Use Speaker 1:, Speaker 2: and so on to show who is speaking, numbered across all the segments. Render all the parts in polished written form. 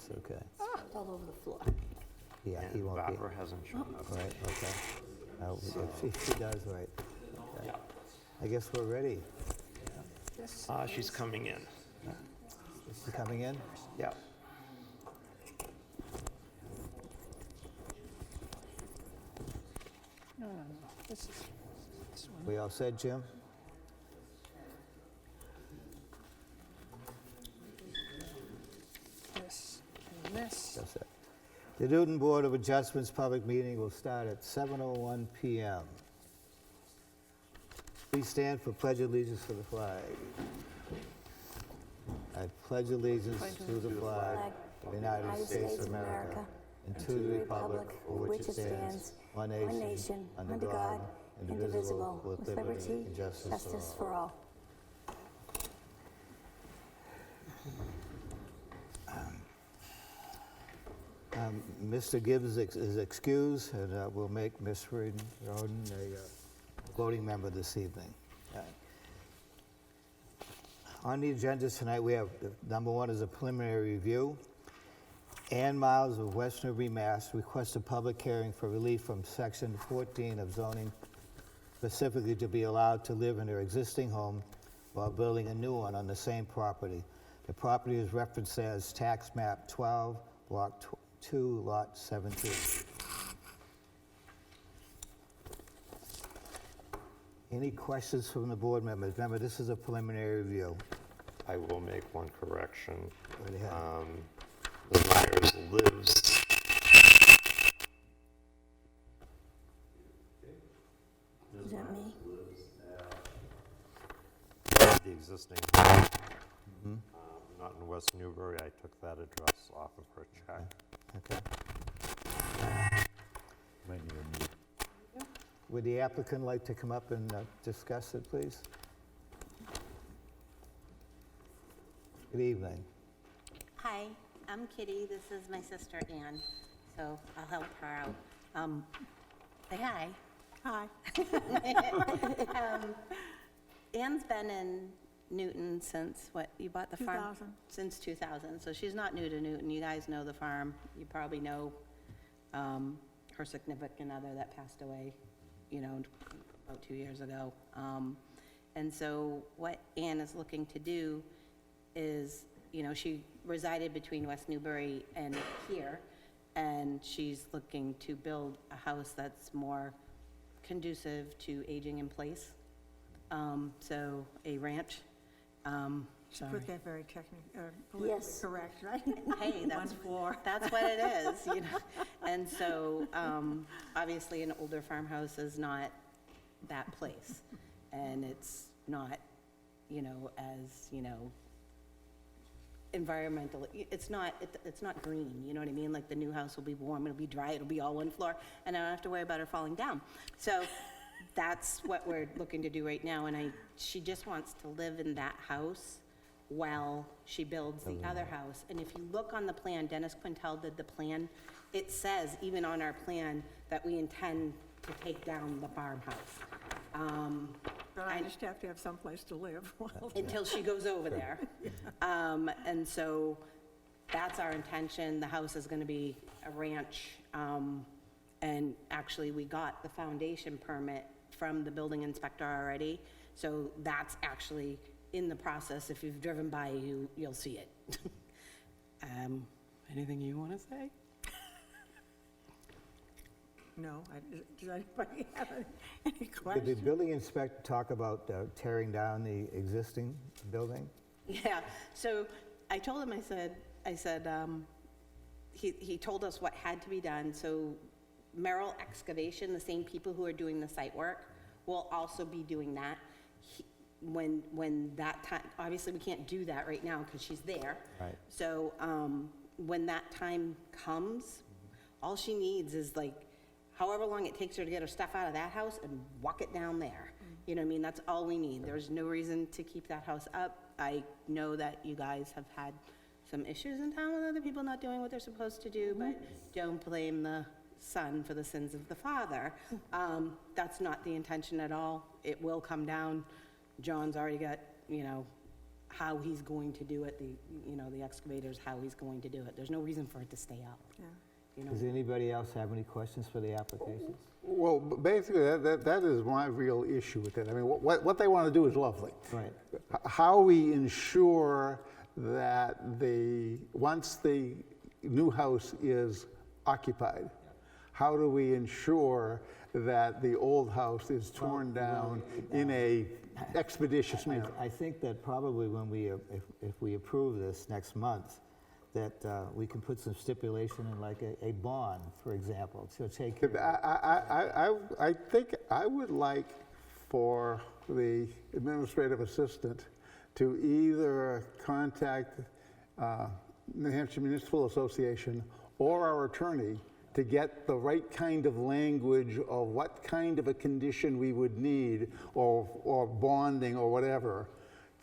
Speaker 1: That's okay.
Speaker 2: It's all over the floor.
Speaker 1: Yeah, he
Speaker 3: And
Speaker 1: won't be.
Speaker 3: Barbara hasn't shown up.
Speaker 1: Right, okay. If she does, right. Okay.
Speaker 3: Yeah.
Speaker 1: I guess we're ready.
Speaker 3: She's coming in.
Speaker 1: Is she coming in?
Speaker 3: Yeah.
Speaker 4: No. This one.
Speaker 1: We all said, Jim?
Speaker 4: This and this.
Speaker 1: That's it. The Newton Board of Adjustments public meeting will start at 7:01 PM. Please stand for pledge allegiance to the flag. I pledge allegiance to the flag of the United States of America and to the republic for which it stands, one nation, under God, indivisible, with liberty and justice for all. Mr. Gibbs is excused, and we'll make Ms. Roden a voting member this evening. On the agenda tonight, we have, number one is a preliminary review. Ann Miles of West Newbury, Mass. requests a public hearing for relief from Section 14 of Zoning, specifically to be allowed to live in their existing home while building a new one on the same property. The property is referenced as Tax Map 12, Block 2, Lot 17. Any questions from the board members? Remember, this is a preliminary review.
Speaker 3: I will make one correction.
Speaker 1: Go ahead.
Speaker 3: The Myers lives.
Speaker 2: Is that me?
Speaker 3: The existing, not in West Newbury. I took that address off of her check.
Speaker 1: Okay.
Speaker 5: Might need a mute.
Speaker 1: Would the applicant like to come up and discuss it, please? Good evening.
Speaker 6: Hi, I'm Kitty. This is my sister Ann, so I'll help her out. Say hi.
Speaker 2: Hi.
Speaker 6: Ann's been in Newton since, what, you bought the farm?
Speaker 2: 2000.
Speaker 6: Since 2000, so she's not new to Newton. You guys know the farm. You probably know her significant other that passed away, you know, about 2 years ago. And so what Ann is looking to do is, you know, she resided between West Newbury and here, and she's looking to build a house that's more conducive to aging in place. So a ranch. Sorry.
Speaker 4: Put that very technical,
Speaker 2: Yes.
Speaker 4: correct, right?
Speaker 6: Hey, that's,
Speaker 4: One floor.
Speaker 6: that's what it is, you know? And so, obviously, an older farmhouse is not that place. And it's not, you know, as, you know, environmental, it's not green, you know what I mean? Like, the new house will be warm, it'll be dry, it'll be all one floor, and I don't have to worry about her falling down. So that's what we're looking to do right now, and she just wants to live in that house while she builds the other house. And if you look on the plan, Dennis Quintel did the plan, it says, even on our plan, that we intend to take down the farmhouse.
Speaker 4: But I just have to have someplace to live.
Speaker 6: Until she goes over there. And so that's our intention. The house is going to be a ranch. And actually, we got the foundation permit from the building inspector already. So that's actually in the process. If you've driven by, you'll see it. Anything you want to say?
Speaker 4: No, does anybody have any
Speaker 1: Did the
Speaker 4: questions?
Speaker 1: building inspector talk about tearing down the existing building?
Speaker 6: Yeah, so I told him, I said, he told us what had to be done. So Merrill Excavation, the same people who are doing the site work, will also be doing that. When that time, obviously we can't do that right now because she's there.
Speaker 1: Right.
Speaker 6: So when that time comes, all she needs is like, however long it takes her to get her stuff out of that house and walk it down there. You know what I mean? That's all we need. There's no reason to keep that house up. I know that you guys have had some issues in town with other people not doing what they're supposed to do, but don't blame the son for the sins of the father. That's not the intention at all. It will come down. John's already got, you know, how he's going to do it, the excavators, how he's going to do it. There's no reason for it to stay up,
Speaker 4: Yeah.
Speaker 6: you know?
Speaker 1: Does anybody else have any questions for the applications?
Speaker 7: Well, basically, that is my real issue with it. I mean, what they want to do is lovely.
Speaker 1: Right.
Speaker 7: How we ensure that once the new house is occupied, how do we ensure that the old house is torn down in a expeditious manner?
Speaker 1: I think that probably when if we approve this next month, that we can put some stipulation in like a bond, for example, to take care of.
Speaker 7: I think I would like for the administrative assistant to either contact New Hampshire Municipal Association or our attorney to get the right kind of language of what kind of a condition we would need, or bonding or whatever,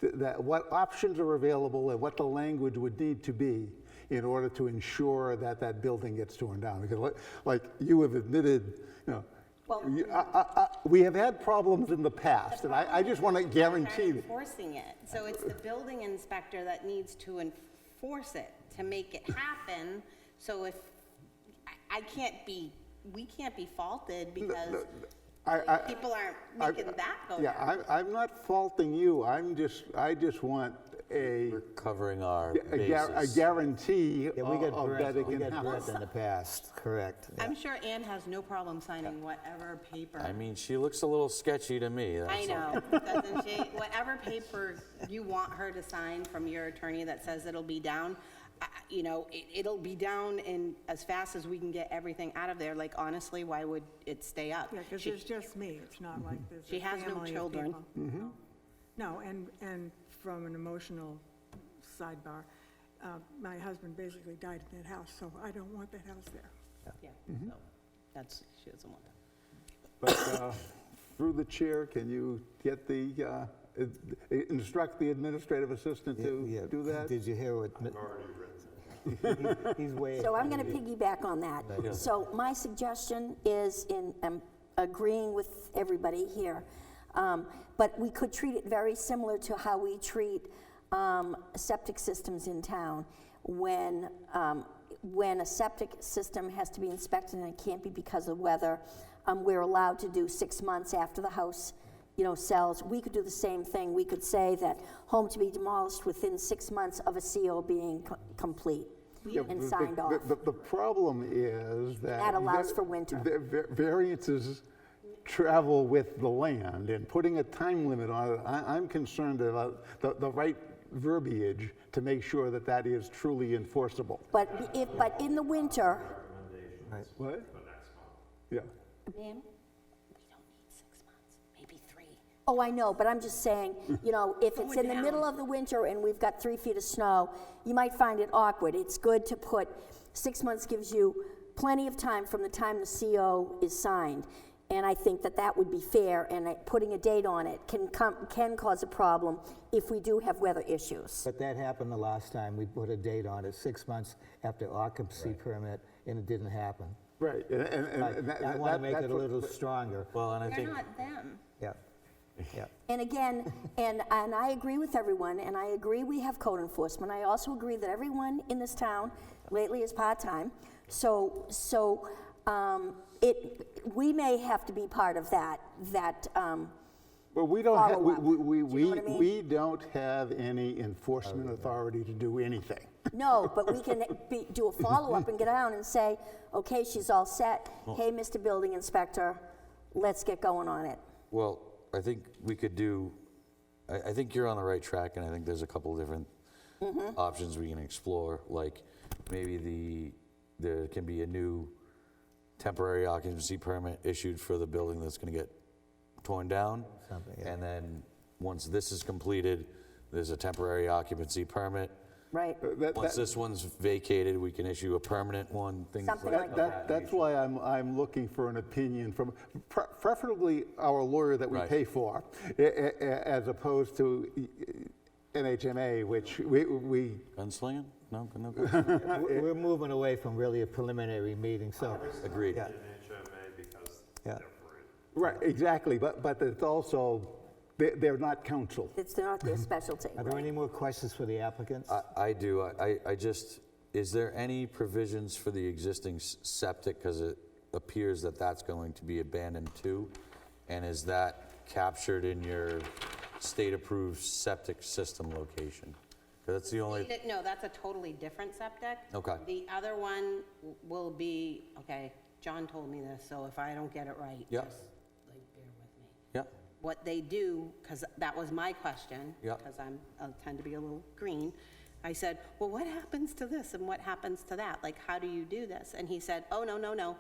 Speaker 7: that what options are available and what the language would need to be in order to ensure that that building gets torn down. Because like you have admitted,
Speaker 6: Well-
Speaker 7: we have had problems in the past, and I just want to guarantee that.
Speaker 6: Enforcing it, so it's the building inspector that needs to enforce it to make it happen. So if, we can't be faulted because people aren't making that go down.
Speaker 7: Yeah, I'm not faulting you. I just want
Speaker 5: We're covering our
Speaker 7: a
Speaker 5: bases.
Speaker 7: guarantee
Speaker 1: Yeah, we got
Speaker 7: of that
Speaker 1: burnt,
Speaker 7: it
Speaker 1: we
Speaker 7: can
Speaker 1: got
Speaker 7: happen.
Speaker 1: burnt in the past, correct. Yeah.
Speaker 6: I'm sure Ann has no problem signing whatever paper.
Speaker 5: I mean, she looks a little sketchy to me.
Speaker 6: I
Speaker 5: that's all.
Speaker 6: know, doesn't she? Whatever paper you want her to sign from your attorney that says it'll be down, it'll be down in as fast as we can get everything out of there. Like, honestly, why would it stay up?
Speaker 4: Yeah, because
Speaker 6: She-
Speaker 4: it's just me, it's not like there's
Speaker 6: She
Speaker 4: a
Speaker 6: has no
Speaker 4: family of
Speaker 6: children.
Speaker 4: people. No, and from an emotional sidebar, my husband basically died in that house, so I don't want that house there.
Speaker 6: Yeah, so she doesn't want that.
Speaker 7: But through the chair, can you get instruct the administrative assistant
Speaker 1: Yeah,
Speaker 7: to do that?
Speaker 1: Did you hear what? He's way.
Speaker 2: So I'm going to piggyback on that. So my suggestion is I'm agreeing with everybody here, but we could treat it very similar to how we treat septic systems in town. When a septic system has to be inspected and it can't be because of weather, we're allowed to do 6 months after the house sells. We could do the same thing. We could say that home to be demolished within 6 months of a CO being complete and signed off.
Speaker 7: The problem is that.
Speaker 2: That allows for winter.
Speaker 7: Variances travel with the land, and putting a time limit on it, I'm concerned about the right verbiage to make sure that that is truly enforceable.
Speaker 2: But in the winter,
Speaker 7: What? Yeah.
Speaker 6: Ma'am, we don't need 6 months, maybe 3.
Speaker 2: oh, I know, but I'm just saying, if it's in the
Speaker 6: down.
Speaker 2: middle of the winter and we've got 3 feet of snow, you might find it awkward. It's good to put, 6 months gives you plenty of time from the time the CO is signed. And I think that would be fair, and putting a date on it can cause a problem if we do have weather issues.
Speaker 1: But that happened the last time. We put a date on it, 6 months after occupancy permit, and it didn't happen.
Speaker 7: Right.
Speaker 1: I want to make it a little stronger.
Speaker 5: Well, and I
Speaker 6: They're
Speaker 5: think,
Speaker 6: not them.
Speaker 1: Yeah. Yeah.
Speaker 2: And again, and I agree with everyone, and I agree we have code enforcement. I also agree that everyone in this town lately is part-time. So we may have to be part of that
Speaker 7: Well, we don't have,
Speaker 2: follow-up. Do you know what I mean?
Speaker 7: we don't have any enforcement authority to do anything.
Speaker 2: no, but we can do a follow-up and get down and say, okay, she's all set. Hey, Mr. Building Inspector, let's get going on it.
Speaker 5: well, I think we could do, I think you're on the right track, and I think there's a couple of different options we can explore, like maybe there can be a new temporary occupancy permit issued for the building that's gonna get torn down.
Speaker 1: Something, yeah.
Speaker 5: And then, once this is completed, there's a temporary occupancy permit.
Speaker 2: Right.
Speaker 5: Once this one's vacated, we can issue a permanent one, things like
Speaker 2: Something
Speaker 5: that.
Speaker 2: like
Speaker 7: That's why I'm looking for an opinion from preferably our lawyer that we
Speaker 5: Right.
Speaker 7: pay for, as opposed to NHMA, which we
Speaker 5: Gunslinging? No, no,
Speaker 1: We're moving away from really a preliminary meeting, so.
Speaker 5: agreed.
Speaker 1: Yeah.
Speaker 3: NHMA because
Speaker 1: Yeah.
Speaker 3: they're free.
Speaker 7: right, exactly, but it's also they're not council.
Speaker 2: It's not their specialty,
Speaker 1: Are there
Speaker 2: right?
Speaker 1: any more questions for the applicants?
Speaker 5: I do. I just, is there any provisions for the existing septic? Because it appears that that's going to be abandoned too. And is that captured in your state-approved septic system location? 'Cause that's the only,
Speaker 6: No, that's a totally different septic.
Speaker 5: Okay.
Speaker 6: The other one will be, okay, John told me this, so if I don't get it right,
Speaker 5: Yep.
Speaker 6: just like bear with me.
Speaker 5: yeah,
Speaker 6: What they do, because that was my question.
Speaker 5: Yep.
Speaker 6: Because I tend to be a little green. I said, well, what happens to this and what happens to that? Like, how do you do this? And he said, oh, no, no, no.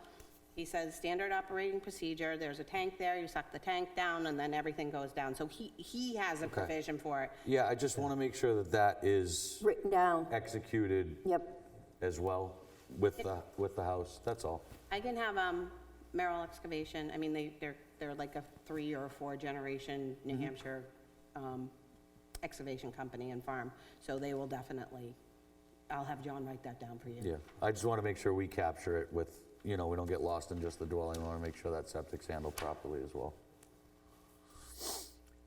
Speaker 6: He says, standard operating procedure, there's a tank there, you suck the tank down, and then everything goes down. So he has a provision for it.
Speaker 5: yeah, I just want to make sure that that is
Speaker 2: Written down,
Speaker 5: executed
Speaker 2: yep.
Speaker 5: as well with the house, that's all.
Speaker 6: I can have Merrill Excavation, I mean, they're like a 3 or 4 generation New Hampshire excavation company and farm, so they will definitely, I'll have John write that down for you.
Speaker 5: Yeah, I just want to make sure we capture it with, you know, we don't get lost in just the dwelling. We want to make sure that septic's handled properly as well.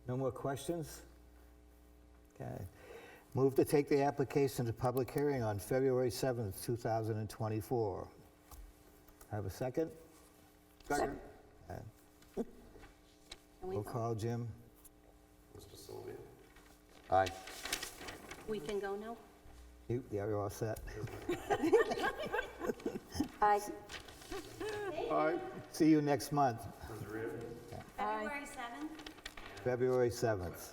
Speaker 1: No more questions? Okay. Move to take the application to public hearing on February 7th, 2024. Have a second?
Speaker 7: Second.
Speaker 6: Can we
Speaker 1: Roll
Speaker 6: go?
Speaker 1: call, Jim.
Speaker 5: Aye.
Speaker 6: We can go now?
Speaker 1: Yeah, you're all set.
Speaker 2: Aye.
Speaker 7: All right,
Speaker 1: See you next month,
Speaker 6: February 7th,
Speaker 1: February 7th.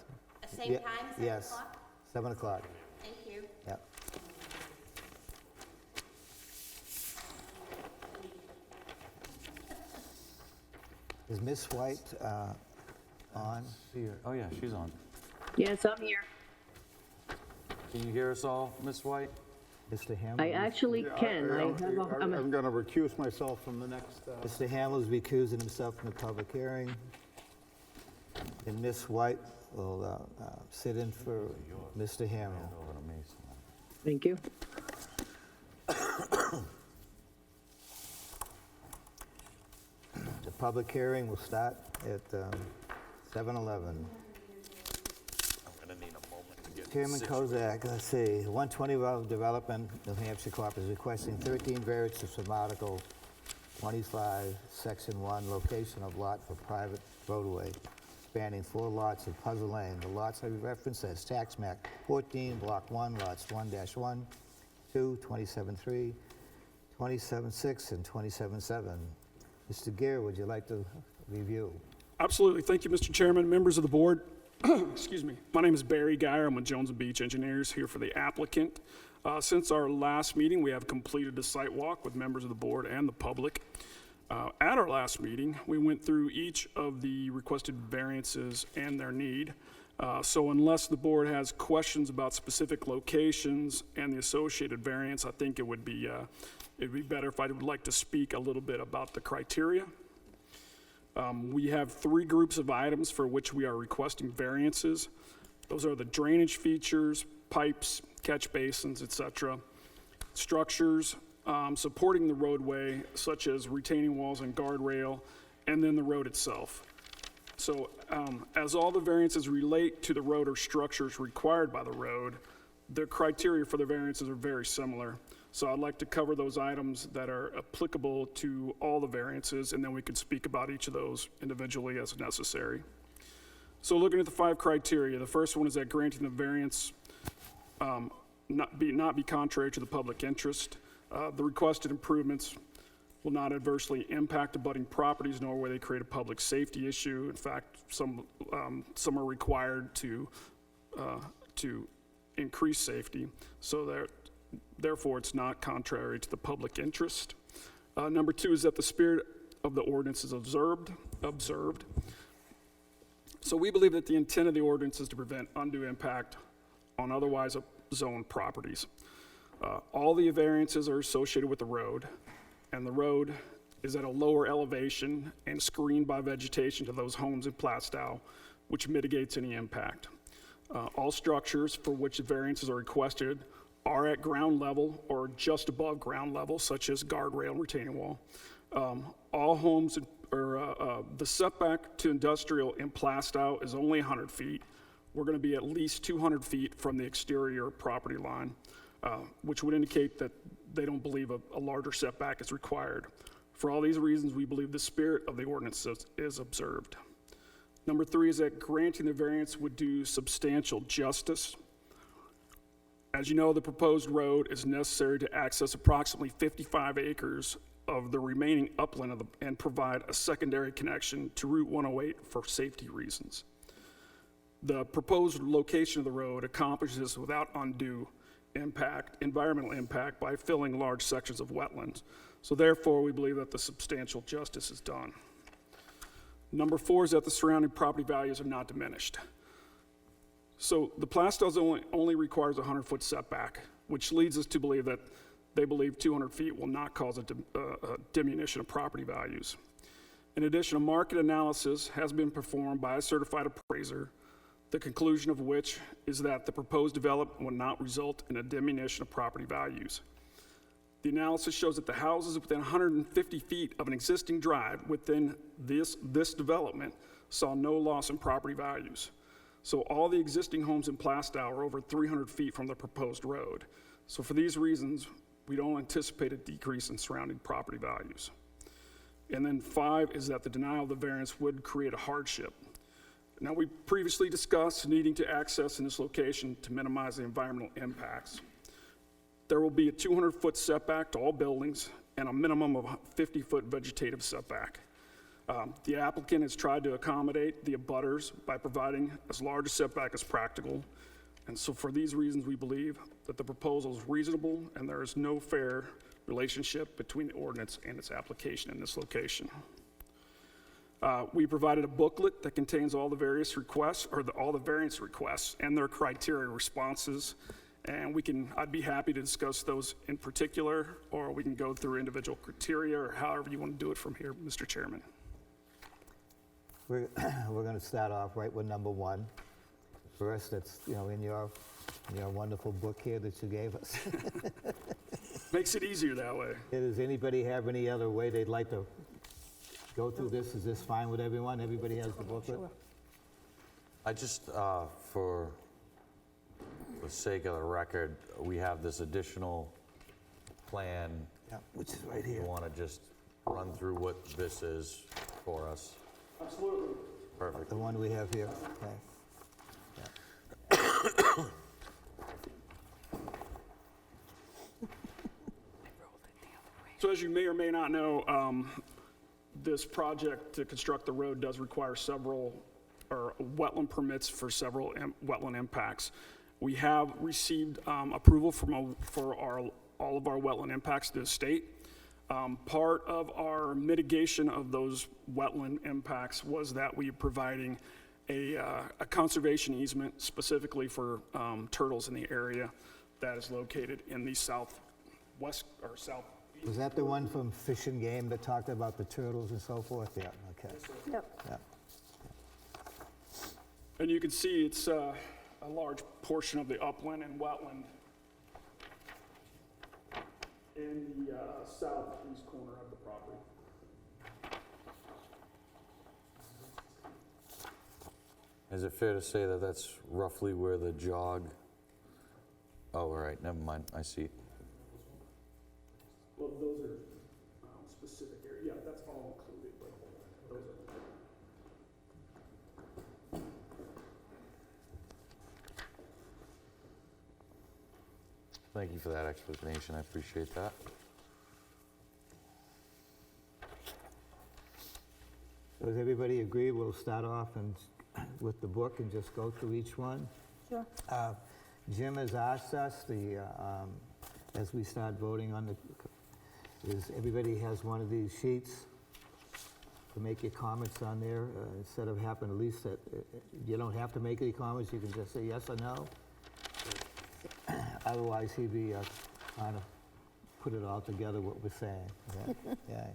Speaker 6: same
Speaker 1: Ye-
Speaker 6: time, 7
Speaker 1: Yes,
Speaker 6: o'clock?
Speaker 1: 7 o'clock.
Speaker 6: Thank you.
Speaker 1: Yep. Is Miss White on?
Speaker 5: Oh, yeah, she's on.
Speaker 8: Yes, I'm here.
Speaker 5: Can you hear us all, Miss White?
Speaker 1: Mr.
Speaker 8: I
Speaker 1: Hamel?
Speaker 8: actually can. I have a,
Speaker 7: I'm going to recuse myself from the next.
Speaker 1: Mr. Hamel is recusing himself from the public hearing. And Miss White will sit in for Mr. Hamel.
Speaker 8: thank you.
Speaker 1: The public hearing will start at 7:11. Chairman Kozak, let's see, 120 Development, New Hampshire Corp. is requesting 13 variances from Article 25, Section 1, location of lot for private roadway, spanning 4 lots of Puzzle Lane. The lots are referenced as tax map 14, Block 1, lots 1-1, 2, 27-3, 27-6, and 27-7. Mr. Gear, would you like to review?
Speaker 9: Absolutely. Thank you, Mr. Chairman, members of the board. Excuse me. My name is Barry Geyer. I'm with Jones & Beach Engineers here for the applicant. Since our last meeting, we have completed a site walk with members of the board and the public. At our last meeting, we went through each of the requested variances and their need. So unless the board has questions about specific locations and the associated variance, I think it'd be better if I would like to speak a little bit about the criteria. We have 3 groups of items for which we are requesting variances. Those are the drainage features, pipes, catch basins, etc. Structures supporting the roadway, such as retaining walls and guardrail, and then the road itself. So as all the variances relate to the road or structures required by the road, the criteria for the variances are very similar. So I'd like to cover those items that are applicable to all the variances, and then we could speak about each of those individually as necessary. So looking at the 5 criteria, the first one is that granting the variance not be contrary to the public interest. The requested improvements will not adversely impact abutting properties, nor will they create a public safety issue. In fact, some are required to increase safety. So therefore, it's not contrary to the public interest. Number 2 is that the spirit of the ordinance is observed. So we believe that the intent of the ordinance is to prevent undue impact on otherwise zoned properties. All the variances are associated with the road, and the road is at a lower elevation and screened by vegetation to those homes in Plastow, which mitigates any impact. All structures for which variances are requested are at ground level or just above ground level, such as guardrail and retaining wall. All homes the setback to industrial in Plastow is only 100 feet. We're going to be at least 200 feet from the exterior property line, which would indicate that they don't believe a larger setback is required. For all these reasons, we believe the spirit of the ordinance is observed. Number 3 is that granting the variance would do substantial justice. As you know, the proposed road is necessary to access approximately 55 acres of the remaining upland and provide a secondary connection to Route 108 for safety reasons. The proposed location of the road accomplishes this without undue environmental impact by filling large sections of wetlands. So therefore, we believe that the substantial justice is done. Number 4 is that the surrounding property values are not diminished. So the Plastow's only requires a 100-foot setback, which leads us to believe that they believe 200 feet will not cause a diminution of property values. In addition, a market analysis has been performed by a certified appraiser, the conclusion of which is that the proposed development will not result in a diminution of property values. The analysis shows that the houses within 150 feet of an existing drive within this development saw no loss in property values. So all the existing homes in Plastow are over 300 feet from the proposed road. So for these reasons, we don't anticipate a decrease in surrounding property values. And then 5 is that the denial of the variance would create a hardship. Now, we previously discussed needing to access in this location to minimize the environmental impacts. There will be a 200-foot setback to all buildings and a minimum of 50-foot vegetative setback. The applicant has tried to accommodate the abutters by providing as large a setback as practical. And so for these reasons, we believe that the proposal is reasonable and there is no fair relationship between the ordinance and its application in this location. We provided a booklet that contains all the various requests, or all the variance requests and their criteria responses. And I'd be happy to discuss those in particular, or we can go through individual criteria, or however you want to do it from here, Mr. Chairman.
Speaker 1: We're going to start off right with number 1. First, it's, in your wonderful book here that you gave us.
Speaker 9: Makes it easier that way.
Speaker 1: Does anybody have any other way they'd like to go through this? Is this fine with everyone? Everybody has the booklet?
Speaker 5: I just, for the sake of the record, we have this additional plan.
Speaker 1: Yeah, which is right
Speaker 5: You
Speaker 1: here.
Speaker 5: want to just run through what this is for us?
Speaker 9: Absolutely.
Speaker 5: Perfect.
Speaker 1: The one we have here, okay.
Speaker 9: So as you may or may not know, this project to construct the road does require wetland permits for several wetland impacts. We have received approval for all of our wetland impacts to the state. Part of our mitigation of those wetland impacts was that we are providing a conservation easement specifically for turtles in the area that is located in the southwest or southeast.
Speaker 1: Was that the one from Fish and Game that talked about the turtles and so forth? Yeah, okay.
Speaker 2: Yep.
Speaker 1: Yeah.
Speaker 9: And you can see it's a large portion of the upland and wetland in the southeast corner of the property.
Speaker 5: Is it fair to say that that's roughly where the jog? Oh, all right, never mind, I see.
Speaker 9: Well, those are specific areas. Yeah, that's all included, but those are.
Speaker 5: Thank you for that explanation, I appreciate that.
Speaker 1: So does everybody agree we'll start off with the book and just go through each one?
Speaker 2: Sure.
Speaker 1: Jim has asked us, as we start voting on everybody has one of these sheets to make your comments on there, instead of having at least that, you don't have to make any comments, you can just say yes or no. Otherwise, he'd be trying to put it all together, what we're saying. Yeah.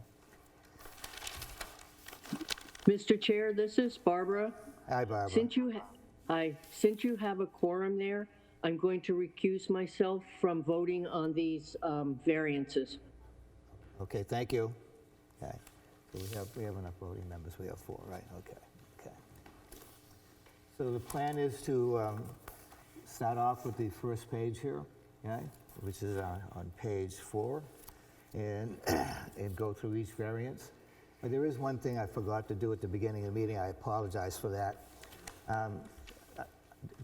Speaker 8: Mr. Chair, this is Barbara.
Speaker 1: Hi, Barbara.
Speaker 8: Since you have a quorum there, I'm going to recuse myself from voting on these variances.
Speaker 1: Okay, thank you. Okay. So we have enough voting members, we have 4, right, okay. So the plan is to start off with the first page here, okay, which is on page 4, and go through each variance. But there is one thing I forgot to do at the beginning of the meeting, I apologize for that.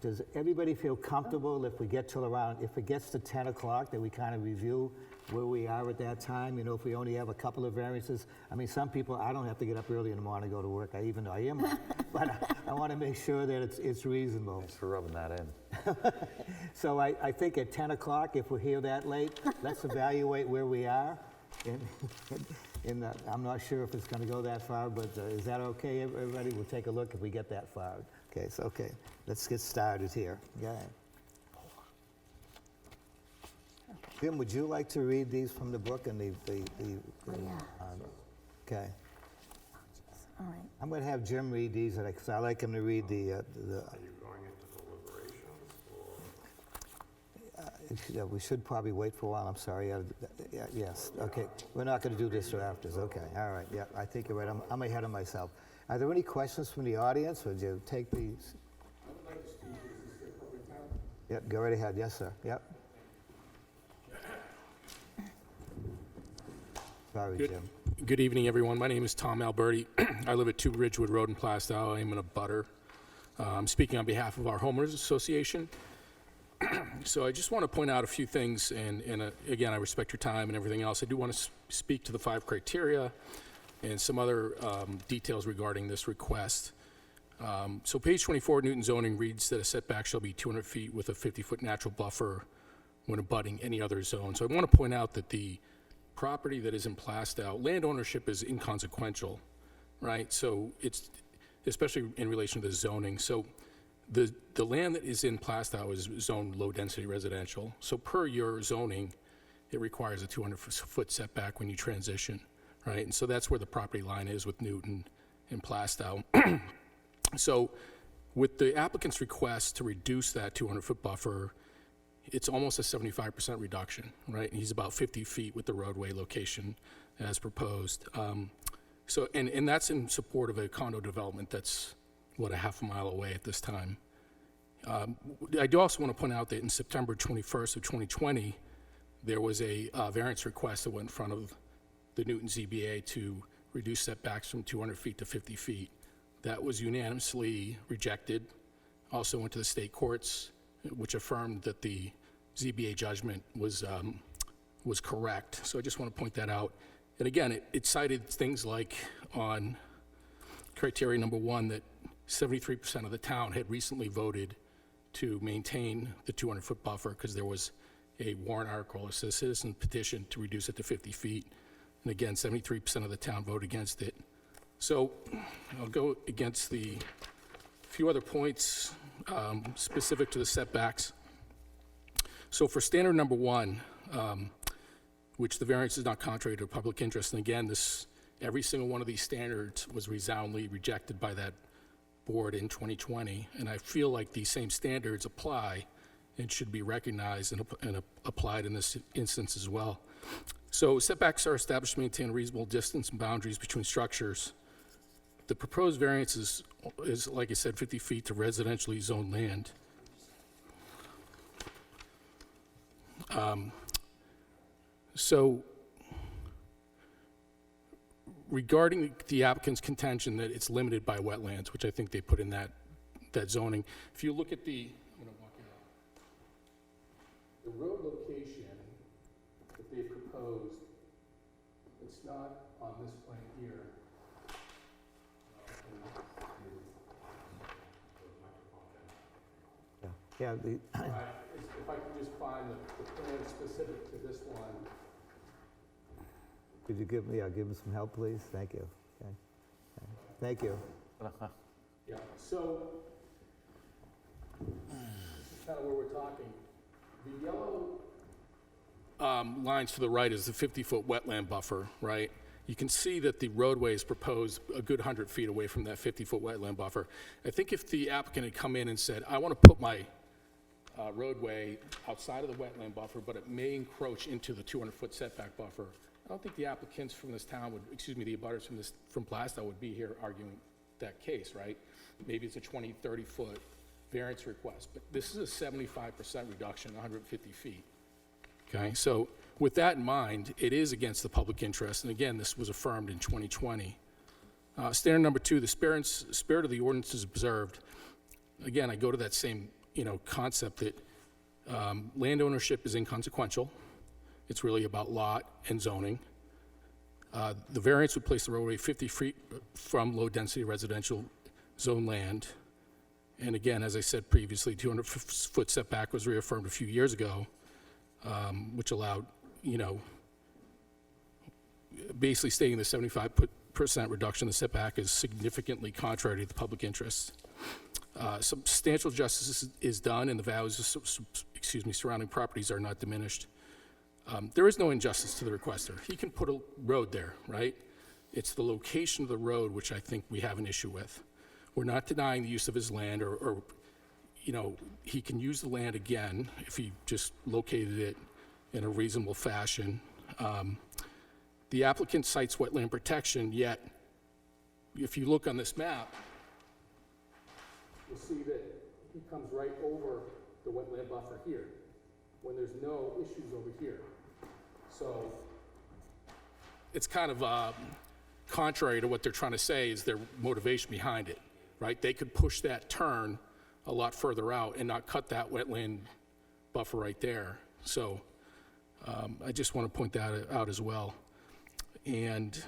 Speaker 1: Does everybody feel comfortable if we get if it gets to 10 o'clock, that we kind of review where we are at that time? You know, if we only have a couple of variances. I mean, some people, I don't have to get up early in the morning to go to work, even though I am, but I want to make sure that it's reasonable.
Speaker 5: Thanks for rubbing that in.
Speaker 1: So I think at 10 o'clock, if we're here that late, let's evaluate where we are. And I'm not sure if it's going to go that far, but is that okay, everybody? We'll take a look if we get that far. Okay, let's get started here. Okay. Jim, would you like to read these from the book and
Speaker 2: Yeah.
Speaker 1: okay.
Speaker 2: All right.
Speaker 1: I'm going to have Jim read these because I like him to read the.
Speaker 3: Are you going into deliberations or?
Speaker 1: Yeah, we should probably wait for a while. I'm sorry. Yes. Okay. We're not going to do this till after. Okay. All right. Yeah. I think you're right. I'm ahead of myself. Are there any questions from the audience? Would you take these? I would like to speak. Is this the appropriate time? Yep. Go right ahead. Yes, sir. Yep. Sorry, Jim.
Speaker 10: Good evening, everyone. My name is Tom Alberti. I live at 2 Ridgewood Road in Plastow. I am in a butter. I'm speaking on behalf of our homeowners association. So I just want to point out a few things, and again, I respect your time and everything else. I do want to speak to the 5 criteria and some other details regarding this request. So page 24, Newton zoning reads that a setback shall be 200 feet with a 50-foot natural buffer when abutting any other zone. So I want to point out that the property that is in Plastow, land ownership is inconsequential, right? So it's, especially in relation to the zoning. So the land that is in Plastow is zoned low-density residential. So per your zoning, it requires a 200-foot setback when you transition, right? And so that's where the property line is with Newton and Plastow. So with the applicant's request to reduce that 200-foot buffer, it's almost a 75% reduction, right? And he's about 50 feet with the roadway location as proposed. So, and that's in support of a condo development that's, what, a half a mile away at this time. I do also want to point out that in September 21st of 2020, there was a variance request that went in front of the Newton ZBA to reduce setbacks from 200 feet to 50 feet. That was unanimously rejected. Also went to the state courts, which affirmed that the ZBA judgment was correct. So I just want to point that out. And again, it cited things like on criteria number 1 that 73% of the town had recently voted to maintain the 200-foot buffer because there was a warrant article, a citizen petition to reduce it to 50 feet. And again, 73% of the town voted against it. So I'll go against the few other points specific to the setbacks. So for standard number 1, which the variance is not contrary to public interest, and again, every single one of these standards was resoundingly rejected by that board in 2020, and I feel like these same standards apply and should be recognized and applied in this instance as well. So setbacks are established to maintain a reasonable distance and boundaries between structures. The proposed variance is, like I said, 50 feet to residentially zoned land. So regarding the applicant's contention that it's limited by wetlands, which I think they put in that zoning, if you look at I'm gonna walk you out. The road location that they proposed, it's not on this plan here.
Speaker 1: Yeah.
Speaker 10: If I could just find the plan specific to this one.
Speaker 1: Could you give me some help, please? Thank you. Okay. Thank you.
Speaker 10: Yeah, so this is kind of where we're talking. The yellow lines to the right is the 50-foot wetland buffer, right? You can see that the roadway is proposed a good 100 feet away from that 50-foot wetland buffer. I think if the applicant had come in and said, I want to put my roadway outside of the wetland buffer, but it may encroach into the 200-foot setback buffer, I don't think the applicants from this town would, excuse me, the abutters from Plastow would be here arguing that case, right? Maybe it's a 20, 30-foot variance request, but this is a 75% reduction, 150 feet. Okay, so with that in mind, it is against the public interest, and again, this was affirmed in 2020. Standard number 2, the spirit of the ordinance is observed. Again, I go to that same, concept that land ownership is inconsequential. It's really about lot and zoning. The variance would place the roadway 50 feet from low-density residential zone land. And again, as I said previously, 200-foot setback was reaffirmed a few years ago, which allowed, basically stating the 75% reduction in the setback is significantly contrary to the public interest. Substantial justice is done, and the values of, surrounding properties are not diminished. There is no injustice to the requester. He can put a road there, right? It's the location of the road which I think we have an issue with. We're not denying the use of his land, or he can use the land again if he just located it in a reasonable fashion. The applicant cites wetland protection, yet if you look on this map, you'll see that he comes right over the wetland buffer here, when there's no issues over here. So it's kind of contrary to what they're trying to say is their motivation behind it, right? They could push that turn a lot further out and not cut that wetland buffer right there. So I just want to point that out as well. And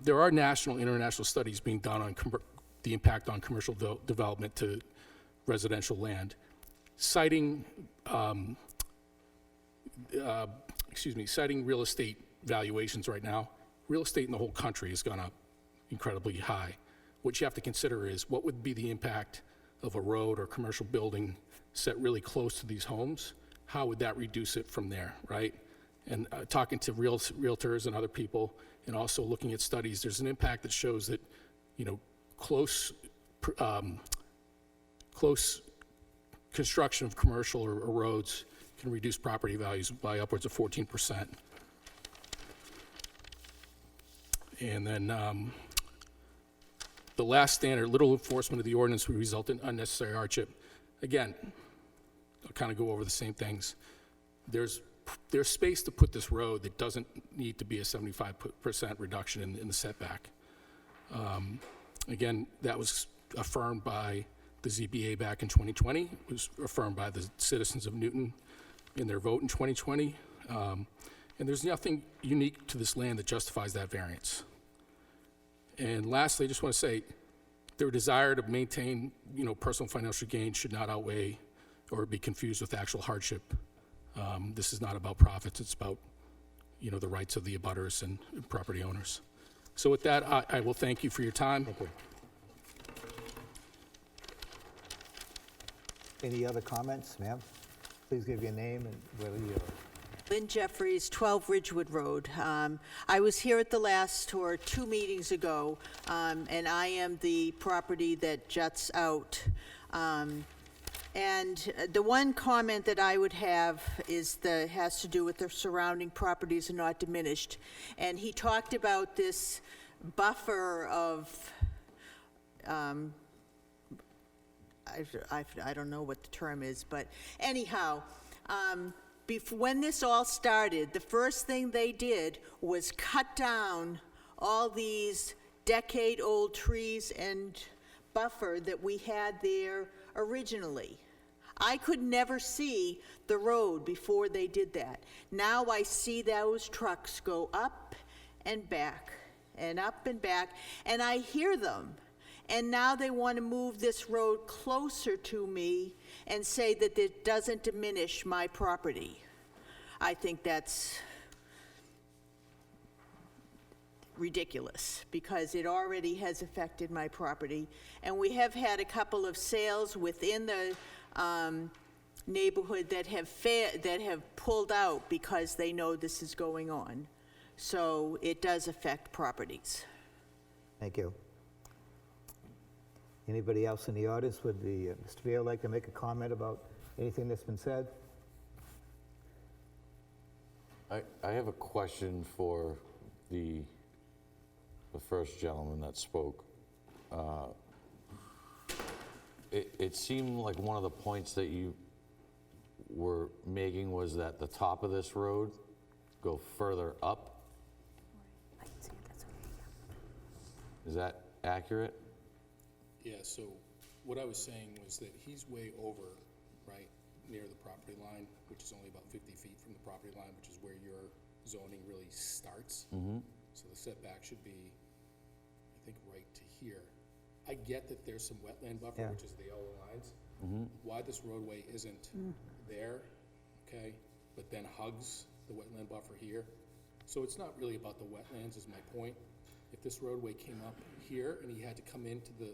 Speaker 10: there are national, international studies being done on the impact on commercial development to residential land, citing, citing real estate valuations right now. Real estate in the whole country has gone up incredibly high. What you have to consider is what would be the impact of a road or commercial building set really close to these homes? How would that reduce it from there, right? And talking to realtors and other people, and also looking at studies, there's an impact that shows that, close construction of commercial or roads can reduce property values by upwards of 14%. And then the last standard, little enforcement of the ordinance would result in unnecessary hardship. Again, I'll kind of go over the same things. There's space to put this road that doesn't need to be a 75% reduction in the setback. Again, that was affirmed by the ZBA back in 2020. It was affirmed by the citizens of Newton in their vote in 2020. And there's nothing unique to this land that justifies that variance. And lastly, I just want to say, their desire to maintain, personal financial gain should not outweigh or be confused with actual hardship. This is not about profits, it's about, the rights of the abutters and property owners. So with that, I will thank you for your time.
Speaker 1: Thank you. Any other comments, ma'am? Please give your name and whether you're...
Speaker 11: Lynn Jeffries, 12 Ridgewood Road. I was here at the last tour 2 meetings ago, and I am the property that juts out. And the one comment that I would have has to do with the surrounding properties are not diminished. And he talked about this buffer of, I don't know what the term is, but anyhow, when this all started, the first thing they did was cut down all these decade-old trees and buffer that we had there originally. I could never see the road before they did that. Now I see those trucks go up and back and up and back, and I hear them. And now they want to move this road closer to me and say that it doesn't diminish my property. I think that's ridiculous because it already has affected my property. And we have had a couple of sales within the neighborhood that have pulled out because they know this is going on. So it does affect properties.
Speaker 1: Thank you. Anybody else in the audience? Would Mr. Vale like to make a comment about anything that's been said?
Speaker 5: I have a question for the first gentleman that spoke. It seemed like one of the points that you were making was that the top of this road go further up. Is that accurate?
Speaker 10: Yeah, so what I was saying was that he's way over, right, near the property line, which is only about 50 feet from the property line, which is where your zoning really starts. So the setback should be, I think, right to here. I get that there's some wetland buffer, which is the yellow lines. Why this roadway isn't there, okay, but then hugs the wetland buffer here. So it's not really about the wetlands is my point. If this roadway came up here and he had to come into the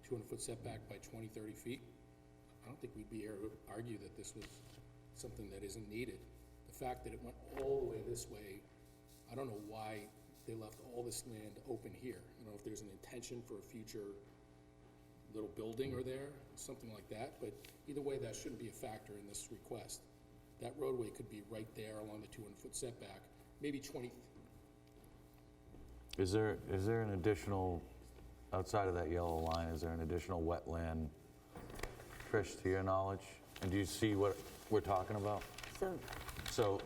Speaker 10: 200-foot setback by 20, 30 feet, I don't think we'd be here to argue that this was something that isn't needed. The fact that it went all the way this way, I don't know why they left all this land open here. I don't know if there's an intention for a future little building or there, something like that, but either way, that shouldn't be a factor in this request. That roadway could be right there along the 200-foot setback, maybe 20.
Speaker 5: Is there an additional, outside of that yellow line, is there an additional wetland, Trish, to your knowledge? And do you see what we're talking about? So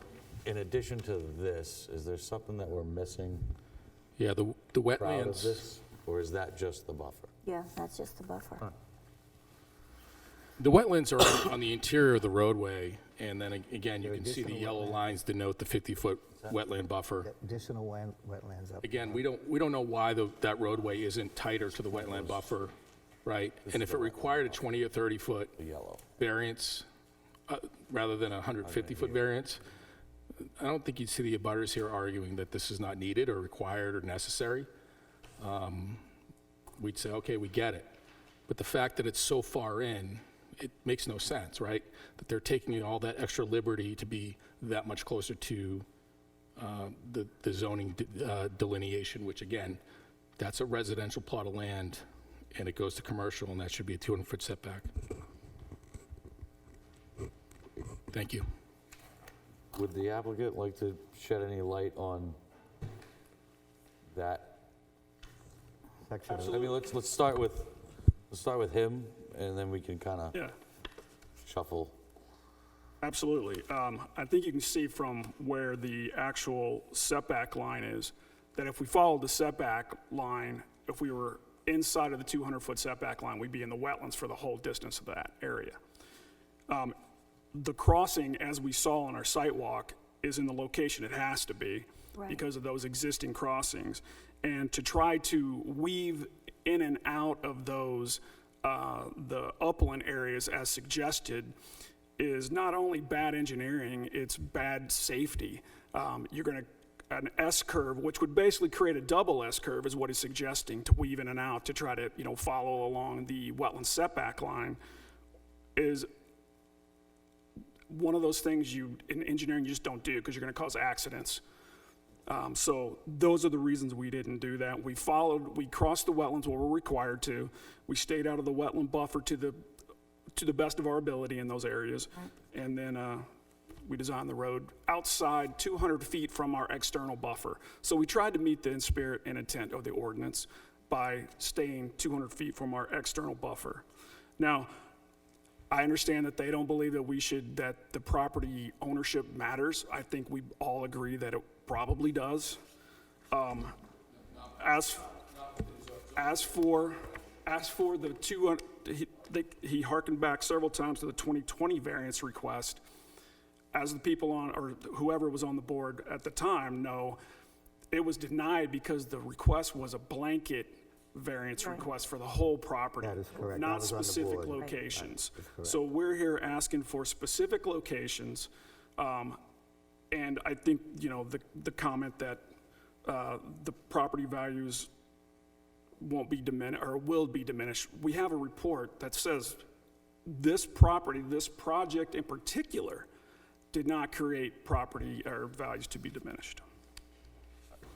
Speaker 5: in addition to this, is there something that we're missing
Speaker 10: Yeah, the
Speaker 5: out of
Speaker 10: wetlands.
Speaker 5: this? Or is that just the buffer?
Speaker 2: Yeah, that's just the buffer.
Speaker 10: The wetlands are on the interior of the roadway, and then again, you can see the
Speaker 1: additional
Speaker 10: yellow lines denote the 50-foot wetland buffer.
Speaker 1: Additional wetlands up.
Speaker 10: Again, we don't know why that roadway isn't tighter to the wetland buffer, right? And if it required a 20 or 30-foot
Speaker 5: Yellow.
Speaker 10: variance, rather than a 150-foot variance, I don't think you'd see the abutters here arguing that this is not needed or required or necessary. We'd say, okay, we get it. But the fact that it's so far in, it makes no sense, right? That they're taking all that extra liberty to be that much closer to the zoning delineation, which again, that's a residential plot of land, and it goes to commercial, and that should be a 200-foot setback. Thank you.
Speaker 5: Would the applicant like to shed any light on that?
Speaker 1: Section of-
Speaker 5: I mean, let's start with him, and then we can kind of
Speaker 9: Yeah,
Speaker 5: shuffle.
Speaker 9: absolutely. I think you can see from where the actual setback line is, that if we followed the setback line, if we were inside of the 200-foot setback line, we'd be in the wetlands for the whole distance of that area. The crossing, as we saw on our site walk, is in the location it has to be because of those existing crossings. And to try to weave in and out of those, the upland areas as suggested, is not only bad engineering, it's bad safety. You're going to, an S-curve, which would basically create a double S-curve is what he's suggesting, to weave in and out to try to, follow along the wetland setback line, is one of those things in engineering you just don't do because you're going to cause accidents. So those are the reasons we didn't do that. We crossed the wetlands where we're required to. We stayed out of the wetland buffer to the best of our ability in those areas. And then we designed the road outside 200 feet from our external buffer. So we tried to meet the spirit and intent of the ordinance by staying 200 feet from our external buffer. Now, I understand that they don't believe that the property ownership matters. I think we all agree that it probably does. As for the 200, he hearkened back several times to the 2020 variance request. As the people on, or whoever was on the board at the time know, it was denied because the request was a blanket variance request for the whole property.
Speaker 1: That is correct. I
Speaker 9: Not
Speaker 1: was on the
Speaker 9: specific
Speaker 1: board.
Speaker 9: locations.
Speaker 1: That's correct.
Speaker 9: So we're here asking for specific locations. And I think, the comment that the property values won't be diminished, or will be diminished. We have a report that says this property, this project in particular, did not create property or values to be diminished.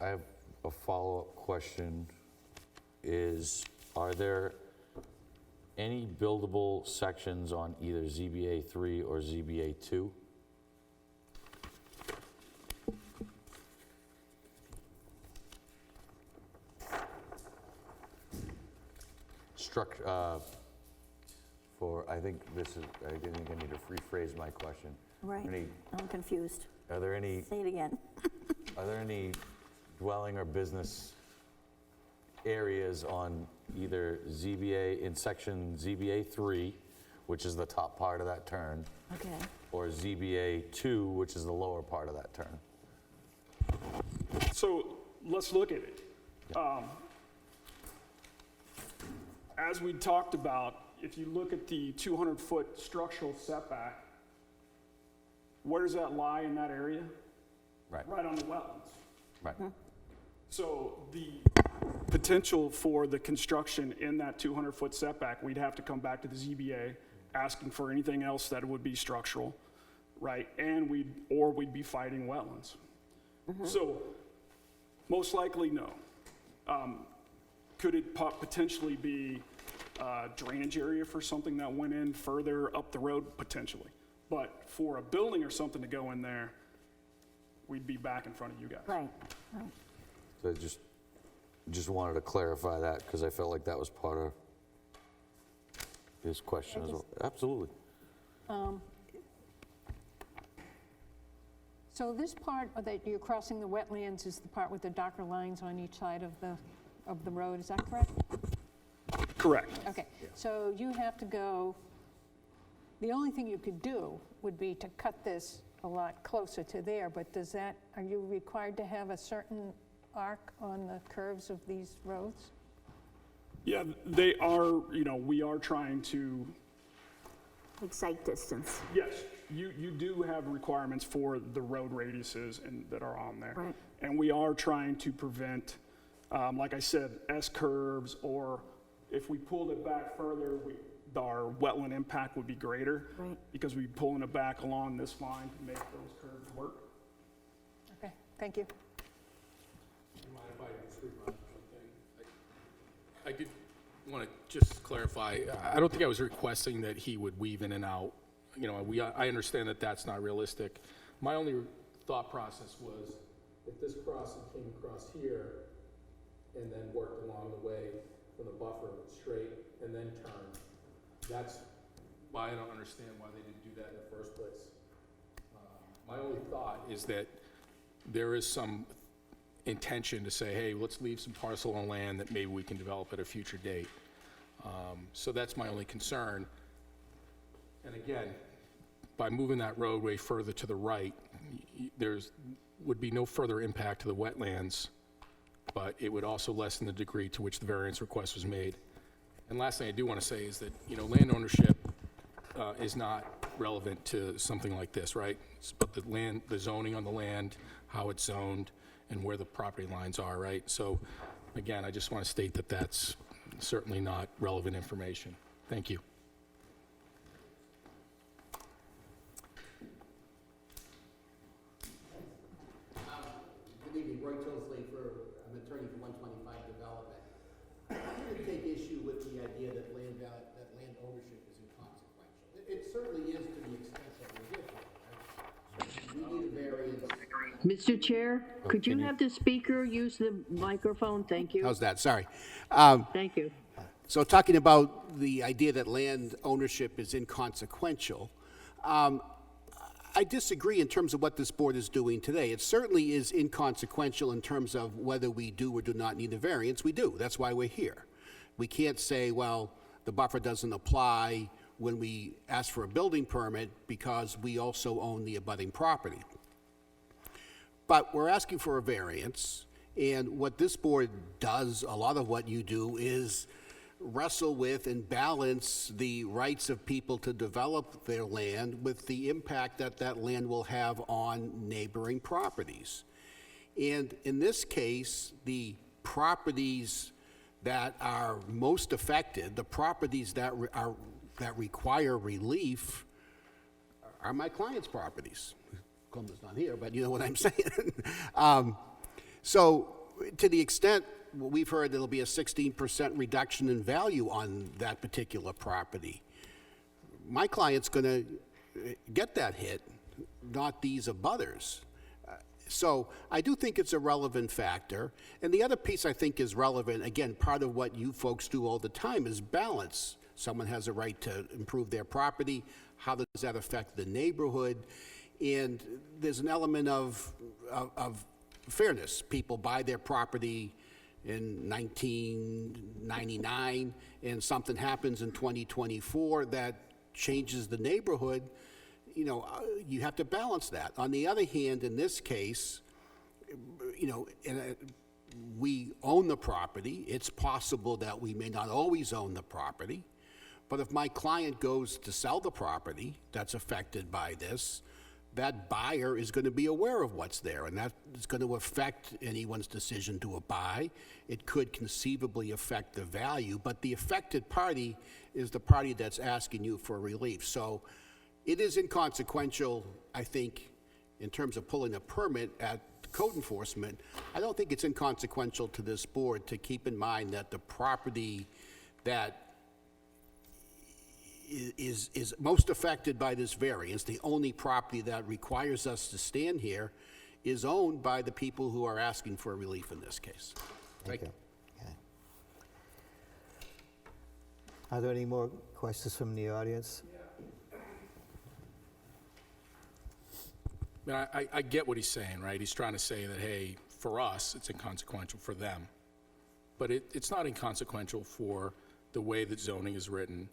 Speaker 5: I have a follow-up question. Are there any buildable sections on either ZBA 3 or ZBA 2? I think I think I need to rephrase my question.
Speaker 2: Right. I'm confused.
Speaker 5: Are there any
Speaker 2: Say it again.
Speaker 5: Are there any dwelling or business areas on either ZBA, in section ZBA 3, which is the top part of that turn,
Speaker 2: Okay.
Speaker 5: or ZBA 2, which is the lower part of that turn?
Speaker 9: So let's look at it. As we talked about, if you look at the 200-foot structural setback, where does that lie in that area?
Speaker 5: Right.
Speaker 9: Right on the wetlands.
Speaker 5: Right.
Speaker 9: So the potential for the construction in that 200-foot setback, we'd have to come back to the ZBA asking for anything else that would be structural, right? And we'd be fighting wetlands. So most likely, no. Could it potentially be a drainage area for something that went in further up the road? Potentially. But for a building or something to go in there, we'd be back in front of you guys.
Speaker 2: Right.
Speaker 5: So just wanted to clarify that, because I felt like that was part of his question as well. Absolutely.
Speaker 12: So this part that you're crossing the wetlands is the part with the darker lines on each side of the road, is that correct?
Speaker 9: Correct.
Speaker 12: Okay, so you have to go, the only thing you could do would be to cut this a lot closer to there, but are you required to have a certain arc on the curves of these roads?
Speaker 9: Yeah, they are, we are trying to,
Speaker 2: Like sight distance.
Speaker 9: yes, you do have requirements for the road radiuses that are on there.
Speaker 2: Right.
Speaker 9: And we are trying to prevent, like I said, S-curves, or if we pulled it back further, our wetland impact would be greater.
Speaker 2: Right.
Speaker 9: Because we'd be pulling it back along this line to make those curves work.
Speaker 12: Okay, thank you.
Speaker 10: Do you mind if I just remark something? I did want to just clarify, I don't think I was requesting that he would weave in and out. I understand that that's not realistic. My only thought process was, if this crossing came across here and then worked along the way from the buffer straight and then turned, that's why I don't understand why they didn't do that in the first place. My only thought is that there is some intention to say, hey, let's leave some parcel of land that maybe we can develop at a future date. So that's my only concern. And again, by moving that roadway further to the right, would be no further impact to the wetlands, but it would also lessen the degree to which the variance request was made. And last thing I do want to say is that, land ownership is not relevant to something like this, right? But the zoning on the land, how it's zoned, and where the property lines are, right? So again, I just want to state that that's certainly not relevant information. Thank you.
Speaker 13: Good evening, Roy Tilsley, I'm an attorney for 125 Development. I'm going to take issue with the idea that land ownership is inconsequential. It certainly is to the extent that we're here for, right? We need a variance.
Speaker 8: Mr. Chair, could you have the speaker use the microphone? Thank you.
Speaker 13: How's that? Sorry.
Speaker 8: Thank you.
Speaker 13: So talking about the idea that land ownership is inconsequential, I disagree in terms of what this board is doing today. It certainly is inconsequential in terms of whether we do or do not need a variance. We do. That's why we're here. We can't say, well, the buffer doesn't apply when we ask for a building permit because we also own the abutting property. But we're asking for a variance, and what this board does, a lot of what you do, is wrestle with and balance the rights of people to develop their land with the impact that that land will have on neighboring properties. And in this case, the properties that are most affected, the properties that require relief, are my client's properties. Coleman's not here, but you know what I'm saying. So to the extent we've heard there'll be a 16% reduction in value on that particular property, my client's going to get that hit, not these abutters. So I do think it's a relevant factor. And the other piece I think is relevant, again, part of what you folks do all the time is balance. Someone has a right to improve their property. How does that affect the neighborhood? And there's an element of fairness. People buy their property in 1999, and something happens in 2024 that changes the neighborhood. You know, you have to balance that. On the other hand, in this case, you know, we own the property. It's possible that we may not always own the property, but if my client goes to sell the property that's affected by this, that buyer is going to be aware of what's there, and that is going to affect anyone's decision to buy. It could conceivably affect the value, but the affected party is the party that's asking you for relief. So it is inconsequential, I think, in terms of pulling a permit at code enforcement. I don't think it's inconsequential to this board to keep in mind that the property that is most affected by this variance, the only property that requires us to stand here, is owned by the people who are asking for relief in this case.
Speaker 1: Thank you. Okay. Are there any more questions from the audience?
Speaker 10: I get what he's saying, right? He's trying to say that, hey, for us, it's inconsequential, for them. But it's not inconsequential for the way that zoning is written.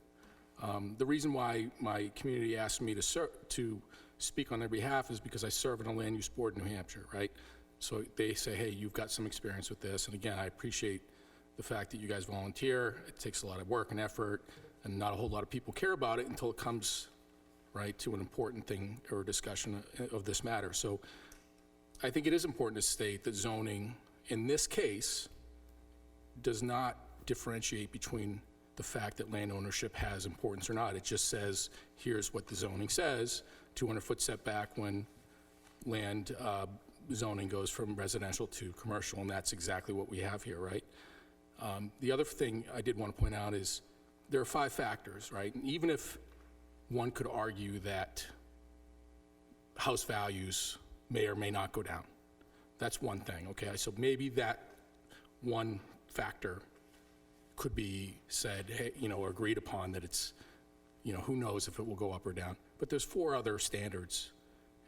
Speaker 10: The reason why my community asked me to speak on their behalf is because I serve in a land use board in New Hampshire, right? So they say, hey, you've got some experience with this. And again, I appreciate the fact that you guys volunteer. It takes a lot of work and effort, and not a whole lot of people care about it until it comes, right, to an important thing or discussion of this matter. So I think it is important to state that zoning, in this case, does not differentiate between the fact that land ownership has importance or not. It just says, here's what the zoning says, 200-foot setback when land zoning goes from residential to commercial, and that's exactly what we have here, right? The other thing I did want to point out is there are 5 factors, right? And even if one could argue that house values may or may not go down, that's one thing, okay? So maybe that one factor could be said, hey, you know, or agreed upon that it's, you know, who knows if it will go up or down. But there's 4 other standards.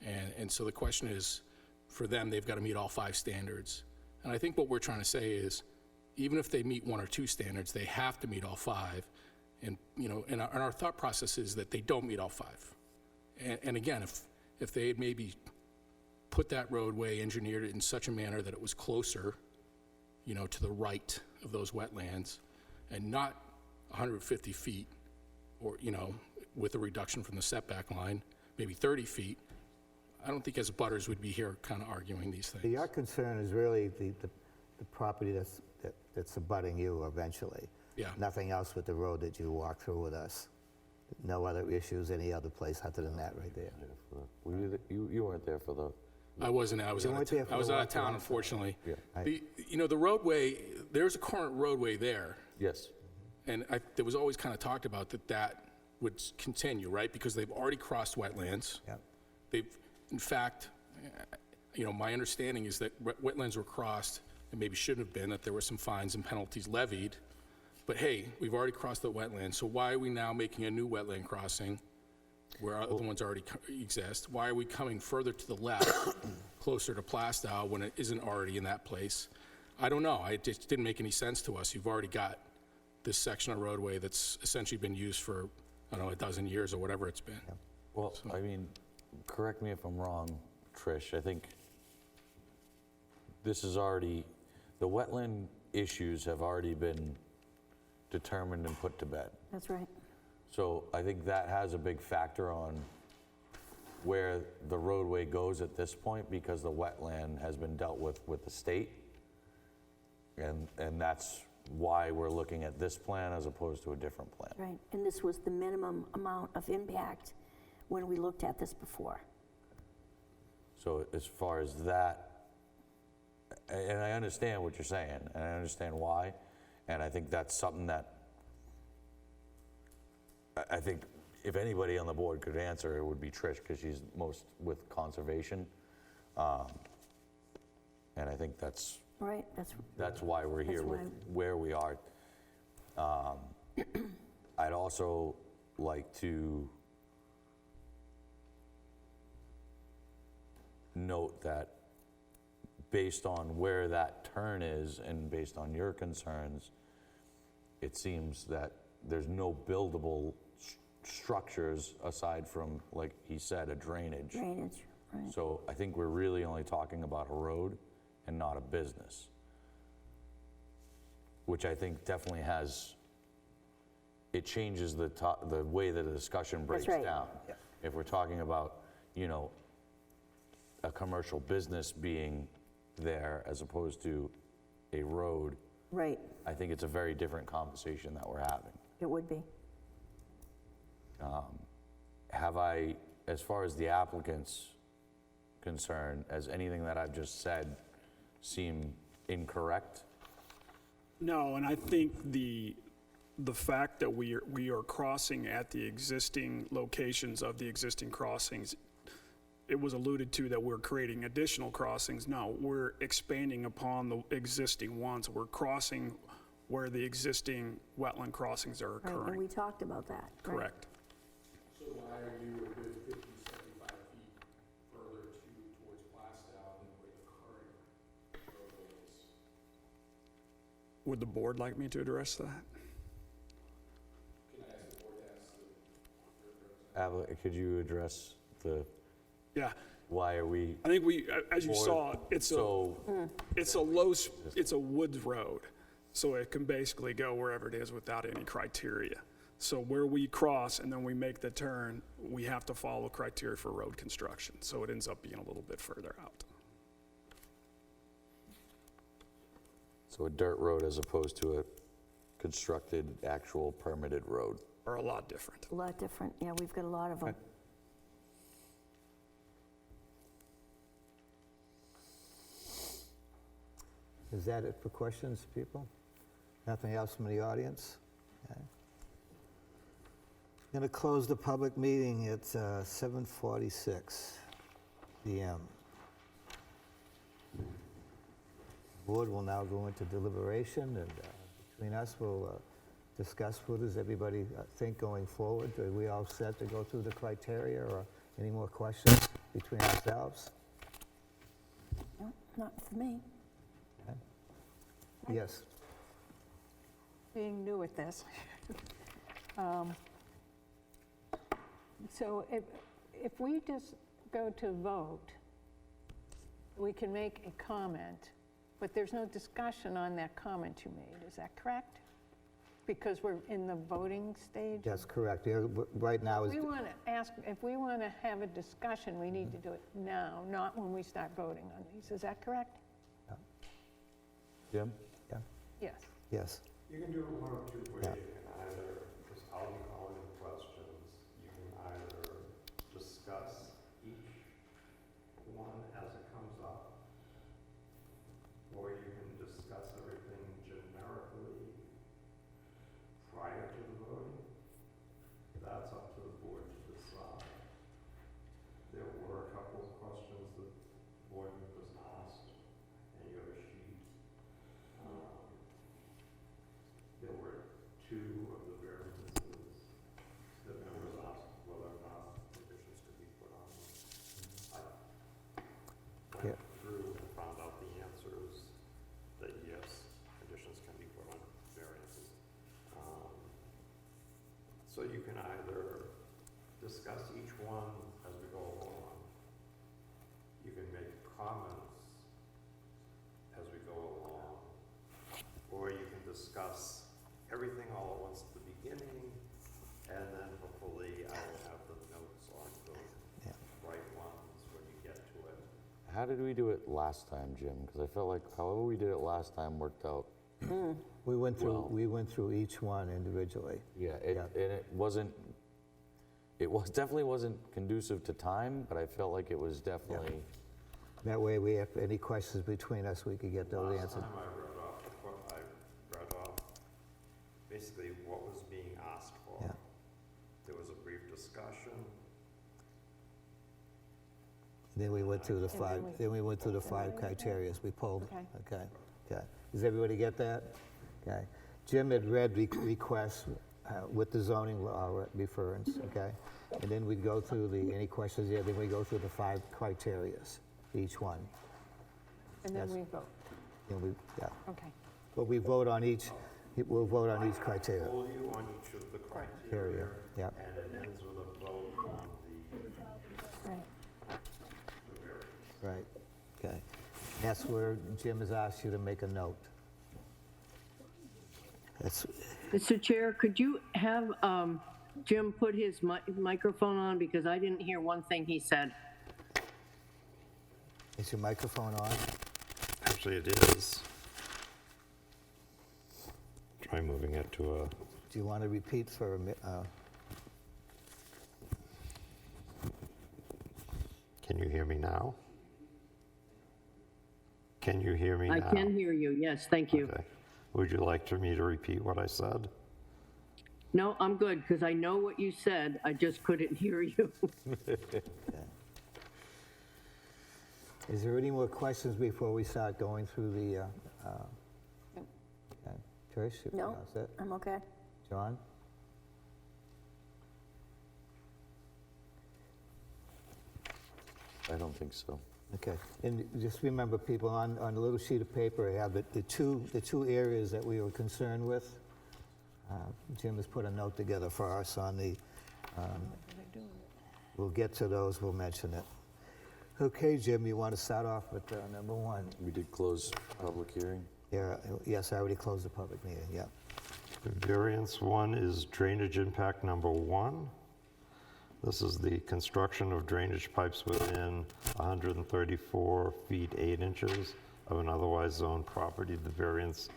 Speaker 10: And so the question is, for them, they've got to meet all 5 standards. And I think what we're trying to say is, even if they meet 1 or 2 standards, they have to meet all 5. And, you know, and our thought process is that they don't meet all 5. And again, if they had maybe put that roadway, engineered it in such a manner that it was closer, you know, to the right of those wetlands, and not 150 feet, or, you know, with a reduction from the setback line, maybe 30 feet, I don't think as butters would be here kind of arguing these things.
Speaker 1: Your concern is really the property that's abutting you eventually.
Speaker 10: Yeah.
Speaker 1: Nothing else with the road that you walk through with us. No other issues any other place other than that right there.
Speaker 5: You weren't there for the...
Speaker 10: I wasn't. I was
Speaker 1: You
Speaker 10: out
Speaker 1: weren't
Speaker 10: of,
Speaker 1: there for
Speaker 10: I was
Speaker 1: the
Speaker 10: out
Speaker 1: walk
Speaker 10: of town,
Speaker 1: around?
Speaker 10: unfortunately.
Speaker 5: Yeah.
Speaker 10: You know, the roadway, there's a current roadway there,
Speaker 5: Yes.
Speaker 10: and there was always kind of talked about that would continue, right? Because they've already crossed wetlands.
Speaker 1: Yep.
Speaker 10: They've, in fact, you know, my understanding is that wetlands were crossed, and maybe shouldn't have been, that there were some fines and penalties levied. But hey, we've already crossed the wetland, so why are we now making a new wetland crossing where other ones already exist? Why are we coming further to the left, closer to Plastow, when it isn't already in that place? I don't know. It just didn't make any sense to us. You've already got this section of roadway that's essentially been used for, I don't know, a dozen years or whatever it's been.
Speaker 5: Well, I mean, correct me if I'm wrong, Trish, I think this is already, the wetland issues have already been determined and put to bed.
Speaker 2: That's right.
Speaker 5: So I think that has a big factor on where the roadway goes at this point, because the wetland has been dealt with the state. And that's why we're looking at this plan as opposed to a different plan.
Speaker 2: Right, and this was the minimum amount of impact when we looked at this before.
Speaker 5: So as far as that, and I understand what you're saying, and I understand why, and I think that's something that I think if anybody on the board could answer, it would be Trish, because she's most with conservation. And I think that's
Speaker 2: Right,
Speaker 5: that's why we're here
Speaker 2: That's
Speaker 5: with
Speaker 2: why-
Speaker 5: where we are. I'd also like to note that based on where that turn is and based on your concerns, it seems that there's no buildable structures aside from, like he said, a drainage.
Speaker 2: drainage, right.
Speaker 5: So I think we're really only talking about a road and not a business, which I think definitely has, it changes the way that the discussion breaks
Speaker 2: right.
Speaker 5: down. If we're talking about, you know, a commercial business being there as opposed to a road,
Speaker 2: Right,
Speaker 5: I think it's a very different conversation that we're having.
Speaker 2: it would be.
Speaker 5: Have I, as far as the applicant's concerned, has anything that I've just said seem incorrect?
Speaker 9: No, and I think the fact that we are crossing at the existing locations of the existing crossings, it was alluded to that we're creating additional crossings. No, we're expanding upon the existing ones. We're crossing where the existing wetland crossings are
Speaker 2: Right, and
Speaker 9: occurring.
Speaker 2: we talked about that. right.
Speaker 9: Correct.
Speaker 10: So why are you a good 50, 75 feet further towards Plastow than where the current roadway is?
Speaker 9: Would the board like me to address that?
Speaker 10: Can I ask the board to ask the representative?
Speaker 5: Could you address the,
Speaker 9: Yeah,
Speaker 5: why are we,
Speaker 9: I think we, as you
Speaker 5: Board,
Speaker 9: saw, it's a,
Speaker 5: so,
Speaker 9: it's a woods road. So it can basically go wherever it is without any criteria. So where we cross and then we make the turn, we have to follow criteria for road construction. So it ends up being a little bit further out.
Speaker 5: so a dirt road as opposed to a constructed, actual permitted road?
Speaker 9: Or a lot different.
Speaker 2: A lot different, yeah, we've got a lot of them.
Speaker 1: Is that it for questions, people? Nothing else from the audience? Okay. Going to close the public meeting at 7:46 PM. Board will now go into deliberation, and between us, we'll discuss what does everybody think going forward. Are we all set to go through the criteria, or any more questions between ourselves?
Speaker 2: No, not for me.
Speaker 1: Yes.
Speaker 12: Being new at this. So if we just go to vote, we can make a comment, but there's no discussion on that comment you made, is that correct? Because we're in the voting stage?
Speaker 1: That's correct. Yeah, right now is...
Speaker 12: We want to ask, if we want to have a discussion, we need to do it now, not when we start voting on these, is that correct?
Speaker 5: Jim?
Speaker 1: Yeah.
Speaker 12: Yes.
Speaker 1: Yes.
Speaker 3: You can do it one of two ways.
Speaker 1: Yeah.
Speaker 3: You can either, just I'll be calling the questions, you can either discuss each one as it comes up, or you can discuss everything generically prior to the voting. That's up to the board to decide. There were a couple of questions that board members asked, and you have a sheet. There were two of the variances that members asked whether or not conditions could be put on them. I
Speaker 1: Yeah.
Speaker 3: went through and found out the answers, that yes, conditions can be put on variances. So you can either discuss each one as we go along. You can make comments as we go along. Or you can discuss everything all at once at the beginning, and then hopefully I will have the notes on the right ones when you get to it.
Speaker 5: How did we do it last time, Jim? Because I felt like however we did it last time worked out.
Speaker 1: We went through,
Speaker 5: Well-
Speaker 1: we went through each one individually.
Speaker 5: Yeah, and it wasn't, definitely wasn't conducive to time, but I felt like it was definitely,
Speaker 1: That way, we have any questions between us, we could get those
Speaker 3: Last
Speaker 1: answered.
Speaker 3: time I read off basically what was being asked for.
Speaker 1: Yeah.
Speaker 3: There was a brief discussion.
Speaker 1: Then we went through the five, then we went through the five criterias we pulled.
Speaker 12: Okay.
Speaker 1: Okay. Does everybody get that? Okay. Jim had read requests with the zoning law reference, okay? And then we go through any questions there, then we go through the five criterias, each one.
Speaker 12: And then
Speaker 1: Yes.
Speaker 12: we vote.
Speaker 1: And we, yeah.
Speaker 12: Okay.
Speaker 1: But we vote on each, we'll vote on each criteria.
Speaker 3: Poll you on each of the criteria,
Speaker 1: Yeah.
Speaker 3: and it ends with a vote on
Speaker 12: Right.
Speaker 1: Right, okay. That's where Jim has asked you to make a note. That's,
Speaker 8: Mr. Chair, could you have Jim put his microphone on, because I didn't hear one thing he said.
Speaker 1: is your microphone on?
Speaker 3: Actually, it is. Try moving it to a,
Speaker 1: Do you want to repeat for a minute?
Speaker 3: can you hear me now? Can you hear me now?
Speaker 8: I can hear you, yes, thank you.
Speaker 3: Okay. Would you like me to repeat what I said?
Speaker 8: No, I'm good, because I know what you said, I just couldn't hear you.
Speaker 1: Is there any more questions before we start going through the, okay. Trish? you
Speaker 2: No,
Speaker 1: all set?
Speaker 2: I'm okay.
Speaker 1: John?
Speaker 5: I don't think so.
Speaker 1: Okay, and just remember, people, on the little sheet of paper, I have the two areas that we were concerned with. Jim has put a note together for us on the, we'll get to those, we'll mention it. Okay, Jim, you want to start off with number one?
Speaker 5: We did close public hearing.
Speaker 1: Yeah, yes, I already closed the public meeting, yeah.
Speaker 3: Variance 1 is drainage impact number 1. This is the construction of drainage pipes within 134 feet 8 inches of an otherwise zoned property. The variance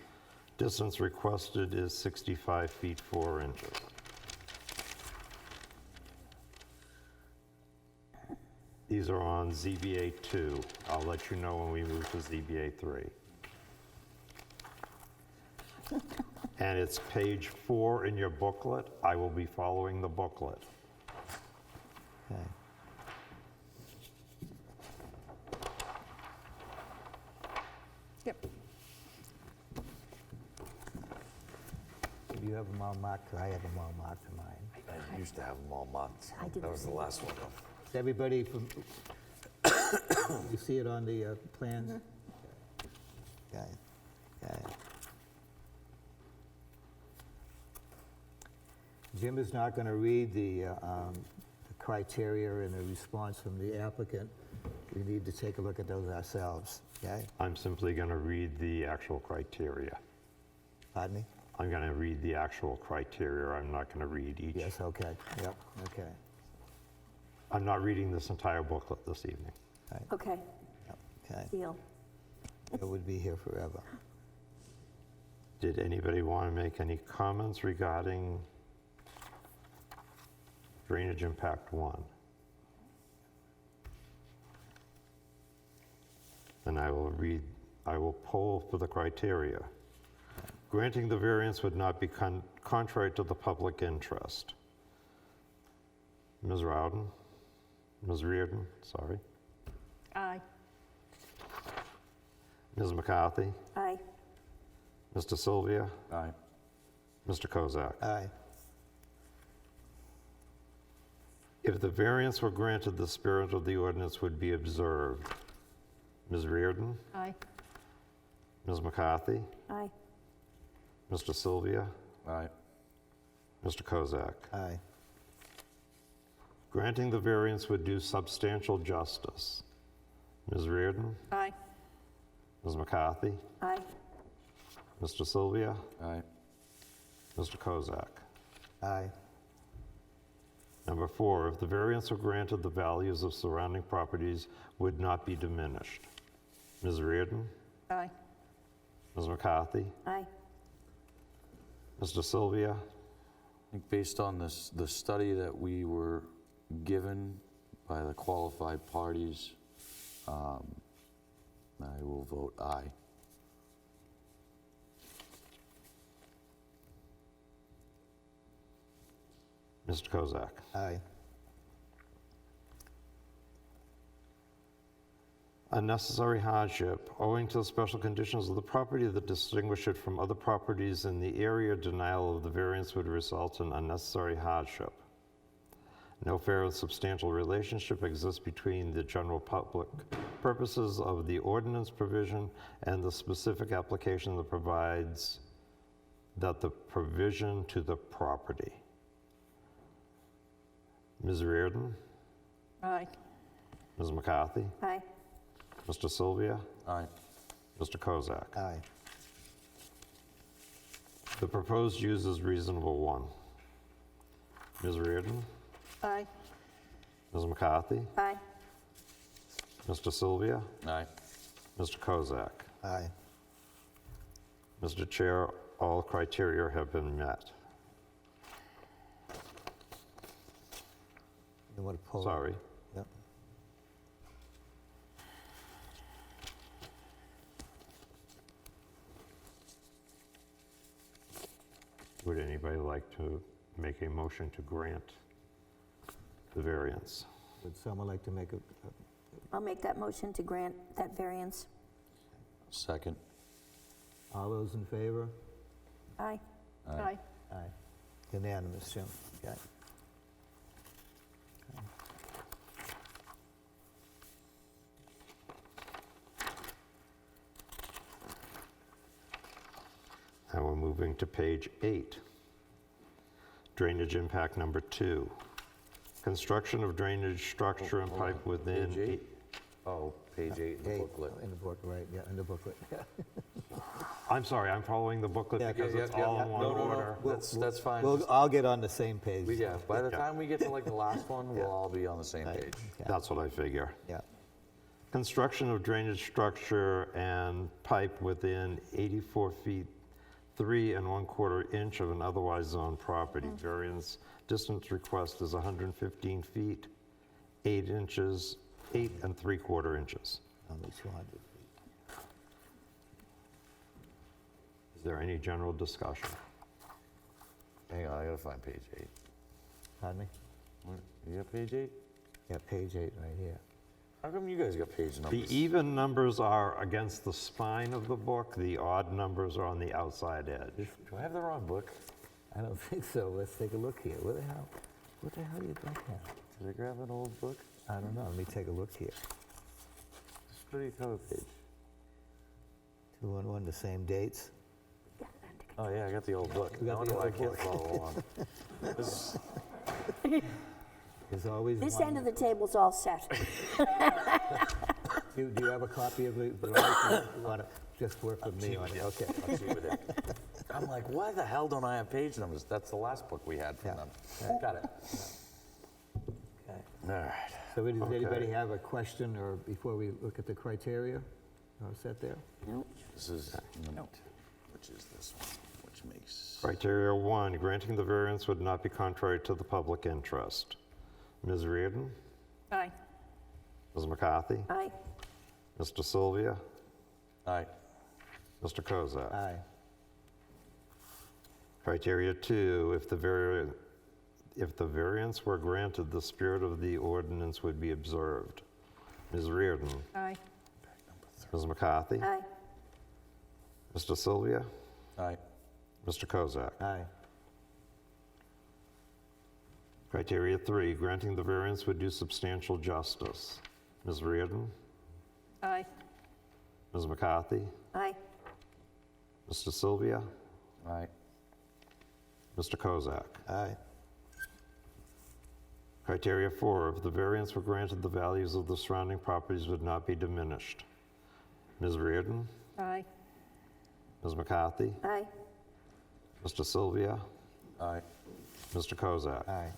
Speaker 3: distance requested is 65 feet 4 inches. These are on ZBA 2. I'll let you know when we move to ZBA 3. And it's page 4 in your booklet. I will be following the booklet.
Speaker 1: Okay.
Speaker 12: Yep.
Speaker 1: You have them all marked, I have them all marked in mine.
Speaker 5: I used to have them all marked.
Speaker 2: I did
Speaker 5: That
Speaker 2: the
Speaker 5: was the
Speaker 2: same.
Speaker 5: last one.
Speaker 1: Is everybody from, you see it on the plans? Okay, okay. Jim is not going to read the criteria and the response from the applicant. We need to take a look at those ourselves, okay?
Speaker 3: I'm simply going to read the actual criteria.
Speaker 1: Pardon me?
Speaker 3: I'm going to read the actual criteria. I'm not going to read each.
Speaker 1: Yes, okay, yep, okay.
Speaker 3: I'm not reading this entire booklet this evening.
Speaker 2: Okay,
Speaker 1: Yep, okay.
Speaker 2: deal.
Speaker 1: It would be here forever.
Speaker 3: Did anybody want to make any comments regarding drainage impact 1? Then I will poll for the criteria. Granting the variance would not be contrary to the public interest. Ms. Rowden? Ms. Reardon, sorry.
Speaker 12: Aye.
Speaker 3: Ms. McCarthy?
Speaker 2: Aye.
Speaker 3: Mr. Sylvia?
Speaker 5: Aye.
Speaker 3: Mr. Kozak?
Speaker 1: Aye.
Speaker 3: If the variance were granted, the spirit of the ordinance would be observed. Ms. Reardon?
Speaker 12: Aye.
Speaker 3: Ms. McCarthy?
Speaker 2: Aye.
Speaker 3: Mr. Sylvia?
Speaker 5: Aye.
Speaker 3: Mr. Kozak?
Speaker 1: Aye.
Speaker 3: Granting the variance would do substantial justice. Ms. Reardon?
Speaker 12: Aye.
Speaker 3: Ms. McCarthy?
Speaker 2: Aye.
Speaker 3: Mr. Sylvia?
Speaker 5: Aye.
Speaker 3: Mr. Kozak?
Speaker 1: Aye.
Speaker 3: Number 4, if the variance were granted, the values of surrounding properties would not be diminished. Ms. Reardon?
Speaker 12: Aye.
Speaker 3: Ms. McCarthy?
Speaker 2: Aye.
Speaker 3: Mr. Sylvia?
Speaker 5: I think based on this, the study that we were given by the qualified parties, I will vote aye.
Speaker 3: Mr. Kozak?
Speaker 1: Aye.
Speaker 3: Unnecessary hardship, owing to the special conditions of the property that distinguish it from other properties in the area, denial of the variance would result in unnecessary hardship. No fair and substantial relationship exists between the general public purposes of the ordinance provision and the specific application that provides that the provision to the property. Ms. Reardon?
Speaker 12: Aye.
Speaker 3: Ms. McCarthy?
Speaker 2: Aye.
Speaker 3: Mr. Sylvia?
Speaker 5: Aye.
Speaker 3: Mr. Kozak?
Speaker 1: Aye.
Speaker 3: The proposed use is reasonable one. Ms. Reardon?
Speaker 12: Aye.
Speaker 3: Ms. McCarthy?
Speaker 2: Aye.
Speaker 3: Mr. Sylvia?
Speaker 5: Aye.
Speaker 3: Mr. Kozak?
Speaker 1: Aye.
Speaker 3: Mr. Chair, all criteria have been met.
Speaker 1: You want to pull?
Speaker 3: Sorry.
Speaker 1: Yep.
Speaker 3: Would anybody like to make a motion to grant the variance?
Speaker 1: Would someone like to make a,
Speaker 2: I'll make that motion to grant that variance.
Speaker 5: Second.
Speaker 1: all those in favor?
Speaker 2: Aye.
Speaker 12: Aye.
Speaker 1: Aye. Unanimous, Jim. Okay.
Speaker 3: Now we're moving to page 8. Drainage impact number 2. Construction of drainage structure and pipe within.
Speaker 5: Page 8? Oh, page 8 in the
Speaker 1: Eight,
Speaker 5: booklet.
Speaker 1: In the book, right, yeah, in the booklet.
Speaker 3: I'm sorry, I'm following the booklet
Speaker 1: Yeah,
Speaker 3: because
Speaker 1: yeah,
Speaker 3: it's
Speaker 1: yeah,
Speaker 3: all
Speaker 1: yeah.
Speaker 3: in one
Speaker 5: No, no,
Speaker 3: order.
Speaker 5: no, that's fine.
Speaker 1: We'll all get on the same page.
Speaker 5: Yeah, by the
Speaker 3: Yeah.
Speaker 5: time we get to like the last one, we'll all be on the same
Speaker 1: Right.
Speaker 5: page.
Speaker 1: Yeah,
Speaker 3: That's what I figure.
Speaker 1: yeah.
Speaker 3: Construction of drainage structure and pipe within 84 feet, 3 1/4 inch of an otherwise zoned property. Variance distance request is 115 feet, 8 inches, 8 3/4 inches.
Speaker 1: Only 200 feet.
Speaker 3: Is there any general discussion?
Speaker 5: Hang on, I gotta find page 8.
Speaker 1: Pardon me?
Speaker 5: You got page 8?
Speaker 1: Yeah, page 8 right here.
Speaker 5: How come you guys got page
Speaker 3: The
Speaker 5: numbers?
Speaker 3: even numbers are against the spine of the book, the odd numbers are on the outside edge.
Speaker 5: Do I have the wrong book?
Speaker 1: I don't think so. Let's take a look here. What the hell you think now?
Speaker 5: Did I grab an old book?
Speaker 1: I don't know. Let me take a look here.
Speaker 5: Just put your cover page.
Speaker 1: 211, the same dates.
Speaker 5: Oh yeah, I got the old book.
Speaker 1: You got
Speaker 5: No
Speaker 1: the
Speaker 5: wonder why I
Speaker 1: old
Speaker 5: can't
Speaker 1: book.
Speaker 5: follow along. This-
Speaker 1: There's always
Speaker 2: This
Speaker 1: one.
Speaker 2: end of the table's all set.
Speaker 1: Do you have a copy of the right? You want to just work with me on it? Okay.
Speaker 5: I'll see with it. I'm like, why the hell don't I have page numbers? That's the last book we had from
Speaker 1: Yeah.
Speaker 5: them.
Speaker 1: Right.
Speaker 5: Got it.
Speaker 1: Okay.
Speaker 5: All right.
Speaker 1: So does
Speaker 3: Okay.
Speaker 1: anybody have a question or before we look at the criteria? All set there?
Speaker 5: This is note. Which is this one? Which makes.
Speaker 3: Criteria 1, granting the variance would not be contrary to the public interest. Ms. Reardon?
Speaker 12: Aye.
Speaker 3: Ms. McCarthy?
Speaker 2: Aye.
Speaker 3: Mr. Sylvia?
Speaker 5: Aye.
Speaker 3: Mr. Kozak?
Speaker 1: Aye.
Speaker 3: Criteria 2, if the variance were granted, the spirit of the ordinance would be observed. Ms. Reardon?
Speaker 12: Aye.
Speaker 3: Ms. McCarthy?
Speaker 2: Aye.
Speaker 3: Mr. Sylvia?
Speaker 5: Aye.
Speaker 3: Mr. Kozak?
Speaker 1: Aye.
Speaker 3: Criteria 3, granting the variance would do substantial justice. Ms. Reardon?
Speaker 12: Aye.
Speaker 3: Ms. McCarthy?
Speaker 2: Aye.
Speaker 3: Mr. Sylvia?
Speaker 5: Aye.
Speaker 3: Mr. Kozak?
Speaker 1: Aye.
Speaker 3: Criteria 4, if the variance were granted, the values of the surrounding properties would not be diminished. Ms. Reardon?
Speaker 12: Aye.
Speaker 3: Ms. McCarthy?
Speaker 2: Aye.
Speaker 3: Mr. Sylvia?
Speaker 5: Aye.
Speaker 3: Mr. Kozak?
Speaker 1: Aye.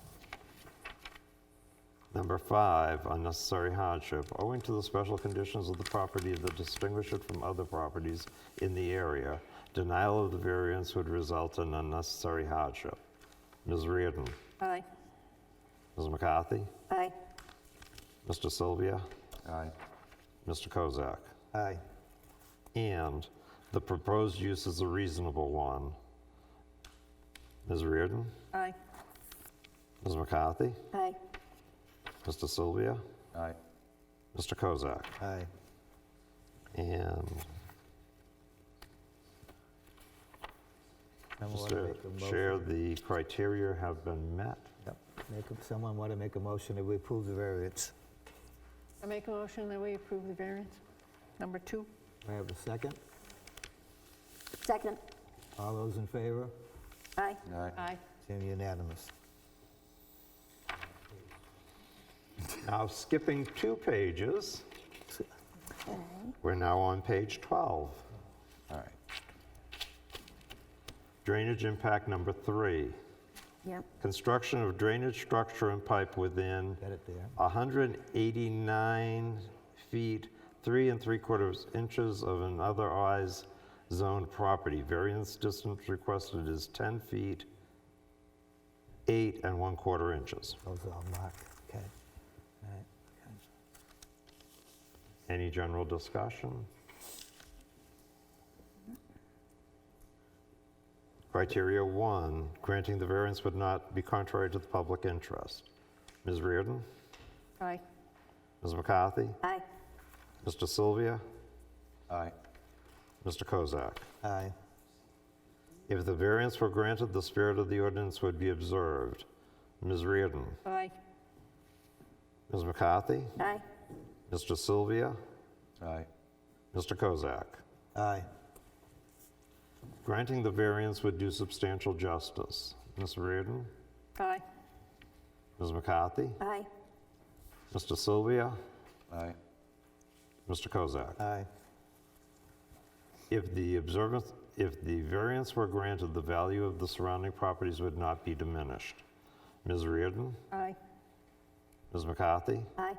Speaker 3: Number 5, unnecessary hardship. Owing to the special conditions of the property that distinguish it from other properties in the area, denial of the variance would result in unnecessary hardship. Ms. Reardon?
Speaker 12: Aye.
Speaker 3: Ms. McCarthy?
Speaker 2: Aye.
Speaker 3: Mr. Sylvia?
Speaker 5: Aye.
Speaker 3: Mr. Kozak?
Speaker 1: Aye.
Speaker 3: And the proposed use is a reasonable one. Ms. Reardon?
Speaker 12: Aye.
Speaker 3: Ms. McCarthy?
Speaker 2: Aye.
Speaker 3: Mr. Sylvia?
Speaker 5: Aye.
Speaker 3: Mr. Kozak?
Speaker 1: Aye.
Speaker 3: And
Speaker 1: Someone
Speaker 3: just
Speaker 1: wanna
Speaker 3: to
Speaker 1: make a motion?
Speaker 3: share, the criteria have been met.
Speaker 1: Yep. Someone want to make a motion that we approve the variance?
Speaker 12: I make a motion that we approve the variance. Number 2.
Speaker 1: I have a second.
Speaker 2: Second.
Speaker 1: All those in favor?
Speaker 2: Aye.
Speaker 12: Aye.
Speaker 1: It's unanimous.
Speaker 3: Now, skipping 2 pages, we're now on page 12.
Speaker 5: All right.
Speaker 3: Drainage impact number 3.
Speaker 2: Yep.
Speaker 3: Construction of drainage structure and pipe within
Speaker 1: Got it there.
Speaker 3: 189 feet, 3 3/4 inches of an otherwise zoned property. Variance distance requested is 10 feet, 8 1/4 inches.
Speaker 1: Those are all marked, okay. All right.
Speaker 3: Any general discussion? Criteria 1, granting the variance would not be contrary to the public interest. Ms. Reardon?
Speaker 12: Aye.
Speaker 3: Ms. McCarthy?
Speaker 2: Aye.
Speaker 3: Mr. Sylvia?
Speaker 5: Aye.
Speaker 3: Mr. Kozak?
Speaker 1: Aye.
Speaker 3: If the variance were granted, the spirit of the ordinance would be observed. Ms. Reardon?
Speaker 12: Aye.
Speaker 3: Ms. McCarthy?
Speaker 2: Aye.
Speaker 3: Mr. Sylvia?
Speaker 5: Aye.
Speaker 3: Mr. Kozak?
Speaker 1: Aye.
Speaker 3: Granting the variance would do substantial justice. Ms. Reardon?
Speaker 12: Aye.
Speaker 3: Ms. McCarthy?
Speaker 2: Aye.
Speaker 3: Mr. Sylvia?
Speaker 5: Aye.
Speaker 3: Mr. Kozak?
Speaker 1: Aye.
Speaker 3: If the variance were granted, the value of the surrounding properties would not be diminished. Ms. Reardon?
Speaker 12: Aye.
Speaker 3: Ms. McCarthy?
Speaker 2: Aye.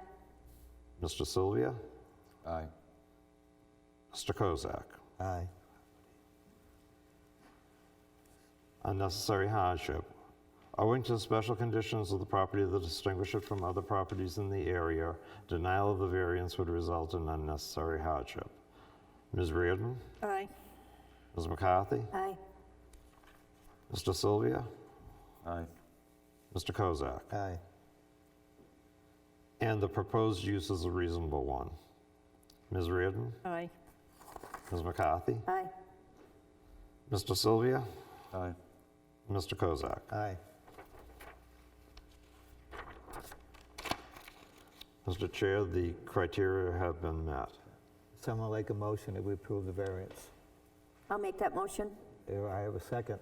Speaker 3: Mr. Sylvia?
Speaker 5: Aye.
Speaker 3: Mr. Kozak?
Speaker 1: Aye.
Speaker 3: Unnecessary hardship. Owing to the special conditions of the property that distinguish it from other properties in the area, denial of the variance would result in unnecessary hardship. Ms. Reardon?
Speaker 12: Aye.
Speaker 3: Ms. McCarthy?
Speaker 2: Aye.
Speaker 3: Mr. Sylvia?
Speaker 5: Aye.
Speaker 3: Mr. Kozak?
Speaker 1: Aye.
Speaker 3: And the proposed use is a reasonable one. Ms. Reardon?
Speaker 12: Aye.
Speaker 3: Ms. McCarthy?
Speaker 2: Aye.
Speaker 3: Mr. Sylvia?
Speaker 5: Aye.
Speaker 3: Mr. Kozak?
Speaker 1: Aye.
Speaker 3: Mr. Chair, the criteria have been met.
Speaker 1: Someone like a motion that we approve the variance?
Speaker 2: I'll make that motion.
Speaker 1: There, I have a second.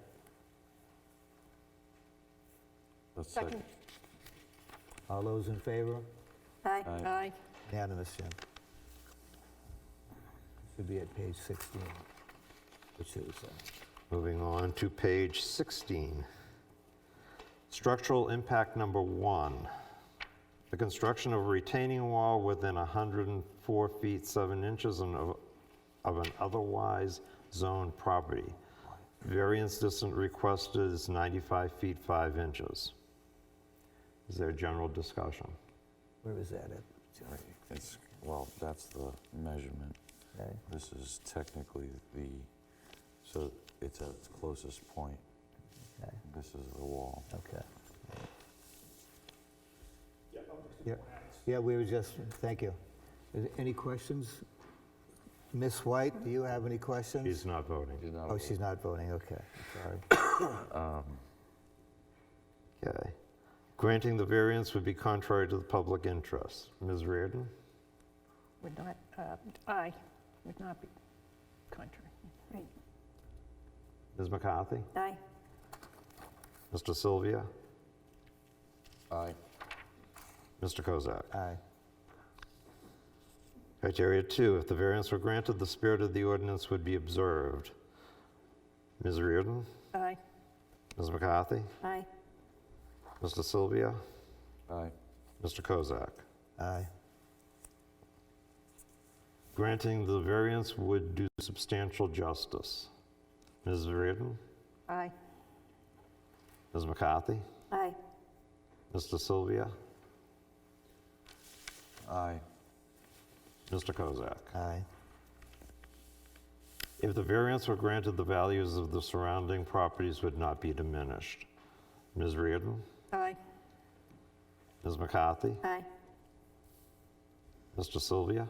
Speaker 5: Let's
Speaker 12: Second.
Speaker 1: All those in favor?
Speaker 2: Aye.
Speaker 12: Aye.
Speaker 1: Unanimous, Jim. Should be at page 16, which is,
Speaker 3: Moving on to page 16. Structural impact number 1. The construction of a retaining wall within 104 feet 7 inches of an otherwise zoned property. Variance distance requested is 95 feet 5 inches. Is there general discussion?
Speaker 1: where is that at?
Speaker 5: Well, that's the measurement.
Speaker 1: Okay.
Speaker 5: This is technically so it's at its closest point.
Speaker 1: Okay.
Speaker 5: This is the wall.
Speaker 1: Okay. Yeah, yeah, we were just, thank you. Is there any questions? Ms. White, do you have any questions?
Speaker 3: She's not voting.
Speaker 1: Oh, she's not voting, okay, sorry.
Speaker 3: Okay. Granting the variance would be contrary to the public interest. Ms. Reardon?
Speaker 12: Would not, aye, would not be contrary.
Speaker 2: Right.
Speaker 3: Ms. McCarthy?
Speaker 2: Aye.
Speaker 3: Mr. Sylvia?
Speaker 5: Aye.
Speaker 3: Mr. Kozak?
Speaker 1: Aye.
Speaker 3: Criteria 2, if the variance were granted, the spirit of the ordinance would be observed. Ms. Reardon?
Speaker 12: Aye.
Speaker 3: Ms. McCarthy?
Speaker 2: Aye.
Speaker 3: Mr. Sylvia?
Speaker 5: Aye.
Speaker 3: Mr. Kozak?
Speaker 1: Aye.
Speaker 3: Granting the variance would do substantial justice. Ms. Reardon?
Speaker 12: Aye.
Speaker 3: Ms. McCarthy?
Speaker 2: Aye.
Speaker 3: Mr. Sylvia?
Speaker 5: Aye.
Speaker 3: Mr. Kozak?
Speaker 1: Aye.
Speaker 3: If the variance were granted, the values of the surrounding properties would not be diminished. Ms. Reardon?
Speaker 12: Aye.
Speaker 3: Ms. McCarthy?
Speaker 2: Aye.
Speaker 3: Mr. Sylvia?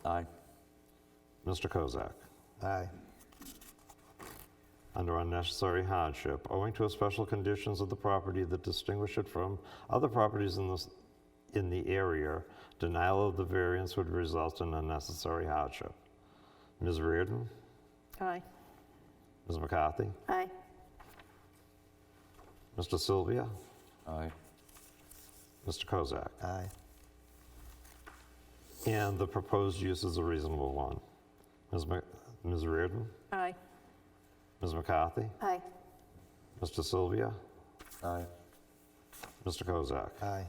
Speaker 5: Aye.
Speaker 3: Mr. Kozak.
Speaker 1: Aye.
Speaker 3: Under unnecessary hardship, owing to special conditions of the property that distinguish it from other properties in the area, denial of the variance would result in unnecessary hardship. Ms. Reardon?
Speaker 12: Aye.
Speaker 3: Ms. McCarthy?
Speaker 2: Aye.
Speaker 3: Mr. Sylvia?
Speaker 5: Aye.
Speaker 3: Mr. Kozak?
Speaker 1: Aye.
Speaker 3: And the proposed use is a reasonable one. Ms. Reardon?
Speaker 12: Aye.
Speaker 3: Ms. McCarthy?
Speaker 2: Aye.
Speaker 3: Mr. Sylvia?
Speaker 5: Aye.
Speaker 3: Mr. Kozak?
Speaker 1: Aye.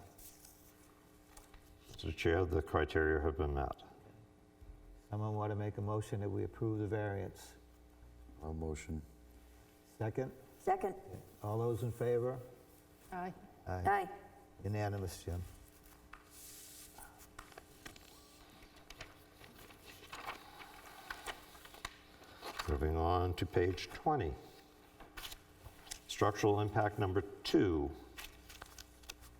Speaker 3: Mr. Chair, the criteria have been met.
Speaker 1: Someone want to make a motion that we approve the variance?
Speaker 5: A motion.
Speaker 1: Second?
Speaker 2: Second.
Speaker 1: All those in favor?
Speaker 12: Aye.
Speaker 2: Aye.
Speaker 1: Unanimous, Jim.
Speaker 3: Moving on to page 20. Structural impact number 2.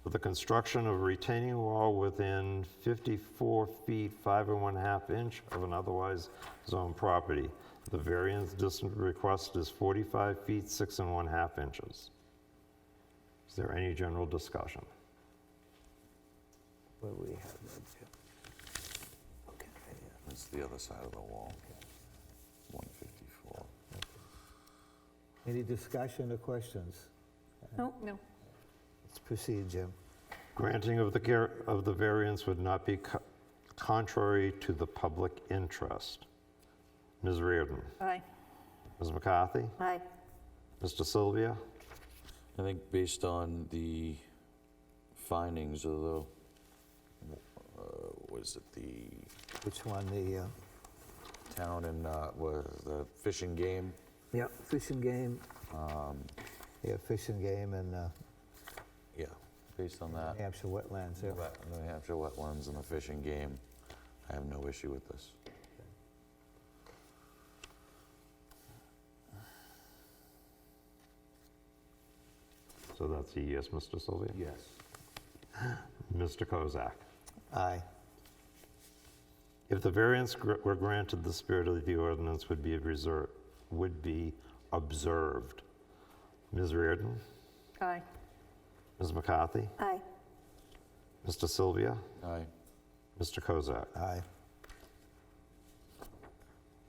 Speaker 3: For the construction of a retaining wall within 54 feet, 5 1/2 inch of an otherwise zoned property. The variance distance request is 45 feet, 6 1/2 inches. Is there any general discussion?
Speaker 1: What do we have there, Jim? Okay.
Speaker 5: That's the other side of the wall. 154.
Speaker 1: Any discussion or questions?
Speaker 12: No.
Speaker 1: Let's proceed, Jim.
Speaker 3: Granting of the variance would not be contrary to the public interest. Ms. Reardon?
Speaker 12: Aye.
Speaker 3: Ms. McCarthy?
Speaker 2: Aye.
Speaker 3: Mr. Sylvia?
Speaker 5: I think based on the findings of the, was it the
Speaker 1: Which one, the,
Speaker 5: town and, was the Fish and Game?
Speaker 1: yeah, Fish and Game? Yeah, Fish and Game and
Speaker 5: Yeah, based on that.
Speaker 1: Hampshire Wetlands, yeah.
Speaker 5: New Hampshire wetlands and the Fish and Game, I have no issue with this.
Speaker 3: So that's a yes, Mr. Sylvia?
Speaker 1: Yes.
Speaker 3: Mr. Kozak?
Speaker 1: Aye.
Speaker 3: If the variance were granted, the spirit of the ordinance would be observed. Ms. Reardon?
Speaker 12: Aye.
Speaker 3: Ms. McCarthy?
Speaker 2: Aye.
Speaker 3: Mr. Sylvia?
Speaker 5: Aye.
Speaker 3: Mr. Kozak?
Speaker 1: Aye.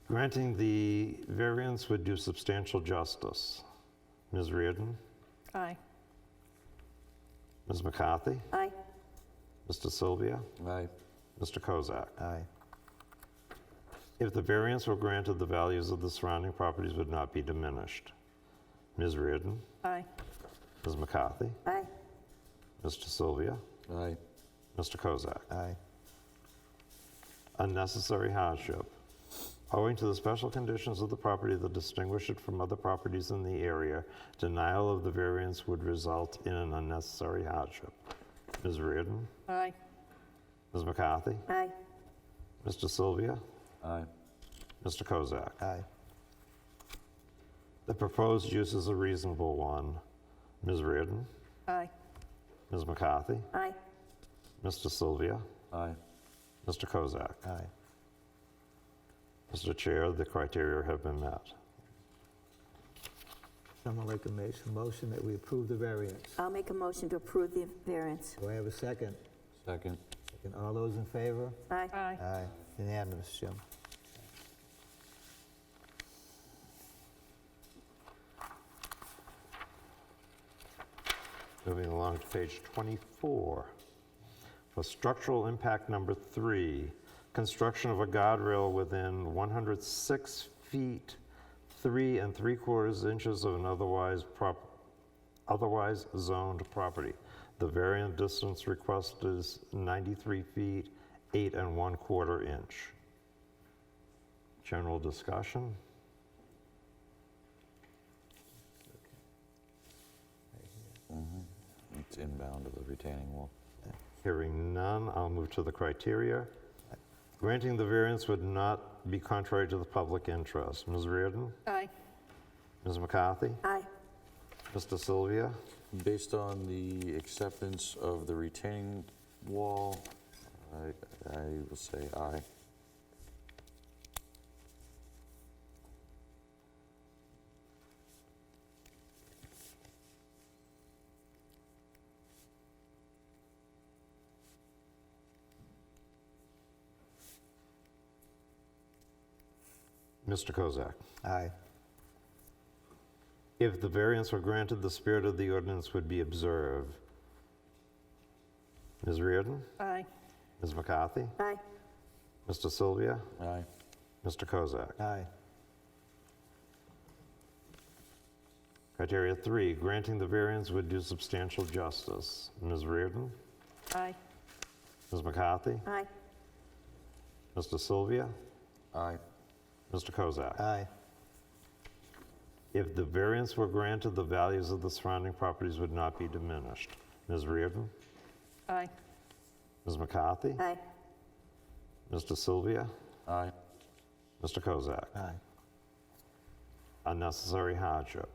Speaker 3: Granting the variance would do substantial justice. Ms. Reardon?
Speaker 12: Aye.
Speaker 3: Ms. McCarthy?
Speaker 2: Aye.
Speaker 3: Mr. Sylvia?
Speaker 5: Aye.
Speaker 3: Mr. Kozak?
Speaker 1: Aye.
Speaker 3: If the variance were granted, the values of the surrounding properties would not be diminished. Ms. Reardon?
Speaker 12: Aye.
Speaker 3: Ms. McCarthy?
Speaker 2: Aye.
Speaker 3: Mr. Sylvia?
Speaker 5: Aye.
Speaker 3: Mr. Kozak?
Speaker 1: Aye.
Speaker 3: Unnecessary hardship. Owing to the special conditions of the property that distinguish it from other properties in the area, denial of the variance would result in an unnecessary hardship. Ms. Reardon?
Speaker 12: Aye.
Speaker 3: Ms. McCarthy?
Speaker 2: Aye.
Speaker 3: Mr. Sylvia?
Speaker 5: Aye.
Speaker 3: Mr. Kozak?
Speaker 1: Aye.
Speaker 3: The proposed use is a reasonable one. Ms. Reardon?
Speaker 12: Aye.
Speaker 3: Ms. McCarthy?
Speaker 2: Aye.
Speaker 3: Mr. Sylvia?
Speaker 5: Aye.
Speaker 3: Mr. Kozak?
Speaker 1: Aye.
Speaker 3: Mr. Chair, the criteria have been met.
Speaker 1: Someone like to make a motion that we approve the variance?
Speaker 2: I'll make a motion to approve the variance.
Speaker 1: Do I have a second?
Speaker 5: Second.
Speaker 1: Second. All those in favor?
Speaker 2: Aye.
Speaker 12: Aye.
Speaker 1: Aye. Unanimous, Jim.
Speaker 3: Moving along to page 24. For structural impact number 3, construction of a guardrail within 106 feet, 3 3/4 inches of an otherwise zoned property. The variant distance request is 93 feet, 8 1/4 inch. General discussion?
Speaker 5: It's inbound of the retaining wall.
Speaker 3: Hearing none, I'll move to the criteria. Granting the variance would not be contrary to the public interest. Ms. Reardon?
Speaker 12: Aye.
Speaker 3: Ms. McCarthy?
Speaker 2: Aye.
Speaker 3: Mr. Sylvia?
Speaker 5: Based on the acceptance of the retaining wall, I will say aye.
Speaker 3: Mr. Kozak.
Speaker 1: Aye.
Speaker 3: If the variance were granted, the spirit of the ordinance would be observed. Ms. Reardon?
Speaker 12: Aye.
Speaker 3: Ms. McCarthy?
Speaker 2: Aye.
Speaker 3: Mr. Sylvia?
Speaker 5: Aye.
Speaker 3: Mr. Kozak?
Speaker 1: Aye.
Speaker 3: Criteria 3, granting the variance would do substantial justice. Ms. Reardon?
Speaker 12: Aye.
Speaker 3: Ms. McCarthy?
Speaker 2: Aye.
Speaker 3: Mr. Sylvia?
Speaker 5: Aye.
Speaker 3: Mr. Kozak?
Speaker 1: Aye.
Speaker 3: If the variance were granted, the values of the surrounding properties would not be diminished. Ms. Reardon?
Speaker 12: Aye.
Speaker 3: Ms. McCarthy?
Speaker 2: Aye.
Speaker 3: Mr. Sylvia?
Speaker 5: Aye.
Speaker 3: Mr. Kozak?
Speaker 1: Aye.
Speaker 3: Unnecessary hardship.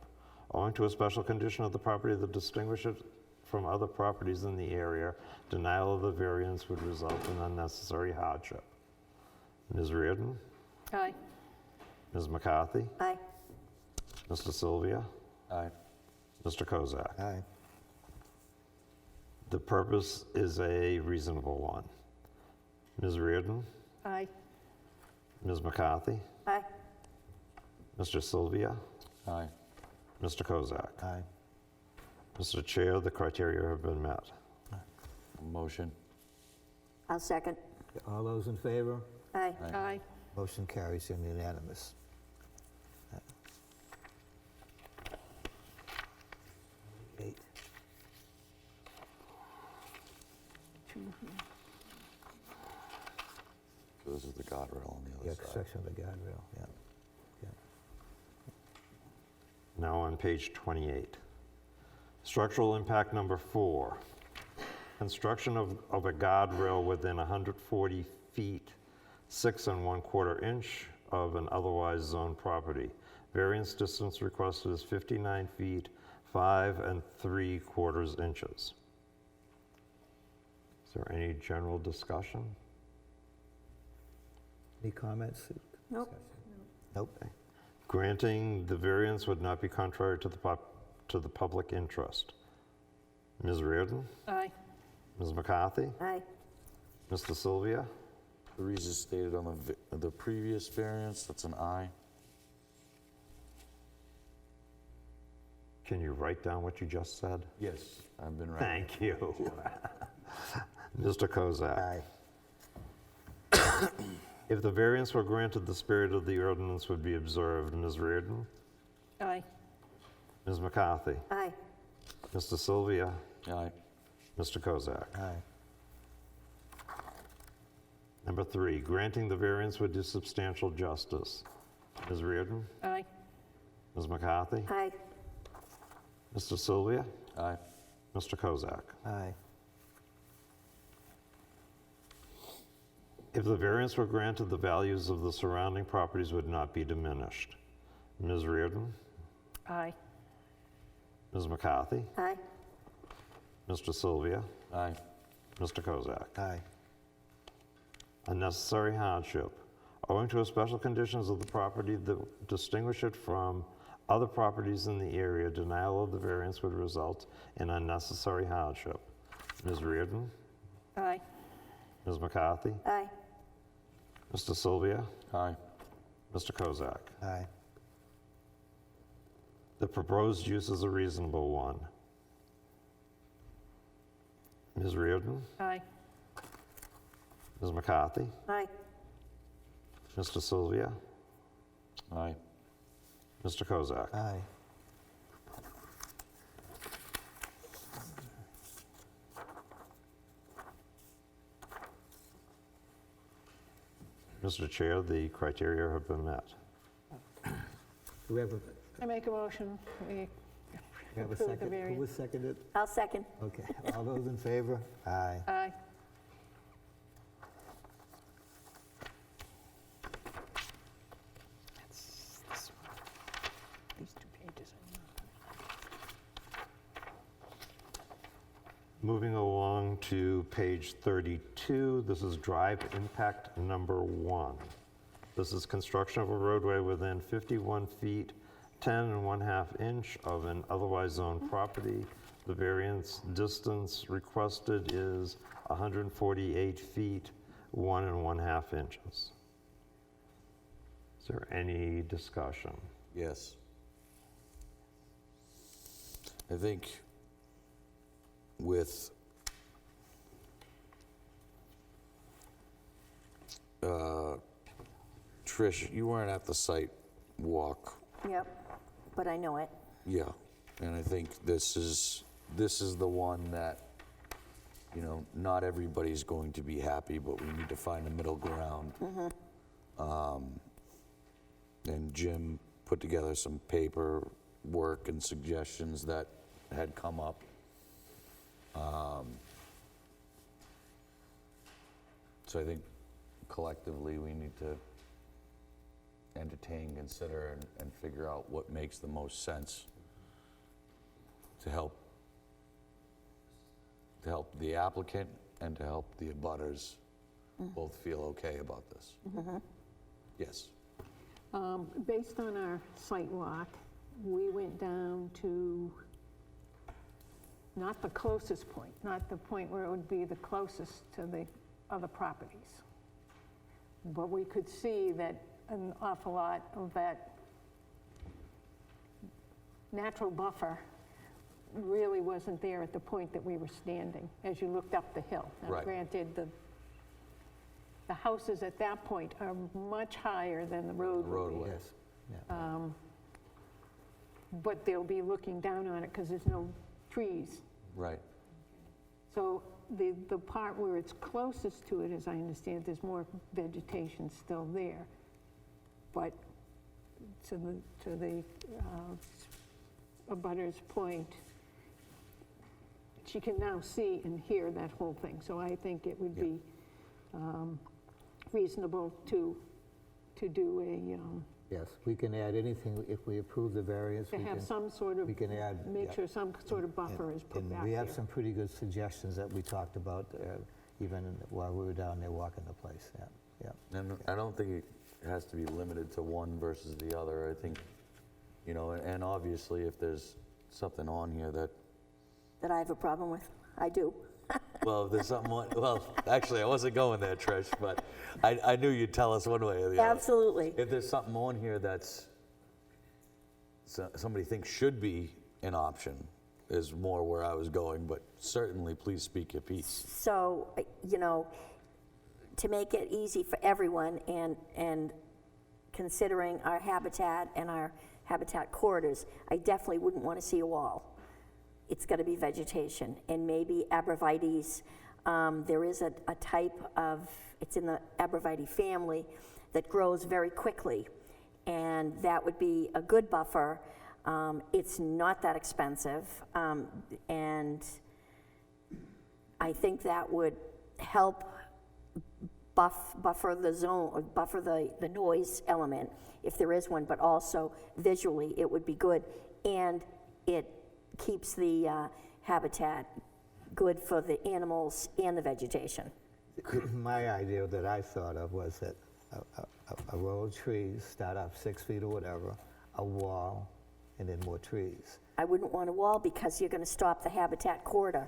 Speaker 3: Owing to a special condition of the property that distinguishes it from other properties in the area, denial of the variance would result in unnecessary hardship. Ms. Reardon?
Speaker 12: Aye.
Speaker 3: Ms. McCarthy?
Speaker 2: Aye.
Speaker 3: Mr. Sylvia?
Speaker 5: Aye.
Speaker 3: Mr. Kozak?
Speaker 1: Aye.
Speaker 3: The purpose is a reasonable one. Ms. Reardon?
Speaker 12: Aye.
Speaker 3: Ms. McCarthy?
Speaker 2: Aye.
Speaker 3: Mr. Sylvia?
Speaker 5: Aye.
Speaker 3: Mr. Kozak?
Speaker 1: Aye.
Speaker 3: Mr. Chair, the criteria have been met.
Speaker 5: Motion.
Speaker 2: I'll second.
Speaker 1: All those in favor?
Speaker 2: Aye.
Speaker 12: Aye.
Speaker 1: Motion carries unanimous. Eight.
Speaker 5: So this is the guardrail on the
Speaker 1: Yeah,
Speaker 5: other side.
Speaker 1: section of the guardrail, yeah. Yeah.
Speaker 3: Now on page 28. Structural impact number 4. Construction of a guardrail within 140 feet, 6 1/4 inch of an otherwise zoned property. Variance distance requested is 59 feet, 5 3/4 inches. Is there any general discussion?
Speaker 1: Any comments?
Speaker 2: Nope.
Speaker 1: Nope.
Speaker 3: Granting the variance would not be contrary to the public interest. Ms. Reardon?
Speaker 12: Aye.
Speaker 3: Ms. McCarthy?
Speaker 2: Aye.
Speaker 3: Mr. Sylvia?
Speaker 5: The reasons stated on the previous variance, that's an aye.
Speaker 3: Can you write down what you just said?
Speaker 5: Yes. I've been writing.
Speaker 3: Thank you. Mr. Kozak?
Speaker 1: Aye.
Speaker 3: If the variance were granted, the spirit of the ordinance would be observed. Ms. Reardon?
Speaker 12: Aye.
Speaker 3: Ms. McCarthy?
Speaker 2: Aye.
Speaker 3: Mr. Sylvia?
Speaker 5: Aye.
Speaker 3: Mr. Kozak?
Speaker 1: Aye.
Speaker 3: Number 3, granting the variance would do substantial justice. Ms. Reardon?
Speaker 12: Aye.
Speaker 3: Ms. McCarthy?
Speaker 2: Aye.
Speaker 3: Mr. Sylvia?
Speaker 5: Aye.
Speaker 3: Mr. Kozak?
Speaker 1: Aye.
Speaker 3: If the variance were granted, the values of the surrounding properties would not be diminished. Ms. Reardon?
Speaker 12: Aye.
Speaker 3: Ms. McCarthy?
Speaker 2: Aye.
Speaker 3: Mr. Sylvia?
Speaker 5: Aye.
Speaker 3: Mr. Kozak?
Speaker 1: Aye.
Speaker 3: Unnecessary hardship. Owing to special conditions of the property that distinguish it from other properties in the area, denial of the variance would result in unnecessary hardship. Ms. Reardon?
Speaker 12: Aye.
Speaker 3: Ms. McCarthy?
Speaker 2: Aye.
Speaker 3: Mr. Sylvia?
Speaker 5: Aye.
Speaker 3: Mr. Kozak?
Speaker 1: Aye.
Speaker 3: The proposed use is a reasonable one. Ms. Reardon?
Speaker 12: Aye.
Speaker 3: Ms. McCarthy?
Speaker 2: Aye.
Speaker 3: Mr. Sylvia?
Speaker 5: Aye.
Speaker 3: Mr. Kozak?
Speaker 1: Aye.
Speaker 3: Mr. Chair, the criteria have been met.
Speaker 1: Do we have a,
Speaker 12: I make a motion, we
Speaker 1: we have a
Speaker 12: approve the
Speaker 1: second? Who
Speaker 12: variance.
Speaker 1: was seconded?
Speaker 2: I'll second.
Speaker 1: Okay. All those in favor? Aye.
Speaker 12: Aye. That's this one. These 2 pages are not.
Speaker 3: Moving along to page 32, this is drive impact number 1. This is construction of a roadway within 51 feet, 10 1/2 inch of an otherwise zoned property. The variance distance requested is 148 feet, 1 1/2 inches. Is Is there any discussion?
Speaker 5: Yes. I think with Trish, you weren't at the site walk.
Speaker 2: Yep, but I know it.
Speaker 5: Yeah, and I think this is the one that, you know, not everybody's going to be happy, but we need to find a middle ground. And Jim put together some paperwork and suggestions that had come up. So I think collectively we need to entertain, consider, and figure out what makes the most sense to help the applicant and to help the abutters both feel okay about this. Yes.
Speaker 12: Based on our site walk, we went down to not the closest point, not the point where it would be the closest to the other properties. But we could see that an awful lot of that natural buffer really wasn't there at the point that we were standing, as you looked up the hill. Now,
Speaker 5: Right.
Speaker 12: granted, the houses at that point are much higher than the road will be.
Speaker 5: Roadway.
Speaker 1: Yes. Yeah.
Speaker 12: But they'll be looking down on it because there's no trees.
Speaker 5: Right.
Speaker 12: So the part where it's closest to it, as I understand, there's more vegetation still there. But to the abutter's point, she can now see and hear that whole thing. So I think it would be reasonable to do a,
Speaker 1: Yes, we can add anything, if we approve the variance.
Speaker 12: to
Speaker 1: we
Speaker 12: have
Speaker 1: can-
Speaker 12: some sort of,
Speaker 1: we can add,
Speaker 12: make
Speaker 1: yeah.
Speaker 12: sure some sort of buffer is put
Speaker 1: And
Speaker 12: back
Speaker 1: we have
Speaker 12: there.
Speaker 1: some pretty good suggestions that we talked about even while we were down there walking the place, yeah, yeah.
Speaker 5: And I don't think it has to be limited to one versus the other. I think, you know, and obviously if there's something on here that,
Speaker 2: That I have a problem with. I do.
Speaker 5: well, if there's something well, actually, I wasn't going there, Trish, but I knew you'd tell us one way or the other.
Speaker 2: Absolutely.
Speaker 5: If there's something on here that's, somebody thinks should be an option, is more where I was going, but certainly, please speak your piece.
Speaker 2: So, you know, to make it easy for everyone and considering our habitat and our habitat corridors, I definitely wouldn't want to see a wall. It's got to be vegetation, and maybe abrevieties. There is a type of, it's in the abreviate family, that grows very quickly, and that would be a good buffer. It's not that expensive, and I think that would help buffer the zone, or buffer the noise element, if there is one, but also visually it would be good, and it keeps the habitat good for the animals and the vegetation.
Speaker 1: My idea that I thought of was that a row of trees, start off 6 feet or whatever, a wall, and then more trees.
Speaker 2: I wouldn't want a wall because you're going to stop the habitat corridor.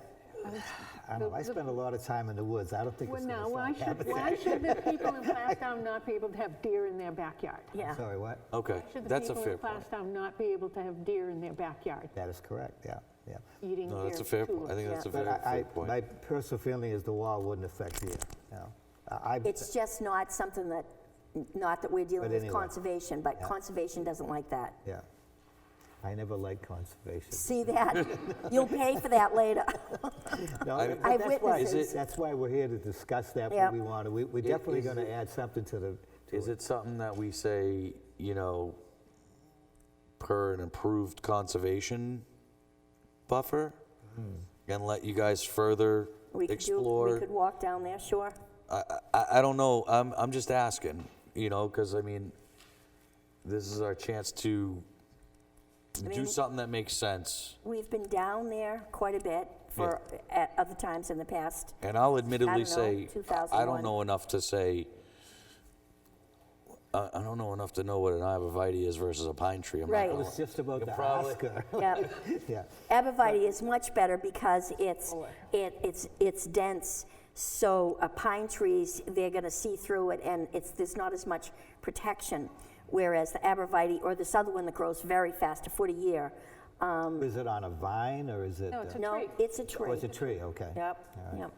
Speaker 1: I don't know, I spend a lot of time in the woods, I don't think
Speaker 12: Well,
Speaker 1: it's
Speaker 12: now,
Speaker 1: going to stop
Speaker 12: why should the people in Plastown not be able to have deer in their backyard?
Speaker 2: Yeah.
Speaker 1: Sorry, what?
Speaker 5: Okay,
Speaker 12: Should the
Speaker 5: that's a
Speaker 12: people
Speaker 5: fair
Speaker 12: in
Speaker 5: point.
Speaker 12: Plastown not be able to have deer in their backyard,
Speaker 1: That is correct, yeah, yeah.
Speaker 12: eating
Speaker 5: No,
Speaker 12: deer
Speaker 5: that's a fair,
Speaker 12: tulips?
Speaker 5: I think that's a
Speaker 1: But
Speaker 5: very fair
Speaker 1: my
Speaker 5: point.
Speaker 1: personal feeling is the wall wouldn't affect deer, you know.
Speaker 2: It's just not something that, not that we're dealing
Speaker 1: But
Speaker 2: with
Speaker 1: anyway,
Speaker 2: conservation, but
Speaker 1: yeah.
Speaker 2: conservation doesn't like that.
Speaker 1: Yeah. I never liked conservation.
Speaker 2: See that? You'll pay for that later.
Speaker 1: No,
Speaker 5: I-
Speaker 1: but
Speaker 2: I've
Speaker 1: that's why-
Speaker 2: witnessed it.
Speaker 1: That's why we're here to discuss that,
Speaker 2: Yep.
Speaker 1: what we want. We're definitely
Speaker 5: is
Speaker 1: going to
Speaker 5: it-
Speaker 1: add something to the.
Speaker 5: Is it something that we say, you know, per an approved conservation buffer? And let you guys further
Speaker 2: We
Speaker 5: explore?
Speaker 2: could walk down there, sure.
Speaker 5: I don't know, I'm just asking, you know, because I mean, this is our chance to do
Speaker 2: mean-
Speaker 5: something that makes sense.
Speaker 2: We've been down there quite a bit for, at other times in the past.
Speaker 5: And I'll
Speaker 2: I
Speaker 5: admittedly
Speaker 2: don't know,
Speaker 5: say, I
Speaker 2: 2001.
Speaker 5: don't know enough to say, I don't know enough to know what an arborvitae is versus a pine tree. I'm not
Speaker 2: Right.
Speaker 1: I
Speaker 5: gonna
Speaker 1: was just about
Speaker 5: You
Speaker 1: to
Speaker 5: probably-
Speaker 1: ask her.
Speaker 2: Yeah.
Speaker 1: Yeah.
Speaker 2: Abreviate is much better because it's dense. So pine trees, they're going to see through it, and there's not as much protection. whereas the arborvitae, or this other one that grows very fast, a foot a year.
Speaker 1: Is it on a vine, or is it?
Speaker 12: No, it's a
Speaker 2: No,
Speaker 12: tree.
Speaker 2: it's a tree.
Speaker 1: Oh, it's a tree, okay.
Speaker 2: Yep,
Speaker 1: All right.
Speaker 2: yep.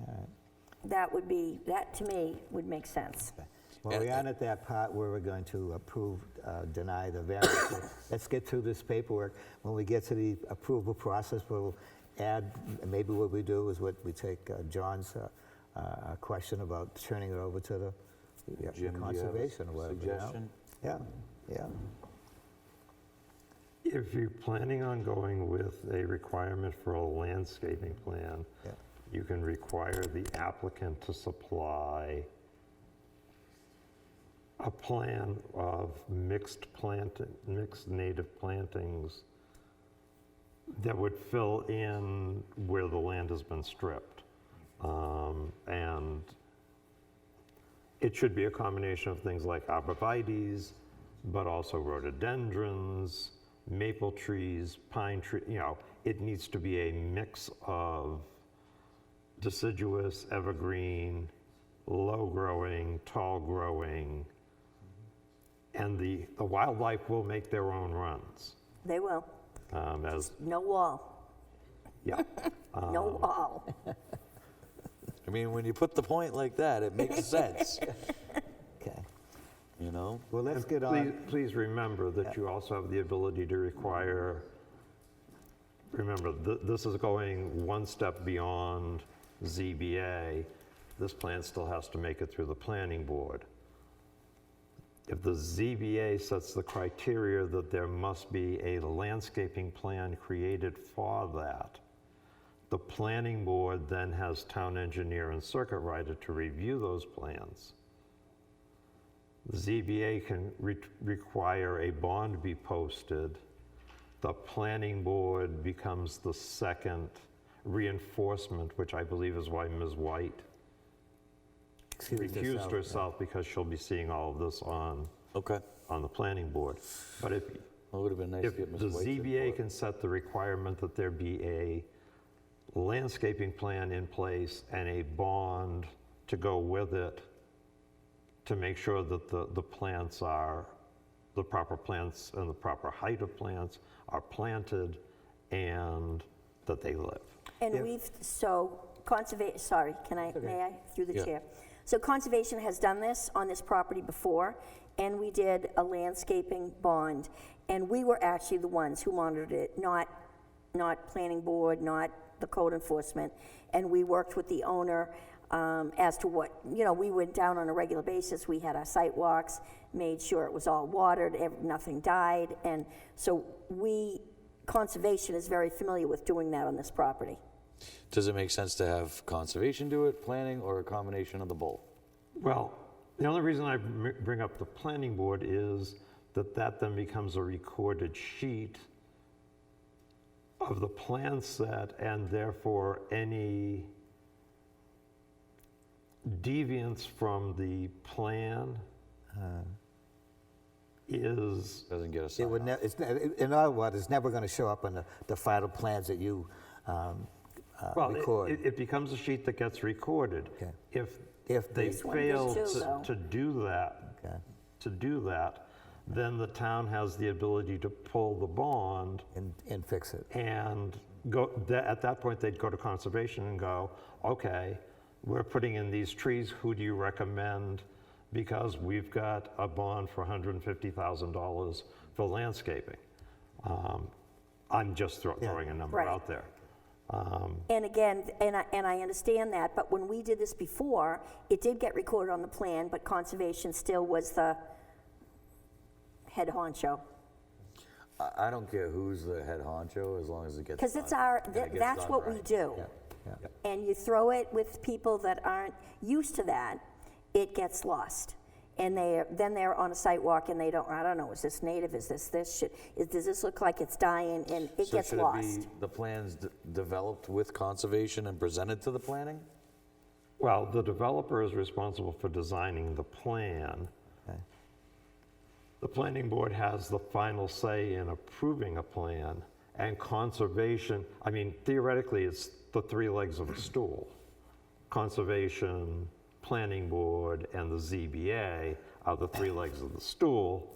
Speaker 1: All right.
Speaker 2: That to me would make sense.
Speaker 1: Well, we aren't at that part where we're going to approve, deny the variance. So let's get through this paperwork. When we get to the approval process, we'll add, maybe what we do is we take John's question about turning it over to the
Speaker 5: Jim, do you have a
Speaker 1: conservation or whatever. you know?
Speaker 5: suggestion?
Speaker 1: Yeah, yeah.
Speaker 3: If you're planning on going with a requirement for a landscaping plan,
Speaker 1: Yeah.
Speaker 3: you can require the applicant to supply a plan of mixed native plantings that would fill in where the land has been stripped. And it should be a combination of things like arborvitaes, but also rhododendrons, maple trees, pine tree, it needs to be a mix of deciduous, evergreen, low-growing, tall-growing, and the wildlife will make their own runs.
Speaker 2: They will.
Speaker 3: As,
Speaker 2: No wall,
Speaker 3: yeah.
Speaker 2: no wall.
Speaker 5: I mean, when you put the point like that, it makes sense,
Speaker 1: Okay.
Speaker 5: you know?
Speaker 1: Well, let's get on.
Speaker 3: Please remember that you also have the ability to require, remember, this is going one step beyond ZBA. This plan still has to make it through the planning board. If the ZBA sets the criteria that there must be a landscaping plan created for that, the planning board then has town engineer and circuit rider to review those plans. The ZBA can require a bond be posted. The planning board becomes the second reinforcement, which I believe is why Ms. White recused herself, because she'll be seeing all of this on
Speaker 5: Okay.
Speaker 3: the planning board. But if
Speaker 5: Well, it would have been nice to get
Speaker 3: the
Speaker 5: Ms. White's
Speaker 3: ZBA
Speaker 5: input.
Speaker 3: can set the requirement that there be a landscaping plan in place and a bond to go with it to make sure that the plants are, the proper plants and the proper height of plants are planted and that they live.
Speaker 2: And sorry, may I, through the
Speaker 5: Yeah.
Speaker 2: chair? So conservation has done this on this property before, and we did a landscaping bond. And we were actually the ones who monitored it, not planning board, not the code enforcement. And we worked with the owner as to what, we went down on a regular basis. We had our site walks, made sure it was all watered, nothing died. And so conservation is very familiar with doing that on this property.
Speaker 5: Does it make sense to have conservation do it, planning, or a combination of the both?
Speaker 3: Well, the only reason I bring up the planning board is that then becomes a recorded sheet of the plan set, and therefore any deviance from the plan is,
Speaker 5: Doesn't get a
Speaker 1: It
Speaker 5: sign
Speaker 1: would
Speaker 5: off.
Speaker 1: in other words, it's never going to show up on the final plans that you
Speaker 3: well,
Speaker 1: record.
Speaker 3: it becomes a sheet that gets recorded.
Speaker 1: Okay.
Speaker 3: If they
Speaker 2: This one did
Speaker 3: fail
Speaker 2: too, though.
Speaker 3: to do that, then the town has the ability to pull the bond
Speaker 1: and fix it.
Speaker 3: and at that point, they'd go to conservation and go, okay, we're putting in these trees, who do you recommend? Because we've got a bond for $150,000 for landscaping. I'm just throwing a number
Speaker 2: Right.
Speaker 3: out there.
Speaker 2: And again, and I understand that, but when we did this before, it did get recorded on the plan, but conservation still was the head honcho.
Speaker 5: I don't care who's the head honcho, as long as it gets
Speaker 2: Because
Speaker 5: done.
Speaker 2: it's
Speaker 5: and it gets
Speaker 2: that's
Speaker 5: done
Speaker 2: what we
Speaker 5: right.
Speaker 2: do.
Speaker 1: Yeah.
Speaker 2: And you throw it with people that aren't used to that, it gets lost. And then they're on a site walk and they don't, I don't know, is this native, is this, does this look like it's dying, and it
Speaker 5: So
Speaker 2: gets
Speaker 5: should it
Speaker 2: lost.
Speaker 5: be the plans developed with conservation and presented to the planning?
Speaker 3: Well, the developer is responsible for designing the plan.
Speaker 1: Okay.
Speaker 3: The planning board has the final say in approving a plan, and conservation, theoretically, it's the three legs of a stool. Conservation, planning board, and the ZBA are the three legs of the stool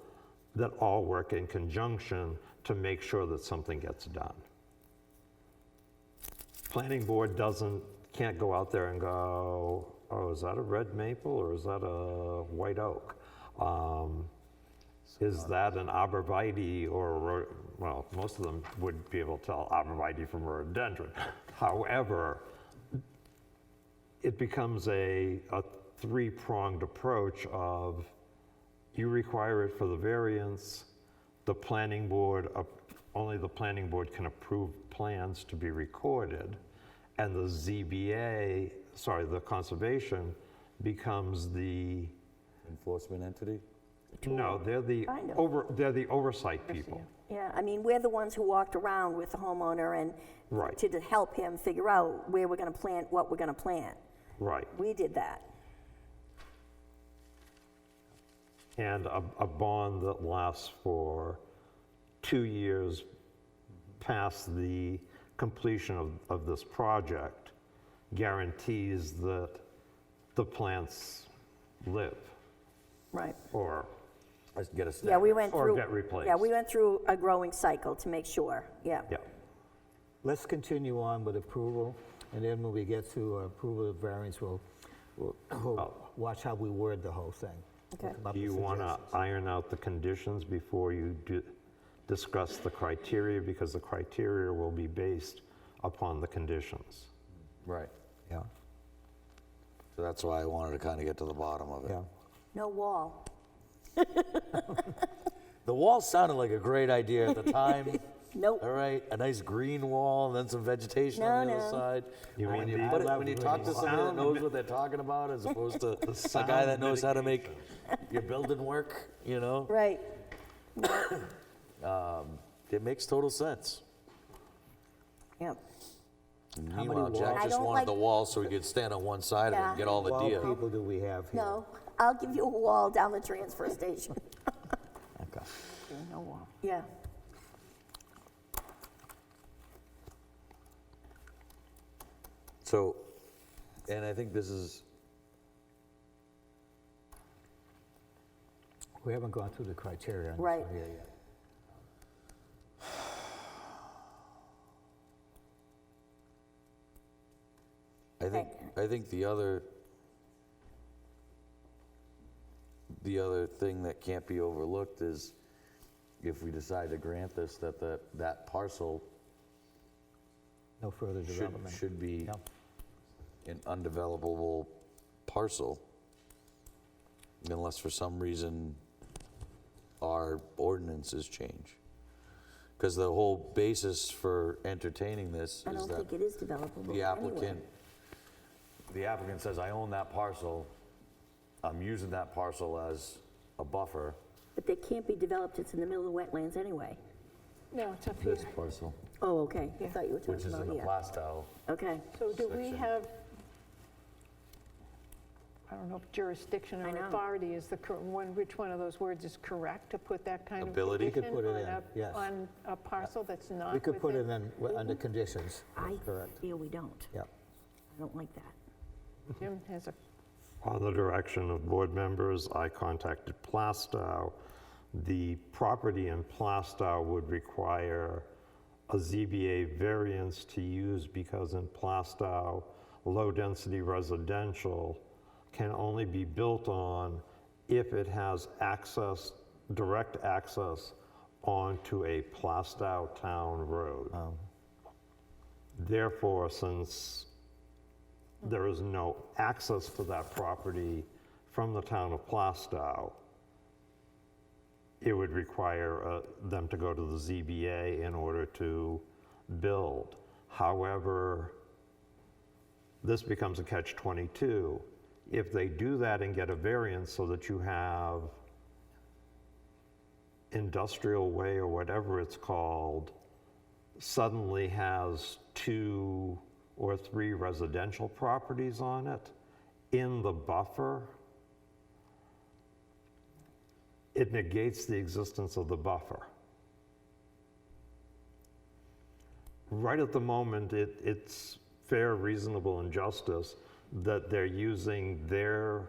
Speaker 3: that all work in conjunction to make sure that something gets done. Planning board can't go out there and go, oh, is that a red maple or is that a white oak? Is that an arborvitae or well, most of them would be able to tell arborvitae from rhododendron. However, it becomes a three-pronged approach of you require it for the variance, the planning board, only the planning board can approve plans to be recorded, and the ZBA, sorry, the conservation becomes the,
Speaker 5: Enforcement entity?
Speaker 3: no, they're the
Speaker 2: Kind of.
Speaker 3: they're the oversight people.
Speaker 2: Yeah, I mean, we're the ones who walked around with the homeowner and
Speaker 3: Right.
Speaker 2: to help him figure out where we're gonna plant, what we're gonna plant.
Speaker 3: Right.
Speaker 2: We did that.
Speaker 3: And a bond that lasts for 2 years past the completion of this project guarantees that the plants live
Speaker 2: Right.
Speaker 3: or
Speaker 5: Get a
Speaker 2: Yeah, we went
Speaker 3: Or
Speaker 2: through.
Speaker 3: get replaced.
Speaker 2: Yeah, we went through a growing cycle to make sure, yeah.
Speaker 3: yeah.
Speaker 1: Let's continue on with approval, and then when we get to approval of variance, we'll watch how we word the whole thing.
Speaker 2: Okay.
Speaker 1: Come up
Speaker 3: Do you
Speaker 1: with
Speaker 3: want to
Speaker 1: suggestions.
Speaker 3: iron out the conditions before you discuss the criteria? Because the criteria will be based upon the conditions.
Speaker 5: Right.
Speaker 1: Yeah,
Speaker 5: So that's why I wanted to kind of get to the bottom of it.
Speaker 1: yeah.
Speaker 2: No wall.
Speaker 5: The wall sounded like a great idea at the time.
Speaker 2: Nope.
Speaker 5: All right, a nice green wall and then some vegetation on the
Speaker 2: No,
Speaker 5: other
Speaker 2: no.
Speaker 5: side.
Speaker 3: You
Speaker 5: When
Speaker 3: mean
Speaker 5: you
Speaker 3: the-
Speaker 5: put it- when you talk to somebody that
Speaker 3: Sound
Speaker 5: knows what they're talking about as opposed to a guy
Speaker 3: sound
Speaker 5: that knows how to make your building work, you know?
Speaker 2: Right.
Speaker 5: It makes total sense.
Speaker 2: Yep.
Speaker 5: Meanwhile,
Speaker 1: walls?
Speaker 5: Jack
Speaker 2: I
Speaker 5: just
Speaker 2: don't
Speaker 5: wanted
Speaker 2: like-
Speaker 5: the wall so he could stand on one side of it
Speaker 2: Yeah.
Speaker 5: and get all the
Speaker 1: What
Speaker 5: deer.
Speaker 1: people do we have here?
Speaker 2: No, I'll give you a wall down the transfer station.
Speaker 1: Okay.
Speaker 12: No wall.
Speaker 2: Yeah.
Speaker 5: So, and I think this is,
Speaker 1: We haven't gone through the criteria on this
Speaker 2: Right.
Speaker 1: one here yet.
Speaker 5: I think the other thing that can't be overlooked is if we decide to grant this, that parcel
Speaker 1: No further development.
Speaker 5: should be
Speaker 1: Yeah.
Speaker 5: an undevelopable parcel unless for some reason our ordinances change. Because the whole basis for entertaining this
Speaker 2: I
Speaker 5: is
Speaker 2: don't
Speaker 5: that
Speaker 2: think it is developable
Speaker 5: the
Speaker 2: anyway.
Speaker 5: applicant says, I own that parcel, I'm using that parcel as a buffer.
Speaker 2: But they can't be developed, it's in the middle of wetlands anyway.
Speaker 12: No, it's up here.
Speaker 5: This parcel,
Speaker 2: Oh, okay, I thought you were
Speaker 5: which
Speaker 2: talking
Speaker 5: is in
Speaker 2: about
Speaker 5: the
Speaker 2: here.
Speaker 5: Plastow.
Speaker 2: Okay,
Speaker 12: So do we
Speaker 5: section.
Speaker 12: have, I don't know if jurisdiction
Speaker 2: I
Speaker 12: or
Speaker 2: know.
Speaker 12: authority is the, which one of those words is correct to put that kind of
Speaker 5: Ability? We
Speaker 1: could
Speaker 12: condition
Speaker 1: put it
Speaker 12: on
Speaker 1: in, yes.
Speaker 12: on a parcel that's not
Speaker 1: We could put it
Speaker 12: within-
Speaker 1: in under conditions.
Speaker 2: I
Speaker 1: Correct.
Speaker 2: feel we don't.
Speaker 1: Yeah.
Speaker 2: I don't like that.
Speaker 12: Jim has a,
Speaker 3: On the direction of board members, I contacted Plastow. The property in Plastow would require a ZBA variance to use because in Plastow, low-density residential can only be built on if it has access, direct access onto a Plastow town road. Therefore, since there is no access to that property from the town of Plastow, it would require them to go to the ZBA in order to build. However, this becomes a catch-22. If they do that and get a variance so that you have industrial way or whatever it's called, suddenly has 2 or 3 residential properties on it in the buffer, it negates the existence of the buffer. Right at the moment, it's fair, reasonable, and justice that they're using their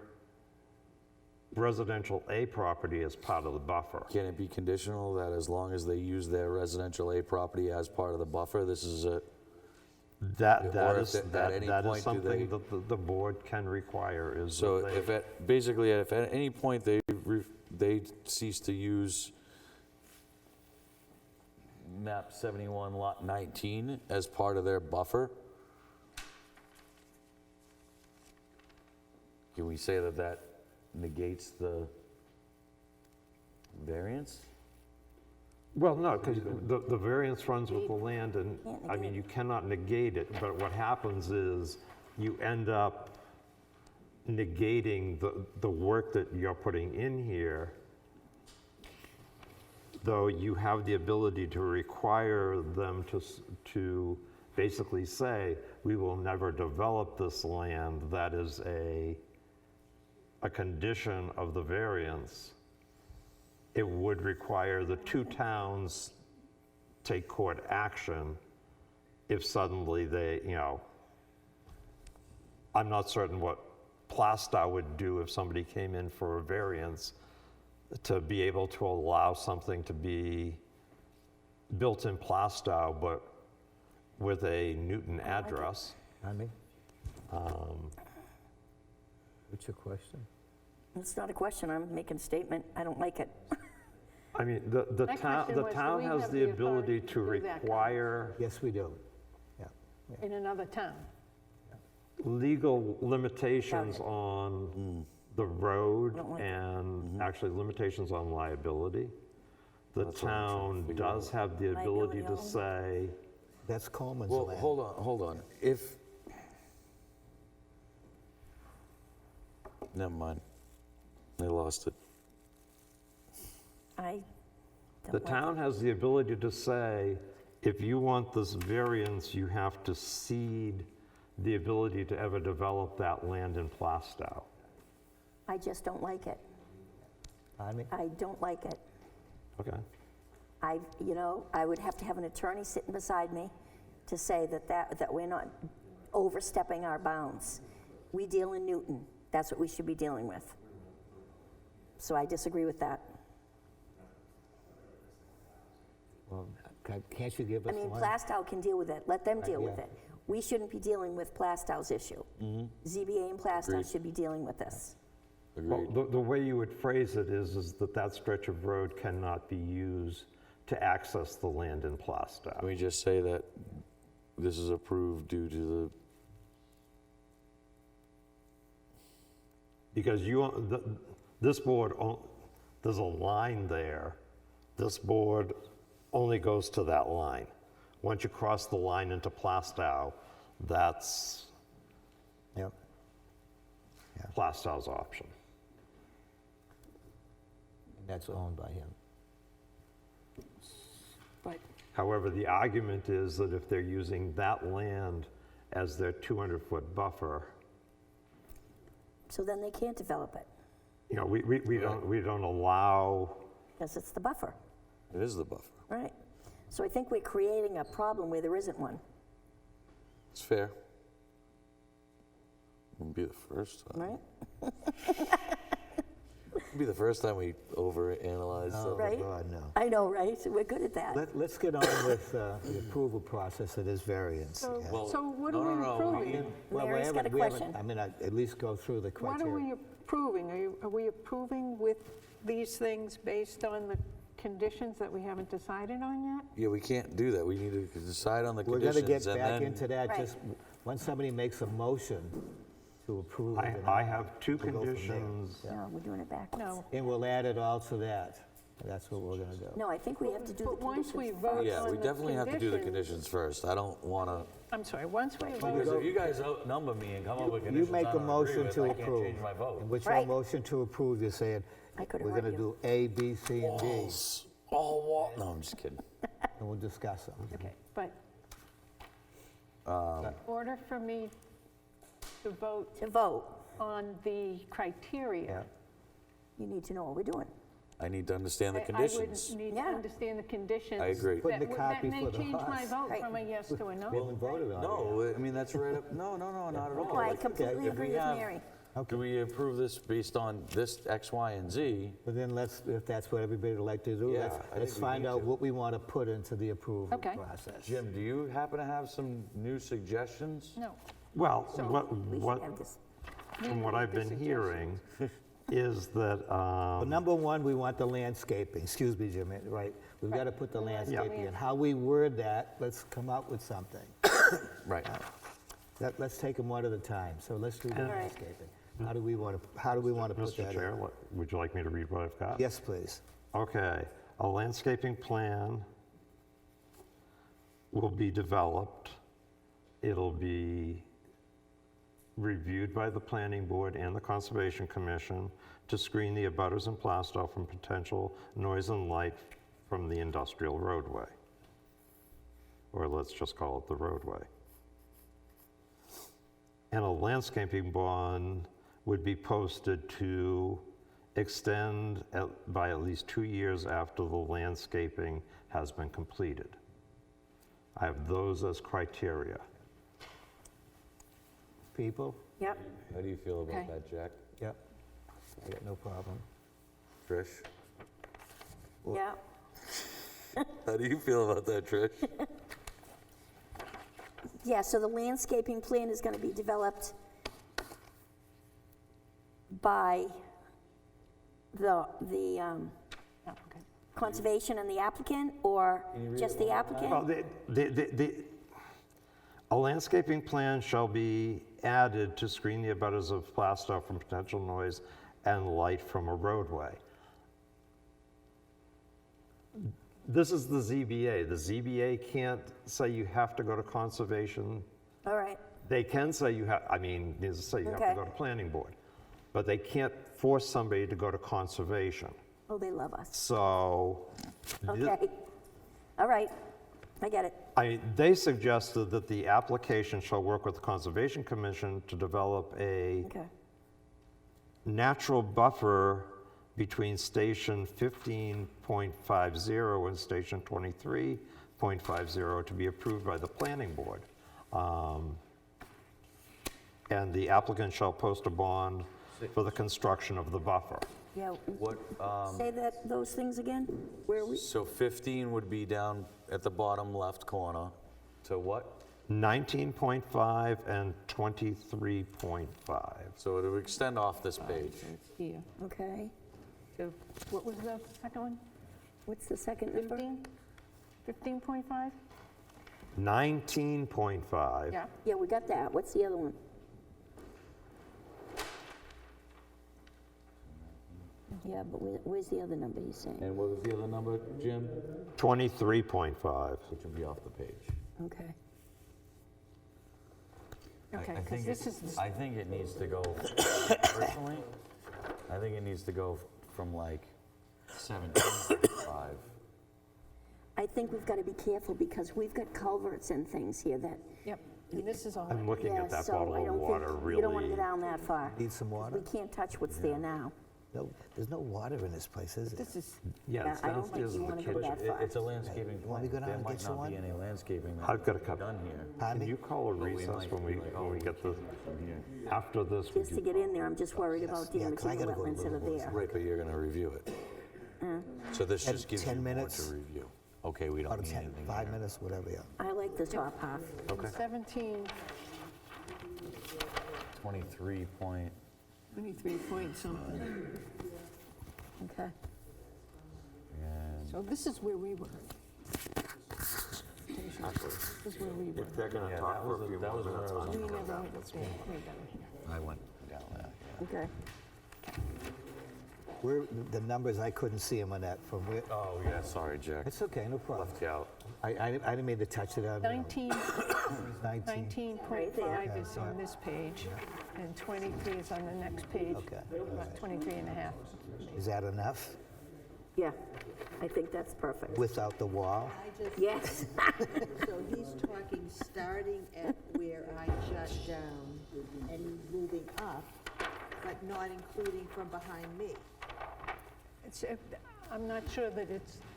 Speaker 3: residential A property as part of the buffer.
Speaker 5: Can it be conditional that as long as they use their residential A property as part of the buffer, this is a,
Speaker 3: That
Speaker 5: Or
Speaker 3: is,
Speaker 5: if at any
Speaker 3: that is
Speaker 5: point do they-
Speaker 3: something that the board can require is
Speaker 5: so
Speaker 3: that
Speaker 5: if
Speaker 3: they,
Speaker 5: basically if at any point they cease to use map 71 lot 19 as part of their buffer, can we say that that negates the variance?
Speaker 3: well, no, because the variance runs with the land, and, I mean, you cannot negate it, but what happens is you end up negating the work that you're putting in here, though you have the ability to require them to basically say, we will never develop this land. That is a condition of the variance. It would require the two towns take court action if suddenly they, I'm not certain what Plastow would do if somebody came in for a variance to be able to allow something to be built in Plastow, but with a Newton address.
Speaker 1: I mean? What's your question?
Speaker 2: It's not a question, I'm making a statement, I don't like it.
Speaker 3: I mean, the
Speaker 12: My
Speaker 3: town,
Speaker 12: question
Speaker 3: the
Speaker 12: was, do
Speaker 3: town
Speaker 12: we
Speaker 3: has
Speaker 12: have
Speaker 3: the
Speaker 12: the authority
Speaker 3: ability
Speaker 12: to
Speaker 3: to
Speaker 12: do that kind of-
Speaker 3: require
Speaker 1: Yes, we do. Yeah.
Speaker 12: in another town.
Speaker 3: legal limitations on the road
Speaker 2: don't like it.
Speaker 3: and actually limitations on liability. The
Speaker 5: That's what I'm trying to
Speaker 3: town
Speaker 5: figure
Speaker 3: does have the ability
Speaker 2: Liability
Speaker 3: to
Speaker 2: only.
Speaker 3: say,
Speaker 1: That's Coleman's
Speaker 5: Well,
Speaker 1: land.
Speaker 5: hold on. If, never mind. They lost it.
Speaker 2: I
Speaker 3: the
Speaker 2: don't like
Speaker 3: town has the ability to say, if you want this variance, you have to cede the ability to ever develop that land in Plastow.
Speaker 2: I just don't like it.
Speaker 1: I mean?
Speaker 2: I don't like it.
Speaker 3: Okay.
Speaker 2: I would have to have an attorney sitting beside me to say that we're not overstepping our bounds. We deal in Newton. That's what we should be dealing with. So I disagree with that.
Speaker 1: Well, can't you give
Speaker 2: I
Speaker 1: us
Speaker 2: mean,
Speaker 1: one?
Speaker 2: Plastow can deal with it. Let them deal with
Speaker 1: yeah.
Speaker 2: it. We shouldn't be dealing with Plastow's issue. ZBA and Plastow
Speaker 5: Agreed.
Speaker 2: should be dealing with this.
Speaker 3: Well,
Speaker 5: Agreed.
Speaker 3: the way you would phrase it is that that stretch of road cannot be used to access the land in Plastow.
Speaker 5: Can we just say that this is approved due to
Speaker 3: Because this board, there's a line there. This board only goes to that line. Once you cross the line into Plastow, that's
Speaker 1: Yep.
Speaker 3: Plastow's option.
Speaker 1: And that's owned by him.
Speaker 12: But
Speaker 3: However, the argument is that if they're using that land as their 200-foot buffer,
Speaker 2: So then they can't develop it
Speaker 3: we don't allow,
Speaker 2: because it's the buffer,
Speaker 5: it is the buffer?
Speaker 2: right? So I think we're creating a problem where there isn't one,
Speaker 5: It's fair. Wouldn't be the first time.
Speaker 2: right?
Speaker 5: It'd be the first time we overanalyze
Speaker 1: Oh,
Speaker 5: something.
Speaker 2: Right?
Speaker 1: God, no.
Speaker 2: I know, right? We're good at that.
Speaker 1: Let's get on with the approval process of this variance.
Speaker 12: So,
Speaker 1: yeah.
Speaker 5: Well,
Speaker 12: so what
Speaker 5: no,
Speaker 12: are we
Speaker 5: no, no,
Speaker 12: approving?
Speaker 1: Well, we
Speaker 2: Mary's got a
Speaker 1: haven't- we haven't-
Speaker 2: question.
Speaker 1: I mean, at least go through the
Speaker 12: What are
Speaker 1: criteria.
Speaker 12: we approving? Are we approving with these things based on the conditions that we haven't decided on yet?
Speaker 5: Yeah, we can't do that. We need to decide on the
Speaker 1: We're
Speaker 5: conditions
Speaker 1: going to get
Speaker 5: and
Speaker 1: back
Speaker 5: then-
Speaker 1: into that
Speaker 2: Right.
Speaker 1: just when somebody makes a motion to approve it. and
Speaker 3: I have two
Speaker 1: we'll go from there.
Speaker 3: conditions.
Speaker 2: No, we're doing it backwards.
Speaker 12: No.
Speaker 1: And we'll add it all to that. That's what we're going to do.
Speaker 2: No, I think we have to do the
Speaker 12: But once we
Speaker 2: conditions
Speaker 12: vote
Speaker 2: first.
Speaker 5: Yeah, we
Speaker 12: on the
Speaker 5: definitely have to do the
Speaker 12: conditions-
Speaker 5: conditions first. I don't want to,
Speaker 12: I'm sorry, once we
Speaker 5: because
Speaker 12: vote,
Speaker 5: if you guys outnumber me and come up with
Speaker 1: You
Speaker 5: conditions
Speaker 1: make
Speaker 5: I
Speaker 1: a
Speaker 5: don't agree
Speaker 1: motion
Speaker 5: with,
Speaker 1: to
Speaker 5: I can't
Speaker 1: approve.
Speaker 5: change my vote.
Speaker 1: And with your
Speaker 2: Right.
Speaker 1: motion to approve, you're saying,
Speaker 2: I couldn't
Speaker 1: we're going to
Speaker 2: argue.
Speaker 1: do A, B, C, and D,
Speaker 5: Walls, all wall, no, I'm just kidding.
Speaker 1: and we'll discuss them.
Speaker 12: okay, but in order for me to vote
Speaker 2: To vote,
Speaker 12: on the criteria,
Speaker 2: you need to know what we're doing.
Speaker 5: I need to understand the
Speaker 12: I
Speaker 5: conditions.
Speaker 12: would need to
Speaker 2: Yeah.
Speaker 12: understand the conditions.
Speaker 5: I agree.
Speaker 1: Put in the
Speaker 12: That
Speaker 1: copy
Speaker 12: may
Speaker 1: for the
Speaker 12: change my
Speaker 1: horse.
Speaker 12: vote
Speaker 2: Right.
Speaker 12: from a yes to a
Speaker 1: We
Speaker 12: no.
Speaker 1: haven't voted on it.
Speaker 5: No, I mean, that's right up, no, not at all.
Speaker 2: No, I
Speaker 5: Like,
Speaker 2: completely
Speaker 5: if we
Speaker 2: agree with
Speaker 5: have-
Speaker 2: Mary.
Speaker 5: Do we approve this based on this X, Y, and Z?
Speaker 1: But then let's, if that's what everybody would like to do,
Speaker 5: Yeah,
Speaker 1: let's,
Speaker 5: I
Speaker 1: let's
Speaker 5: think we
Speaker 1: find
Speaker 5: need
Speaker 1: out
Speaker 5: to.
Speaker 1: what we want to put into the approval
Speaker 12: Okay.
Speaker 1: process.
Speaker 5: Jim, do you happen to have some new suggestions?
Speaker 12: No.
Speaker 3: Well,
Speaker 2: We should have this.
Speaker 3: from what I've been hearing is that,
Speaker 1: Well, number one, we want the landscaping, excuse me, Jim, right? We've got to put the
Speaker 12: We want the
Speaker 1: landscaping in. How we word that, let's come up with something.
Speaker 5: Right.
Speaker 1: Let's take them one at a time, so let's do the
Speaker 2: All right.
Speaker 1: landscaping. How do we want to put
Speaker 3: Mr.
Speaker 1: that
Speaker 3: Chair,
Speaker 1: in?
Speaker 3: would you like me to read what I've got?
Speaker 1: Yes, please.
Speaker 3: Okay, a landscaping plan will be developed. It'll be reviewed by the Planning Board and the Conservation Commission to screen the abutters and Plastow from potential noise and light from the industrial roadway. Or let's just call it the roadway. And a landscaping bond would be posted to extend by at least 2 years after the landscaping has been completed. I have those as criteria.
Speaker 1: People?
Speaker 2: Yep.
Speaker 5: How do you feel about
Speaker 12: Okay.
Speaker 5: that, Jack?
Speaker 1: Yep. I got no problem.
Speaker 5: Trish?
Speaker 2: Yeah.
Speaker 5: How do you feel about that, Trish?
Speaker 2: Yeah, so the landscaping plan is going to be developed by the
Speaker 12: Applicant.
Speaker 2: conservation and the applicant, or just the applicant?
Speaker 3: Well, a landscaping plan shall be added to screen the abutters of Plastow from potential noise and light from a roadway. This is the ZBA. The ZBA can't say you have to go to conservation.
Speaker 2: All right,
Speaker 3: They can say you have, I mean, needless to say, you have to
Speaker 2: Okay.
Speaker 3: go to planning board. But they can't force somebody to go to conservation.
Speaker 2: oh, they love us.
Speaker 3: So,
Speaker 2: Okay, all right, I get it.
Speaker 3: They suggested that the application shall work with the Conservation Commission to develop a
Speaker 2: Okay,
Speaker 3: natural buffer between Station 15.50 and Station 23.50 to be approved by the planning board. And the applicant shall post a bond for the construction of the buffer.
Speaker 2: yeah.
Speaker 5: What,
Speaker 2: Say those things again? Where are we?
Speaker 5: so 15 would be down at the bottom left corner to what?
Speaker 3: 19.5 and 23.5.
Speaker 5: So it would extend off this page.
Speaker 12: It's here.
Speaker 2: Okay,
Speaker 12: So what was the second one?
Speaker 2: what's the second number?
Speaker 12: 15? 15.5?
Speaker 3: 19.5.
Speaker 12: Yeah.
Speaker 2: Yeah, we got that. What's the other one? Yeah, but where's the other number he's saying?
Speaker 5: And what was the other number, Jim?
Speaker 3: 23.5.
Speaker 5: Which would be off the page.
Speaker 2: Okay.
Speaker 12: Okay,
Speaker 5: I
Speaker 12: because
Speaker 5: think
Speaker 12: this
Speaker 5: it-
Speaker 12: is,
Speaker 5: I think it needs to go, personally, I think it needs to go from like 17.5.
Speaker 2: I think we've got to be careful because we've got culverts and things here that,
Speaker 12: yep, and this is all.
Speaker 3: I'm looking
Speaker 2: yeah,
Speaker 3: at that
Speaker 2: so
Speaker 3: bottle
Speaker 2: I
Speaker 3: of
Speaker 2: don't
Speaker 3: water
Speaker 2: think, you don't want to
Speaker 3: really.
Speaker 2: go down that far.
Speaker 1: Need some water?
Speaker 2: We can't touch what's there now.
Speaker 1: No, there's no water in this place, is there?
Speaker 12: This is,
Speaker 3: Yeah, it's
Speaker 2: I don't think
Speaker 3: downstairs
Speaker 2: you
Speaker 3: in the
Speaker 2: wanna go
Speaker 3: kitchen.
Speaker 2: that far.
Speaker 5: It's a landscaping
Speaker 1: Want me
Speaker 5: plan.
Speaker 1: to go down
Speaker 5: There
Speaker 1: and
Speaker 5: might
Speaker 1: get you
Speaker 5: not
Speaker 1: one?
Speaker 5: be any landscaping that
Speaker 3: I've got a
Speaker 5: can be
Speaker 3: couple.
Speaker 5: done here.
Speaker 1: Pardon
Speaker 3: Can
Speaker 1: me?
Speaker 3: you call a recess when we get the, after this? would
Speaker 2: Just to
Speaker 3: you
Speaker 2: get in there, I'm just worried about
Speaker 1: Yeah, 'cause I
Speaker 2: damaging the
Speaker 1: gotta go to
Speaker 2: wetlands that are
Speaker 1: Little
Speaker 2: there.
Speaker 5: Right, but you're gonna review it. So this just gives you
Speaker 1: 10
Speaker 5: more
Speaker 1: minutes?
Speaker 5: to review. Okay, we
Speaker 1: About
Speaker 5: don't need
Speaker 1: 10,
Speaker 5: anything
Speaker 1: 5
Speaker 5: here.
Speaker 1: minutes, whatever, yeah.
Speaker 2: I like the top half.
Speaker 12: 17,
Speaker 5: 23 point,
Speaker 12: 23 point something.
Speaker 2: Okay.
Speaker 5: and
Speaker 12: So this is where we were. This is where we were.
Speaker 3: They're gonna
Speaker 5: yeah,
Speaker 3: talk
Speaker 5: that
Speaker 3: for a
Speaker 5: was,
Speaker 3: few
Speaker 5: that
Speaker 3: more
Speaker 5: was where
Speaker 3: minutes.
Speaker 5: I was.
Speaker 12: We never went there, we're down here.
Speaker 5: I went down there.
Speaker 2: Okay.
Speaker 1: Where, the numbers, I couldn't see them on that from where,
Speaker 5: Oh, yeah, sorry, Jack.
Speaker 1: it's okay, no problem.
Speaker 5: Left you out.
Speaker 1: I didn't mean to touch it.
Speaker 12: 19,
Speaker 1: 19.
Speaker 12: 19.5 is on this page, and 23 is on the next page.
Speaker 1: Okay,
Speaker 12: About 23 and a half.
Speaker 1: Is that enough?
Speaker 2: Yeah, I think that's perfect.
Speaker 1: Without the wall?
Speaker 2: Yes.
Speaker 11: So he's talking starting at where I shut down and moving up, but not including from behind me.
Speaker 12: It's, I'm not sure that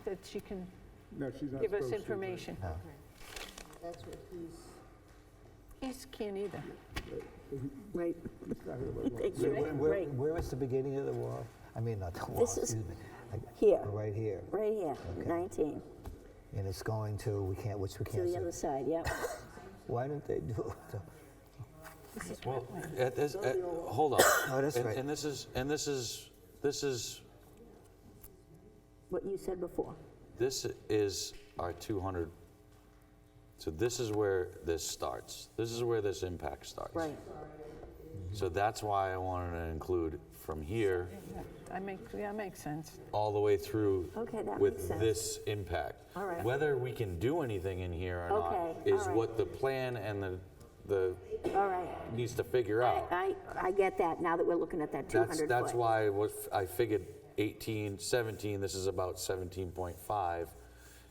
Speaker 12: that she can
Speaker 7: No, she's not
Speaker 12: give us
Speaker 7: supposed to, but-
Speaker 12: information.
Speaker 1: No.
Speaker 11: That's what
Speaker 12: He can't either.
Speaker 2: Right.
Speaker 1: Where-
Speaker 2: Right.
Speaker 1: Where is the beginning of the wall? I mean, not the wall,
Speaker 2: This is
Speaker 1: excuse me.
Speaker 2: here.
Speaker 1: Right here.
Speaker 2: Right here,
Speaker 1: Okay.
Speaker 2: 19,
Speaker 1: And it's going to, which we
Speaker 2: to
Speaker 1: can't
Speaker 2: the other
Speaker 1: see.
Speaker 2: side, yep.
Speaker 1: Why didn't they do it?
Speaker 5: Well, hold on.
Speaker 1: Oh, that's right.
Speaker 5: And this is
Speaker 2: What you said before.
Speaker 5: our 200, so this is where this starts. This is where this impact starts.
Speaker 2: Right.
Speaker 5: So that's why I wanted to include from here
Speaker 12: That makes sense.
Speaker 5: all the way through
Speaker 2: Okay, that makes
Speaker 5: with
Speaker 2: sense.
Speaker 5: this impact.
Speaker 2: All right.
Speaker 5: Whether we can do anything in here or not
Speaker 2: Okay,
Speaker 5: is
Speaker 2: all right.
Speaker 5: what the plan and the
Speaker 2: All right.
Speaker 5: needs to figure out.
Speaker 2: I get that, now that we're looking at that 200 foot.
Speaker 5: That's why I figured 18, 17, this is about 17.5.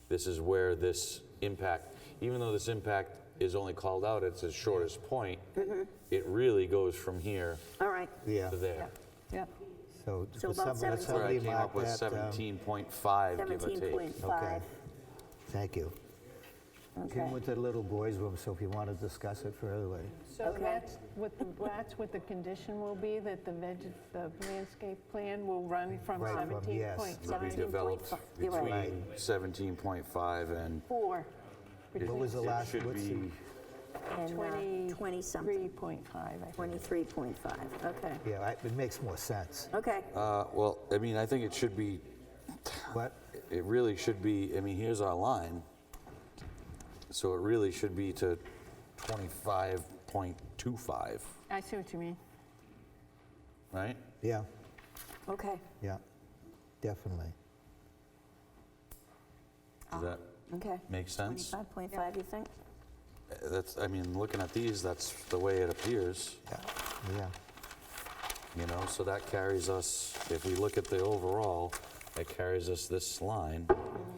Speaker 5: This is where this impact, even though this impact is only called out at its shortest point, it really goes from here
Speaker 2: All right,
Speaker 1: Yeah,
Speaker 5: to there.
Speaker 12: Yep.
Speaker 1: so
Speaker 2: So
Speaker 1: could
Speaker 2: about
Speaker 1: somebody
Speaker 5: That's where I came
Speaker 1: mark
Speaker 5: up with
Speaker 1: that,
Speaker 5: 17.5, give or take.
Speaker 2: 17.5.
Speaker 1: Okay. Thank you.
Speaker 2: Okay.
Speaker 1: Jim went to the little boys' room, so if you want to discuss it further.
Speaker 12: So
Speaker 2: Okay.
Speaker 12: that's what the condition will be, that the landscape plan will run from
Speaker 1: Right, from- yes.
Speaker 12: 17.7.
Speaker 5: Be developed
Speaker 2: You're right.
Speaker 5: between 17.5 and
Speaker 1: What was the
Speaker 5: it
Speaker 1: last,
Speaker 5: should
Speaker 1: what's the,
Speaker 5: be,
Speaker 2: And 20-something,
Speaker 12: 3.5, I think.
Speaker 2: 23.5, okay.
Speaker 1: yeah, it makes more sense.
Speaker 2: Okay,
Speaker 5: well, I mean, I think it should be,
Speaker 1: What?
Speaker 5: it really should be, I mean, here's our line. So it really should be to 25.25,
Speaker 12: I see what you mean.
Speaker 5: right?
Speaker 1: Yeah,
Speaker 2: okay,
Speaker 1: yeah, definitely.
Speaker 5: Does that
Speaker 2: okay.
Speaker 5: make sense?
Speaker 2: 25.5, you think?
Speaker 5: That's, I mean, looking at these, that's the way it appears,
Speaker 1: Yeah,
Speaker 5: you know? So that carries us, if we look at the overall, it carries us this line,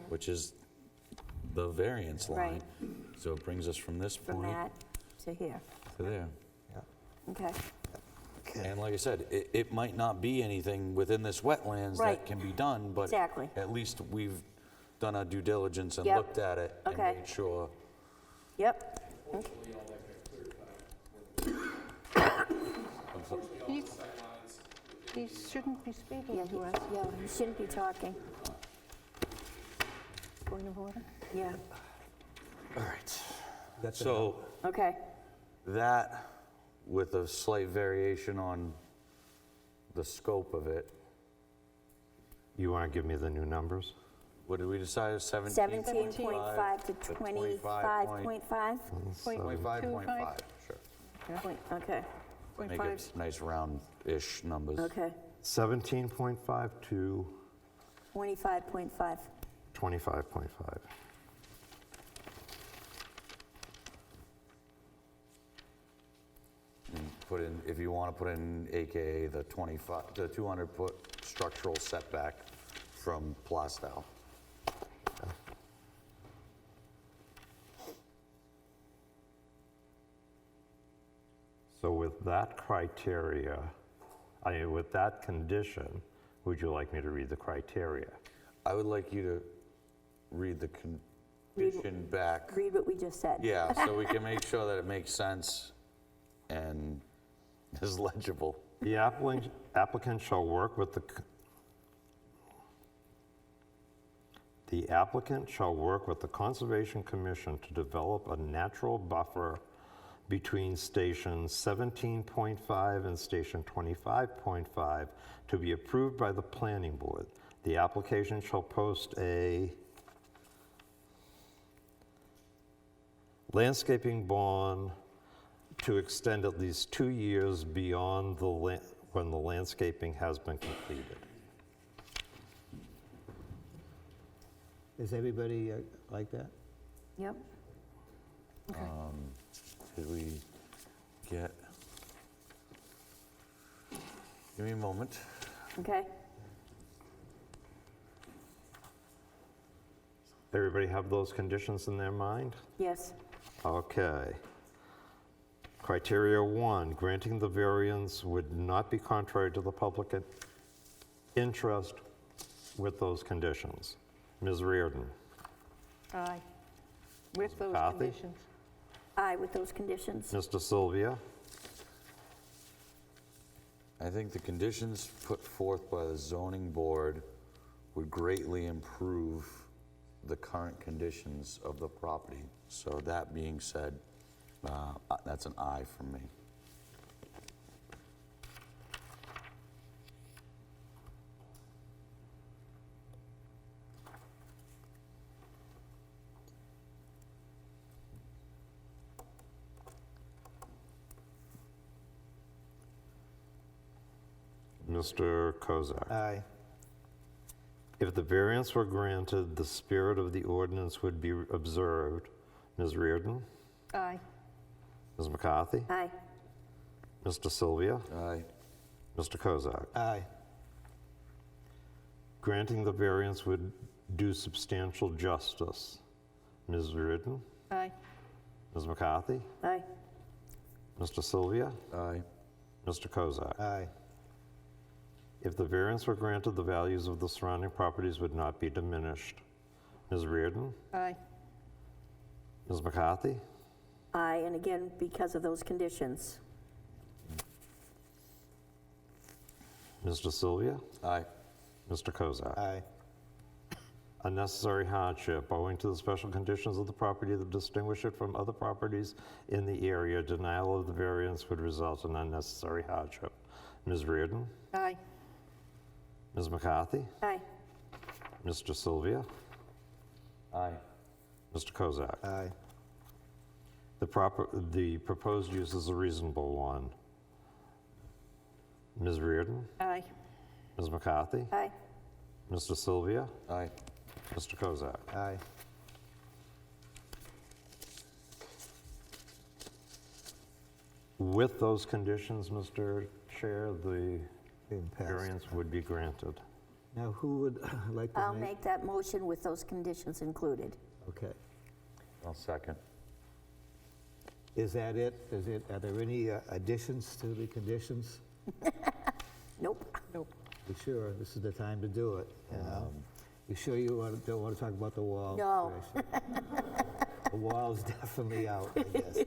Speaker 5: which is the variance line. So it brings us from this
Speaker 2: From
Speaker 5: point
Speaker 2: that to here,
Speaker 5: to there.
Speaker 2: okay.
Speaker 5: And like I said, it might not be anything within this wetlands
Speaker 2: Right.
Speaker 5: that can be done, but
Speaker 2: Exactly.
Speaker 5: at least we've done our due diligence and
Speaker 2: Yep.
Speaker 5: looked at it and
Speaker 2: Okay.
Speaker 5: made sure.
Speaker 2: Yep, okay.
Speaker 12: He shouldn't be speaking
Speaker 2: Yeah,
Speaker 12: to us.
Speaker 2: yeah, you shouldn't be talking,
Speaker 12: Point of order.
Speaker 2: yeah,
Speaker 5: All right. So
Speaker 2: okay.
Speaker 5: that, with a slight variation on the scope of it,
Speaker 3: You want to give me the new numbers?
Speaker 5: what did we decide,
Speaker 2: 17.5 to 25.5?
Speaker 5: 25.5, sure.
Speaker 2: Okay,
Speaker 5: Make it nice round-ish numbers.
Speaker 2: okay.
Speaker 3: 17.5 to
Speaker 2: 25.5,
Speaker 3: 25.5.
Speaker 5: And put in, if you want to put in AKA the 200-foot structural setback from Plastow.
Speaker 3: So with that criteria, with that condition, would you like me to read the criteria?
Speaker 5: I would like you to read the condition back.
Speaker 2: read what we just said.
Speaker 5: Yeah, so we can make sure that it makes sense and is legible.
Speaker 3: The applicant shall work with the applicant shall work with the Conservation Commission to develop a natural buffer between station 17.5 and station 25.5 to be approved by the planning board. The application shall post a landscaping bond to extend at least 2 years beyond when the landscaping has been completed.
Speaker 1: Is everybody like that?
Speaker 2: Yep,
Speaker 5: Did we get, give me a moment.
Speaker 2: okay.
Speaker 3: Everybody have those conditions in their mind?
Speaker 2: Yes,
Speaker 3: Okay. Criteria 1, granting the variance would not be contrary to the public interest with those conditions. Ms. Reardon?
Speaker 12: Aye. With those
Speaker 3: McCarthy?
Speaker 12: conditions.
Speaker 2: Aye, with those conditions.
Speaker 3: Mr. Sylvia?
Speaker 5: I think the conditions put forth by the zoning board would greatly improve the current conditions of the property. So that being said, that's an aye from me.
Speaker 3: Mr. Kozak?
Speaker 1: Aye.
Speaker 3: If the variance were granted, the spirit of the ordinance would be observed. Ms. Reardon?
Speaker 12: Aye.
Speaker 3: Ms. McCarthy?
Speaker 2: Aye.
Speaker 3: Mr. Sylvia?
Speaker 5: Aye.
Speaker 3: Mr. Kozak?
Speaker 1: Aye.
Speaker 3: Granting the variance would do substantial justice. Ms. Reardon?
Speaker 12: Aye.
Speaker 3: Ms. McCarthy?
Speaker 2: Aye.
Speaker 3: Mr. Sylvia?
Speaker 5: Aye.
Speaker 3: Mr. Kozak?
Speaker 1: Aye.
Speaker 3: If the variance were granted, the values of the surrounding properties would not be diminished. Ms. Reardon?
Speaker 12: Aye.
Speaker 3: Ms. McCarthy?
Speaker 2: Aye, and again, because of those conditions.
Speaker 3: Mr. Sylvia?
Speaker 5: Aye.
Speaker 3: Mr. Kozak?
Speaker 1: Aye.
Speaker 3: Unnecessary hardship. Owing to the special conditions of the property that distinguish it from other properties in the area, denial of the variance would result in unnecessary hardship. Ms. Reardon?
Speaker 12: Aye.
Speaker 3: Ms. McCarthy?
Speaker 2: Aye.
Speaker 3: Mr. Sylvia?
Speaker 5: Aye.
Speaker 3: Mr. Kozak?
Speaker 1: Aye.
Speaker 3: The proposed use is a reasonable one. Ms. Reardon?
Speaker 12: Aye.
Speaker 3: Ms. McCarthy?
Speaker 2: Aye.
Speaker 3: Mr. Sylvia?
Speaker 5: Aye.
Speaker 3: Mr. Kozak?
Speaker 1: Aye.
Speaker 3: With those conditions, Mr. Chair, the
Speaker 1: Being passed.
Speaker 3: variance would be granted.
Speaker 1: Now, who would like to
Speaker 2: I'll make that motion with those conditions included.
Speaker 1: Okay.
Speaker 5: I'll second.
Speaker 1: Is that it? Are there any additions to the conditions?
Speaker 2: Nope.
Speaker 12: Nope.
Speaker 1: You sure? This is the time to do it, you know? You sure you don't want to talk about the wall?
Speaker 2: No.
Speaker 1: Trish? The wall's definitely out, I guess.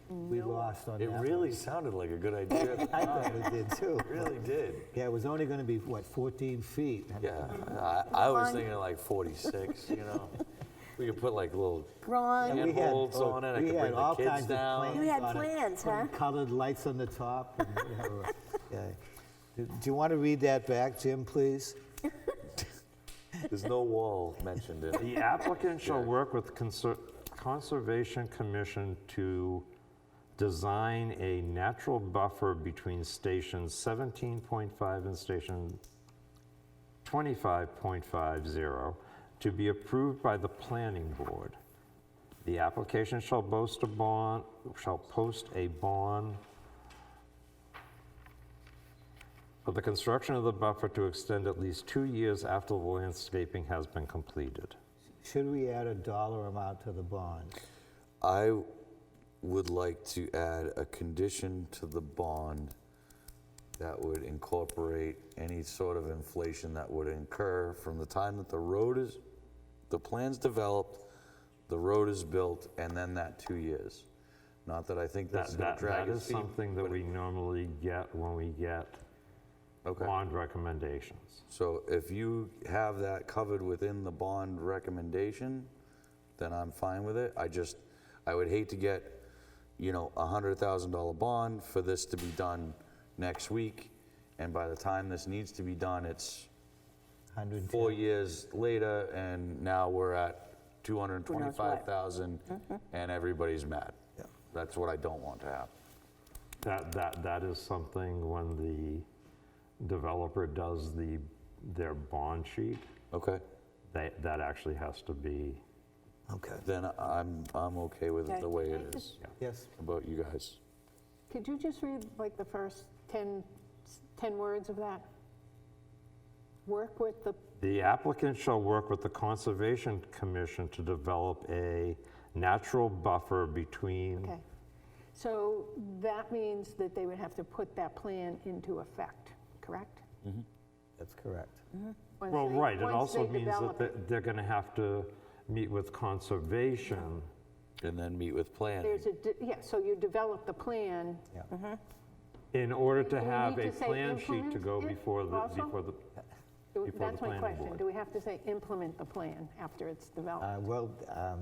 Speaker 1: We lost on
Speaker 5: It
Speaker 1: that
Speaker 5: really
Speaker 1: one.
Speaker 5: sounded like a good idea.
Speaker 1: I thought it did too.
Speaker 5: It really did.
Speaker 1: Yeah, it was only going to be, what, 14 feet?
Speaker 5: Yeah, I was thinking like 46, you know? We could put like little
Speaker 2: Wrong.
Speaker 1: We had-
Speaker 5: handholds on it, I
Speaker 1: we
Speaker 5: could
Speaker 1: had
Speaker 5: bring the
Speaker 1: all
Speaker 5: kids
Speaker 1: kinds of
Speaker 5: down.
Speaker 1: plans
Speaker 2: You had
Speaker 1: on it,
Speaker 2: plans,
Speaker 1: putting
Speaker 2: huh?
Speaker 1: Colored lights on the top. And, yeah. Do you want to read that back, Jim, please?
Speaker 5: There's no wall mentioned in it.
Speaker 3: The applicant shall work with Conservation Commission to design a natural buffer between stations 17.5 and station 25.50 to be approved by the planning board. The application shall post a bond for the construction of the buffer to extend at least 2 years after the landscaping has been completed.
Speaker 1: Should we add a dollar amount to the bond?
Speaker 5: I would like to add a condition to the bond that would incorporate any sort of inflation that would incur from the time that the plan's developed, the road is built, and then that 2 years. Not that I think that's gonna drag
Speaker 3: That
Speaker 5: its
Speaker 3: is
Speaker 5: feet.
Speaker 3: something that we normally get when we get
Speaker 5: Okay.
Speaker 3: bond recommendations.
Speaker 5: So if you have that covered within the bond recommendation, then I'm fine with it. I would hate to get, a $100,000 bond for this to be done next week, and by the time this needs to be done, it's
Speaker 1: 110?
Speaker 5: 4 years later, and now we're at 225,000, and everybody's mad.
Speaker 1: Yeah.
Speaker 5: That's what I don't want to happen.
Speaker 3: That is something when the developer does their bond sheet,
Speaker 5: Okay,
Speaker 3: that actually has to be,
Speaker 1: Okay.
Speaker 5: then I'm okay with it the way it is.
Speaker 1: Yes.
Speaker 5: How about you guys?
Speaker 12: Could you just read like the first 10 words of that? Work with the,
Speaker 3: the applicant shall work with the Conservation Commission to develop a natural buffer between,
Speaker 12: okay. So that means that they would have to put that plan into effect, correct?
Speaker 1: That's correct.
Speaker 12: Once
Speaker 3: Well,
Speaker 12: they-
Speaker 3: right, it
Speaker 12: once
Speaker 3: also
Speaker 12: they
Speaker 3: means
Speaker 12: develop
Speaker 3: that they're gonna have to meet with conservation.
Speaker 5: And then meet with planning.
Speaker 12: Yeah, so you develop the plan.
Speaker 3: In order to
Speaker 12: we
Speaker 3: have
Speaker 12: need
Speaker 3: a
Speaker 12: to say
Speaker 3: plan sheet to go
Speaker 12: implement it
Speaker 3: before the,
Speaker 12: also?
Speaker 3: before the,
Speaker 12: That's my
Speaker 3: planning
Speaker 12: question.
Speaker 3: board.
Speaker 12: Do we have to say implement the plan after it's developed?
Speaker 1: Well,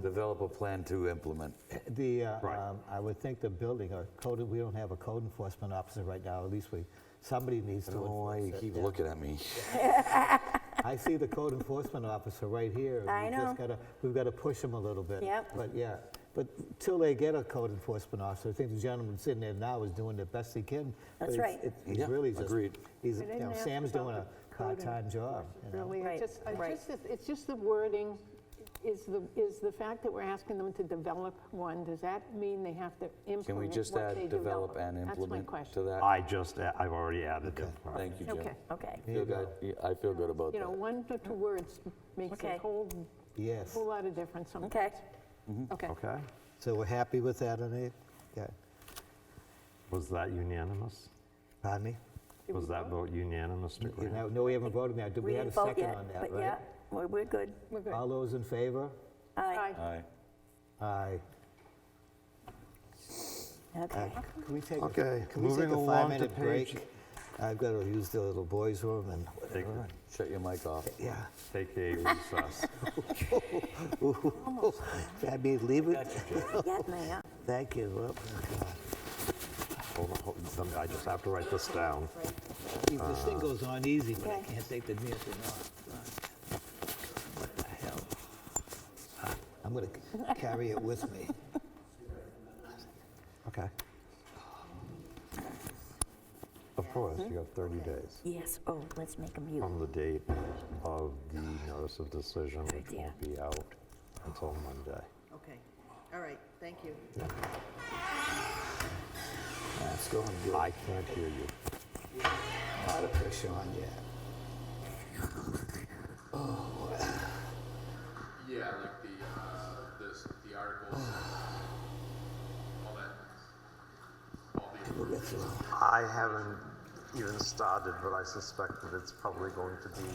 Speaker 5: Develop a plan to implement.
Speaker 3: Right.
Speaker 1: I would think the building, or code, we don't have a code enforcement officer right now, at least somebody needs
Speaker 5: I
Speaker 1: to
Speaker 5: don't know why
Speaker 1: enforce
Speaker 5: you
Speaker 1: it.
Speaker 5: keep looking at me.
Speaker 1: I see the code enforcement officer right here. and
Speaker 2: I know.
Speaker 1: We've got to push him a little bit.
Speaker 2: Yep.
Speaker 1: But yeah, but till they get a code enforcement officer, I think the gentleman sitting there now is doing the best he can. but
Speaker 2: That's
Speaker 1: it's-
Speaker 2: right.
Speaker 1: He's
Speaker 5: Yeah,
Speaker 1: really just,
Speaker 5: agreed.
Speaker 1: he's,
Speaker 12: I
Speaker 1: you
Speaker 12: didn't
Speaker 1: know,
Speaker 12: ask
Speaker 1: Sam's
Speaker 12: about
Speaker 1: doing a
Speaker 12: the code
Speaker 1: part-time job. you know.
Speaker 12: Really,
Speaker 2: Right, right.
Speaker 12: it's just the wording, is the fact that we're asking them to develop one, does that mean they have to implement
Speaker 5: Can we just
Speaker 12: what they
Speaker 5: add develop and
Speaker 12: That's my
Speaker 5: implement to
Speaker 12: question.
Speaker 5: that?
Speaker 3: I've already added it.
Speaker 5: Thank you, Jim.
Speaker 12: Okay.
Speaker 2: Okay.
Speaker 5: Feel good? Yeah, I feel good about
Speaker 12: You know,
Speaker 5: that.
Speaker 12: one to two words makes
Speaker 2: Okay.
Speaker 12: a whole
Speaker 1: Yes.
Speaker 12: lot of difference sometimes.
Speaker 2: Okay.
Speaker 12: Okay.
Speaker 3: Okay,
Speaker 1: So we're happy with that, Anita? Yeah.
Speaker 3: was that unanimous?
Speaker 1: Pardon me?
Speaker 3: Was that vote unanimous to
Speaker 1: You
Speaker 3: grant?
Speaker 1: know, no, we haven't voted now. We had a
Speaker 2: didn't vote
Speaker 1: second
Speaker 2: yet,
Speaker 1: on that,
Speaker 2: but
Speaker 1: right?
Speaker 2: yeah, we're good.
Speaker 12: We're good.
Speaker 1: All those in favor?
Speaker 2: Aye.
Speaker 5: Aye.
Speaker 1: Aye.
Speaker 2: Okay.
Speaker 1: Can we take
Speaker 3: Okay,
Speaker 1: can we take
Speaker 3: moving
Speaker 1: a
Speaker 3: along to
Speaker 1: 5-minute break?
Speaker 3: page-
Speaker 1: I've got to use the little boys' room and
Speaker 3: Take,
Speaker 1: whatever.
Speaker 5: Shut your mic off.
Speaker 1: Yeah.
Speaker 3: take a recess.
Speaker 1: That means leave it?
Speaker 2: Get me up.
Speaker 1: Thank you. Well,
Speaker 3: Hold on, I just have to write this down.
Speaker 1: this thing goes on easy, but I
Speaker 2: Okay.
Speaker 1: can't take the damn thing off. What the hell? I'm going to carry it with me.
Speaker 3: Okay. Of course, you have 30 days
Speaker 2: Yes. Oh, let's make them mute.
Speaker 3: from the date of the notice of decision, which
Speaker 2: idea.
Speaker 3: won't be out until Monday.
Speaker 11: Okay, all right, thank you.
Speaker 1: It's going good.
Speaker 3: I can't hear you.
Speaker 1: A lot of pressure on you.
Speaker 10: Yeah, like the articles, all that,
Speaker 1: We'll get through.
Speaker 3: I haven't even started, but I suspect that it's probably going to be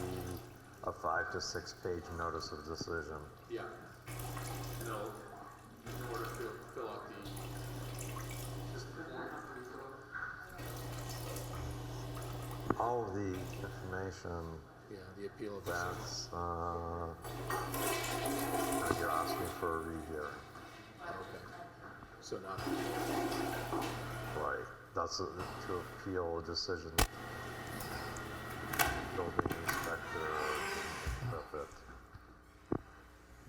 Speaker 3: a 5 to 6 page notice of decision.
Speaker 10: yeah. And they'll, in order to fill out just the form, how do you fill out?
Speaker 3: All of the information
Speaker 10: Yeah, the appeal of
Speaker 3: that's, you're asking for a rehearing,
Speaker 10: Okay. So not,
Speaker 3: right? That's to appeal a decision. Building inspector, if it,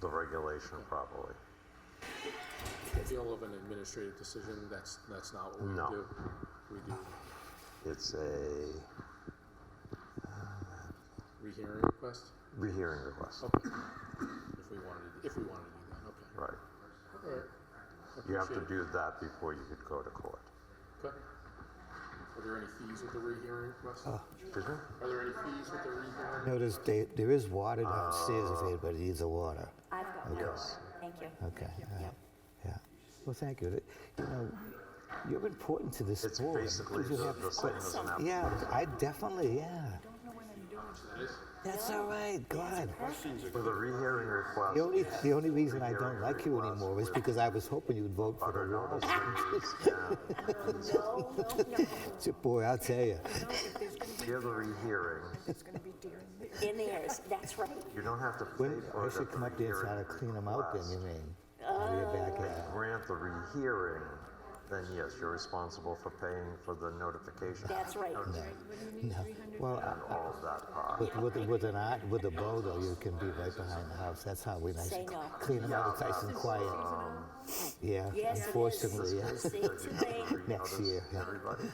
Speaker 3: the regulation probably.
Speaker 10: appeal of an administrative decision, that's not what we
Speaker 3: No.
Speaker 10: do. We do
Speaker 3: It's a
Speaker 10: rehearing request?
Speaker 3: rehearing request,
Speaker 10: Okay. If we wanted to do that, okay.
Speaker 3: right?
Speaker 10: All right.
Speaker 3: You have to
Speaker 10: Appreciate it.
Speaker 3: do that before you could go to court.
Speaker 10: Okay. Are there any fees with the rehearing request?
Speaker 3: Excuse me?
Speaker 10: Are there any fees with the rehearing?
Speaker 1: Notice there is water downstairs if anybody needs a water.
Speaker 2: I've got one.
Speaker 3: Yes.
Speaker 2: Thank you.
Speaker 1: Okay, yeah. Well, thank you. You know, you're important to this
Speaker 3: It's
Speaker 1: board.
Speaker 3: basically
Speaker 1: because you have-
Speaker 3: the same as an application.
Speaker 1: Yeah, I definitely, yeah. That's all right, God.
Speaker 3: For the rehearing request.
Speaker 1: The only reason I don't like you anymore is because I was hoping you'd vote for the water. Boy, I'll tell you.
Speaker 3: Hear the rehearing.
Speaker 2: In the ears, that's right.
Speaker 3: You don't have to pay for
Speaker 1: I
Speaker 3: it
Speaker 1: should
Speaker 3: at the
Speaker 1: come up there and try to
Speaker 3: rehearing
Speaker 1: clean them out then,
Speaker 3: request.
Speaker 1: you mean? Out of your backyard.
Speaker 3: Grant the rehearing, then yes, you're responsible for paying for the notification.
Speaker 2: That's right.
Speaker 1: No. Well,
Speaker 3: And all of that part.
Speaker 1: with the bow though, you can be right behind the house. That's how we nice
Speaker 2: Say no.
Speaker 1: clean them out. It's nice and quiet. Yeah,
Speaker 2: Yes, it is.
Speaker 1: unfortunately, yeah.
Speaker 2: See, it's a thing.
Speaker 1: Next year. Yeah.
Speaker 3: Everybody?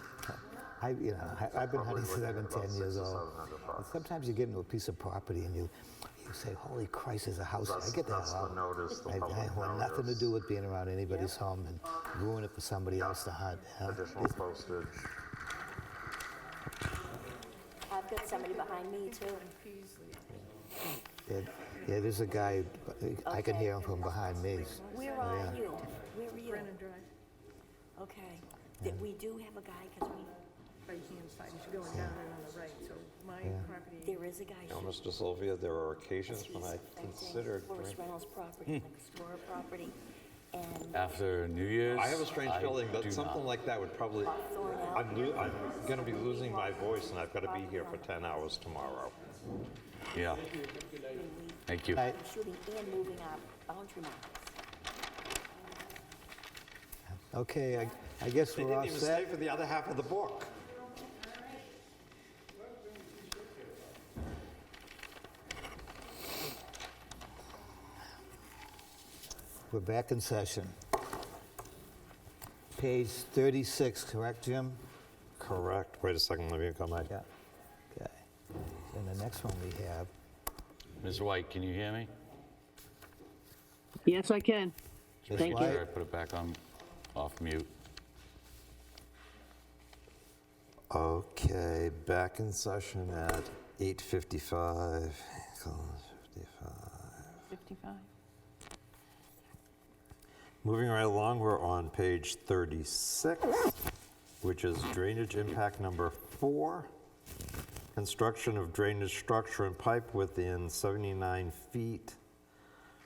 Speaker 1: I've been hunting since I've been
Speaker 3: About
Speaker 1: 10 years
Speaker 3: $600 or
Speaker 1: old.
Speaker 3: $700.
Speaker 1: And sometimes you get into a piece of property and you say, holy Christ, there's a house. I get the
Speaker 3: That's
Speaker 1: hell
Speaker 3: the
Speaker 1: out.
Speaker 3: notice, the
Speaker 1: I
Speaker 3: public
Speaker 1: want nothing to
Speaker 3: notice.
Speaker 1: do with being around anybody's home and ruin it for somebody else to hunt. Yeah.
Speaker 3: Additional postage.
Speaker 2: I've got somebody behind me too.
Speaker 1: Yeah, there's a guy, I can hear him from behind me.
Speaker 2: Where
Speaker 1: Oh,
Speaker 2: are
Speaker 1: yeah.
Speaker 2: you? Where are you?
Speaker 12: Brennan Drive.
Speaker 2: Okay. That we do have a guy, because
Speaker 12: right-hand side, as you're going down and on the right, so my property.
Speaker 2: There is a guy.
Speaker 3: Now, Mr. Sylvia, there are occasions when I considered,
Speaker 2: Forest Reynolds property, next door property, and
Speaker 5: After New Year's?
Speaker 3: I have a strange feeling
Speaker 5: do
Speaker 3: that something
Speaker 5: not.
Speaker 3: like that would probably, I'm gonna be losing my voice, and I've gotta be here for 10 hours tomorrow.
Speaker 5: Yeah. Thank you.
Speaker 1: Right.
Speaker 2: shooting and moving our boundary markers.
Speaker 1: Okay, I guess
Speaker 3: They
Speaker 1: we're all
Speaker 3: didn't even stay
Speaker 1: set.
Speaker 3: for the other half of the book.
Speaker 1: We're back in session. Page 36, correct, Jim?
Speaker 3: Correct. Wait a second, let me come back.
Speaker 1: Yeah. Okay. And the next one we have,
Speaker 5: Ms. White, can you hear me?
Speaker 8: Yes, I can.
Speaker 1: Ms.
Speaker 8: Thank you.
Speaker 1: White?
Speaker 5: Sure, I put it back on, off mute.
Speaker 3: Okay, back in session at 8:55.
Speaker 12: 55.
Speaker 3: Moving right along, we're on page 36, which is drainage impact number 4. Construction of drainage structure and pipe within 79 feet,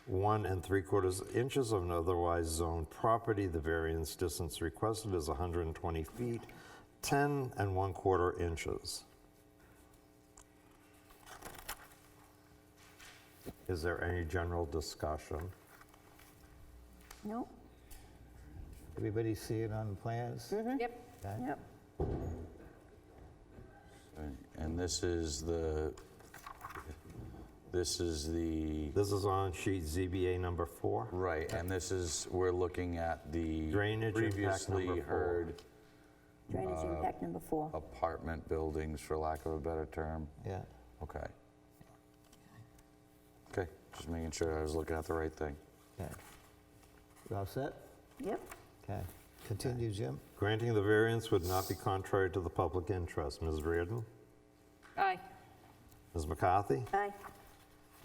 Speaker 3: 1 3/4 inches of an otherwise zoned property. The variance distance requested is 120 feet, 10 1/4 inches. Is there any general discussion?
Speaker 2: Nope.
Speaker 1: Everybody see it on the plans?
Speaker 12: Yep.
Speaker 1: Okay.
Speaker 2: Yep.
Speaker 5: And this is the,
Speaker 3: This is on sheet ZBA number 4.
Speaker 5: right, and this is, we're looking at the
Speaker 3: Drainage impact
Speaker 5: previously
Speaker 3: number 4.
Speaker 5: heard
Speaker 2: Drainage impact number 4.
Speaker 5: apartment buildings, for lack of a better term.
Speaker 1: Yeah.
Speaker 5: Okay. Okay, just making sure I was looking at the right thing.
Speaker 1: Okay. You all set?
Speaker 2: Yep.
Speaker 1: Okay. Continue, Jim.
Speaker 3: Granting the variance would not be contrary to the public interest. Ms. Reardon?
Speaker 12: Aye.
Speaker 3: Ms. McCarthy?
Speaker 2: Aye.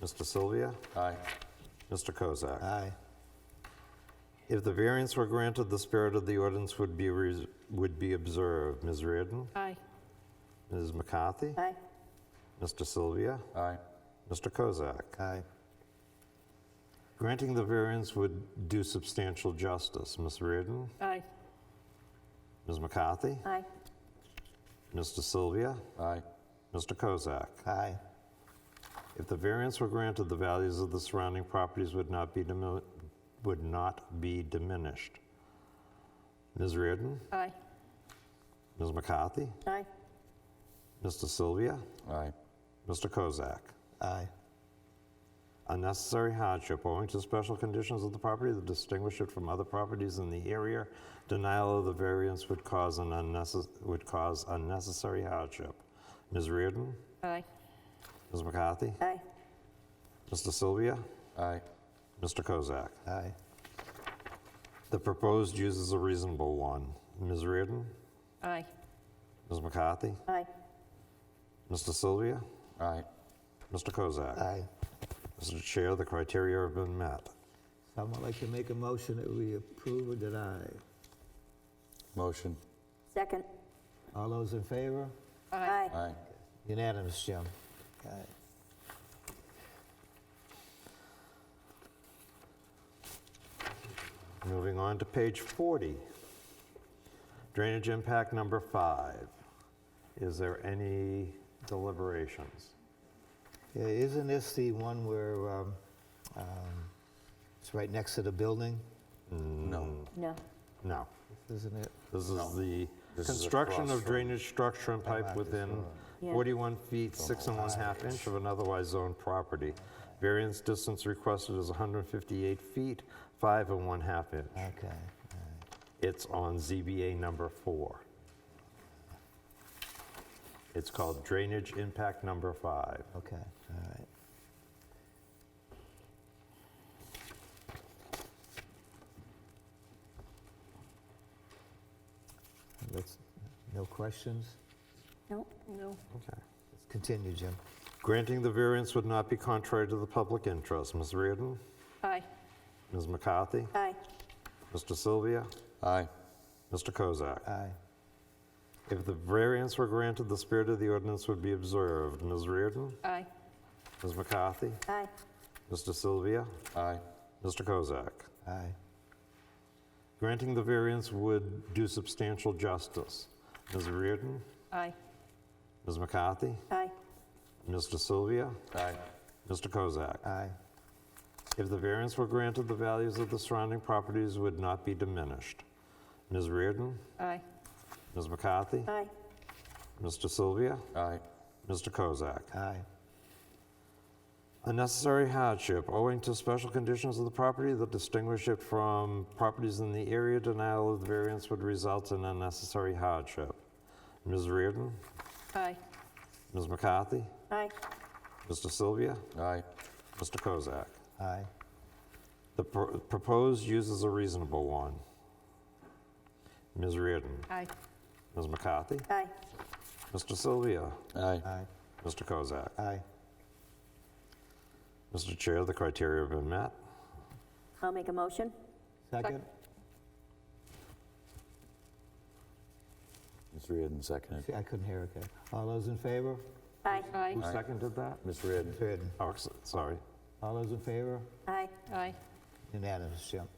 Speaker 3: Mr. Sylvia?
Speaker 5: Aye.
Speaker 3: Mr. Kozak?
Speaker 1: Aye.
Speaker 3: If the variance were granted, the spirit of the ordinance would be observed. Ms. Reardon?
Speaker 12: Aye.
Speaker 3: Ms. McCarthy?
Speaker 2: Aye.
Speaker 3: Mr. Sylvia?
Speaker 5: Aye.
Speaker 3: Mr. Kozak?
Speaker 1: Aye.
Speaker 3: Granting the variance would do substantial justice. Ms. Reardon?
Speaker 12: Aye.
Speaker 3: Ms. McCarthy?
Speaker 2: Aye.
Speaker 3: Mr. Sylvia?
Speaker 5: Aye.
Speaker 3: Mr. Kozak?
Speaker 1: Aye.
Speaker 3: If the variance were granted, the values of the surrounding properties would not be diminished. Ms. Reardon?
Speaker 12: Aye.
Speaker 3: Ms. McCarthy?
Speaker 2: Aye.
Speaker 3: Mr. Sylvia?
Speaker 5: Aye.
Speaker 3: Mr. Kozak?
Speaker 1: Aye.
Speaker 3: Unnecessary hardship owing to special conditions of the property that distinguish it from other properties in the area. Denial of the variance would cause unnecessary hardship. Ms. Reardon?
Speaker 12: Aye.
Speaker 3: Ms. McCarthy?
Speaker 2: Aye.
Speaker 3: Mr. Sylvia?
Speaker 5: Aye.
Speaker 3: Mr. Kozak?
Speaker 1: Aye.
Speaker 3: The proposed use is a reasonable one. Ms. Reardon?
Speaker 12: Aye.
Speaker 3: Ms. McCarthy?
Speaker 2: Aye.
Speaker 3: Mr. Sylvia?
Speaker 5: Aye.
Speaker 3: Mr. Kozak?
Speaker 1: Aye.
Speaker 3: Mr. Chair, the criteria have been met.
Speaker 1: Someone like to make a motion that we approve or deny?
Speaker 5: Motion.
Speaker 2: Second.
Speaker 1: All those in favor?
Speaker 2: Aye.
Speaker 5: Aye.
Speaker 1: Unanimous, Jim. Okay.
Speaker 3: Moving on to page 40. Drainage impact number 5. Is there any deliberations?
Speaker 1: Yeah, isn't this the one where it's right next to the building?
Speaker 5: No.
Speaker 2: No.
Speaker 3: No.
Speaker 1: Isn't it?
Speaker 3: This is the
Speaker 5: This is
Speaker 3: construction
Speaker 5: across
Speaker 3: of
Speaker 5: from-
Speaker 3: drainage structure and pipe within
Speaker 2: Yeah.
Speaker 3: 41 feet, 6 1/2 inch of an otherwise zoned property. Variance distance requested is 158 feet, 5 1/2 inch.
Speaker 1: Okay.
Speaker 3: It's on ZBA number 4. It's called drainage impact number 5.
Speaker 1: Okay, all right. No questions?
Speaker 2: No.
Speaker 12: No.
Speaker 3: Okay.
Speaker 1: Let's continue, Jim.
Speaker 3: Granting the variance would not be contrary to the public interest. Ms. Reardon?
Speaker 12: Aye.
Speaker 3: Ms. McCarthy?
Speaker 2: Aye.
Speaker 3: Mr. Sylvia?
Speaker 5: Aye.
Speaker 3: Mr. Kozak?
Speaker 1: Aye.
Speaker 3: If the variance were granted, the spirit of the ordinance would be observed. Ms. Reardon?
Speaker 12: Aye.
Speaker 3: Ms. McCarthy?
Speaker 2: Aye.
Speaker 3: Mr. Sylvia?
Speaker 5: Aye.
Speaker 3: Mr. Kozak?
Speaker 1: Aye.
Speaker 3: Granting the variance would do substantial justice. Ms. Reardon?
Speaker 12: Aye.
Speaker 3: Ms. McCarthy?
Speaker 2: Aye.
Speaker 3: Mr. Sylvia?
Speaker 5: Aye.
Speaker 3: Mr. Kozak?
Speaker 1: Aye.
Speaker 3: If the variance were granted, the values of the surrounding properties would not be diminished. Ms. Reardon?
Speaker 12: Aye.
Speaker 3: Ms. McCarthy?
Speaker 2: Aye.
Speaker 3: Mr. Sylvia?
Speaker 5: Aye.
Speaker 3: Mr. Kozak?
Speaker 1: Aye.
Speaker 3: Unnecessary hardship owing to special conditions of the property that distinguish it from properties in the area. Denial of the variance would result in unnecessary hardship. Ms. Reardon?
Speaker 12: Aye.
Speaker 3: Ms. McCarthy?
Speaker 2: Aye.
Speaker 3: Mr. Sylvia?
Speaker 5: Aye.
Speaker 3: Mr. Kozak?
Speaker 1: Aye.
Speaker 3: The proposed use is a reasonable one. Ms. Reardon?
Speaker 12: Aye.
Speaker 3: Ms. McCarthy?
Speaker 2: Aye.
Speaker 3: Mr. Sylvia?
Speaker 5: Aye.
Speaker 1: Aye.
Speaker 3: Mr. Kozak?
Speaker 1: Aye.
Speaker 3: Mr. Chair, the criteria have been met.
Speaker 2: I'll make a motion.
Speaker 1: Second?
Speaker 5: Ms. Reardon seconded.
Speaker 1: See, I couldn't hear, okay. All those in favor?
Speaker 2: Aye.
Speaker 12: Aye.
Speaker 3: Who seconded that?
Speaker 5: Ms. Reardon.
Speaker 1: Reardon.
Speaker 3: Oh, sorry.
Speaker 1: All those in favor?
Speaker 2: Aye.
Speaker 12: Aye.
Speaker 1: Unanimous, Jim.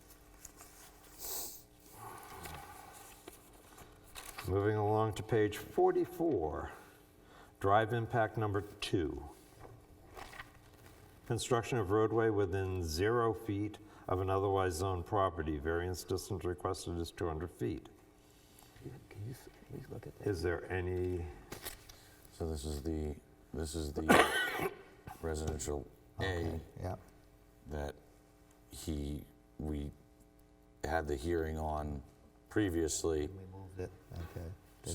Speaker 3: Moving along to page 44, drive impact number 2. Construction of roadway within 0 feet of an otherwise zoned property. Variance distance requested is 200 feet.
Speaker 1: Can you please look at that?
Speaker 3: Is there any,
Speaker 5: So this is the residential A
Speaker 1: Yeah.
Speaker 5: that we had the hearing on previously.
Speaker 1: We moved it, okay.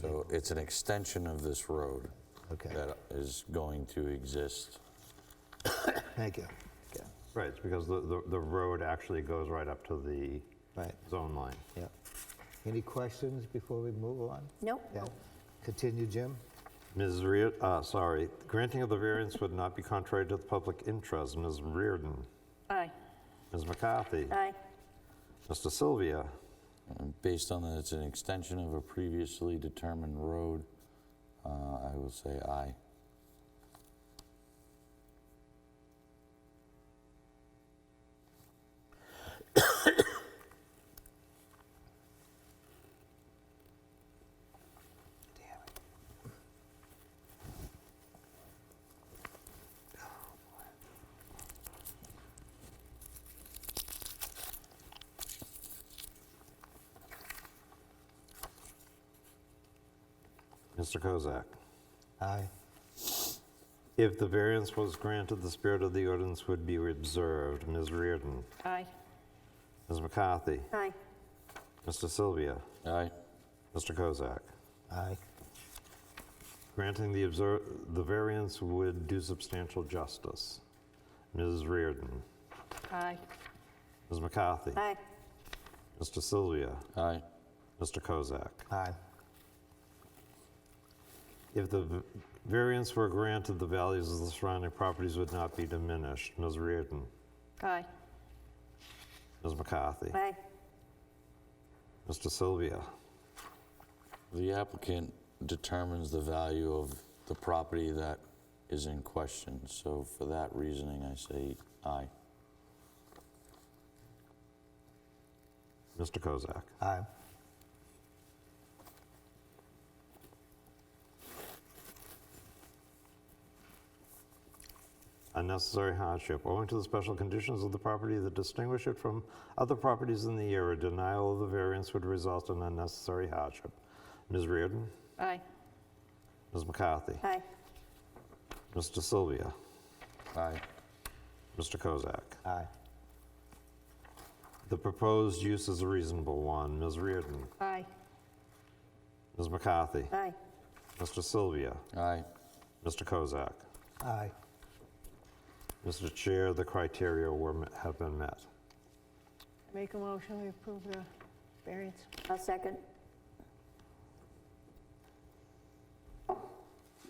Speaker 5: So it's an extension of this road
Speaker 1: Okay,
Speaker 5: that is going to exist.
Speaker 1: thank you. Okay,
Speaker 3: right, it's because the road actually goes right up to the
Speaker 1: right,
Speaker 3: zone line.
Speaker 1: yeah. Any questions before we move on?
Speaker 2: Nope.
Speaker 1: Yeah. Continue, Jim?
Speaker 3: Ms. sorry, granting of the variance would not be contrary to the public interest. Ms. Reardon,
Speaker 12: Aye.
Speaker 3: Ms. McCarthy,
Speaker 2: Aye.
Speaker 3: Mr. Sylvia,
Speaker 5: Based on that it's an extension of a previously determined road, I will say aye.
Speaker 3: Mr. Kozak.
Speaker 1: Aye.
Speaker 3: If the variance was granted, the spirit of the ordinance would be observed. Ms. Reardon,
Speaker 12: Aye.
Speaker 3: Ms. McCarthy,
Speaker 2: Aye.
Speaker 3: Mr. Sylvia,
Speaker 5: Aye.
Speaker 3: Mr. Kozak.
Speaker 1: Aye.
Speaker 3: Granting the variance would do substantial justice. Ms. Reardon,
Speaker 12: Aye.
Speaker 3: Ms. McCarthy,
Speaker 2: Aye.
Speaker 3: Mr. Sylvia,
Speaker 5: Aye.
Speaker 3: Mr. Kozak.
Speaker 1: Aye.
Speaker 3: If the variance were granted, the values of the surrounding properties would not be diminished. Ms. Reardon,
Speaker 12: Aye.
Speaker 3: Ms. McCarthy,
Speaker 2: Aye.
Speaker 3: Mr. Sylvia,
Speaker 5: The applicant determines the value of the property that is in question. So for that reasoning, I say aye.
Speaker 3: Mr. Kozak.
Speaker 1: Aye.
Speaker 3: Unnecessary hardship. Owing to the special conditions of the property that distinguish it from other properties in the area, denial of the variance would result in unnecessary hardship. Ms. Reardon,
Speaker 12: Aye.
Speaker 3: Ms. McCarthy,
Speaker 2: Aye.
Speaker 3: Mr. Sylvia,
Speaker 5: Aye.
Speaker 3: Mr. Kozak.
Speaker 1: Aye.
Speaker 3: The proposed use is a reasonable one. Ms. Reardon,
Speaker 12: Aye.
Speaker 3: Ms. McCarthy,
Speaker 2: Aye.
Speaker 3: Mr. Sylvia,
Speaker 5: Aye.
Speaker 3: Mr. Kozak.
Speaker 1: Aye.
Speaker 3: Mr. Chair, the criteria have been met.
Speaker 12: Make a motion, we approve the variance.
Speaker 2: I'll second.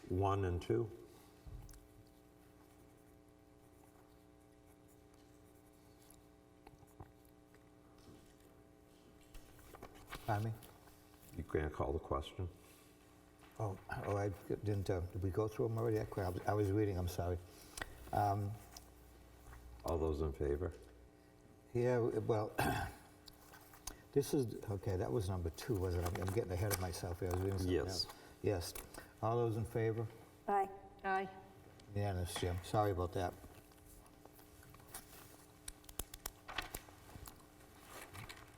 Speaker 3: 1 and 2.
Speaker 1: Pardon me?
Speaker 3: You can't call the question.
Speaker 1: Oh, I didn't, did we go through them already? I was reading, I'm sorry.
Speaker 3: All those in favor?
Speaker 1: Yeah, well, this is, okay, that was number 2, wasn't it? I'm getting ahead of myself here. I was reading something
Speaker 3: Yes.
Speaker 1: else. Yes. All those in favor?
Speaker 2: Aye.
Speaker 12: Aye.
Speaker 1: Unanimous, Jim. Sorry about that.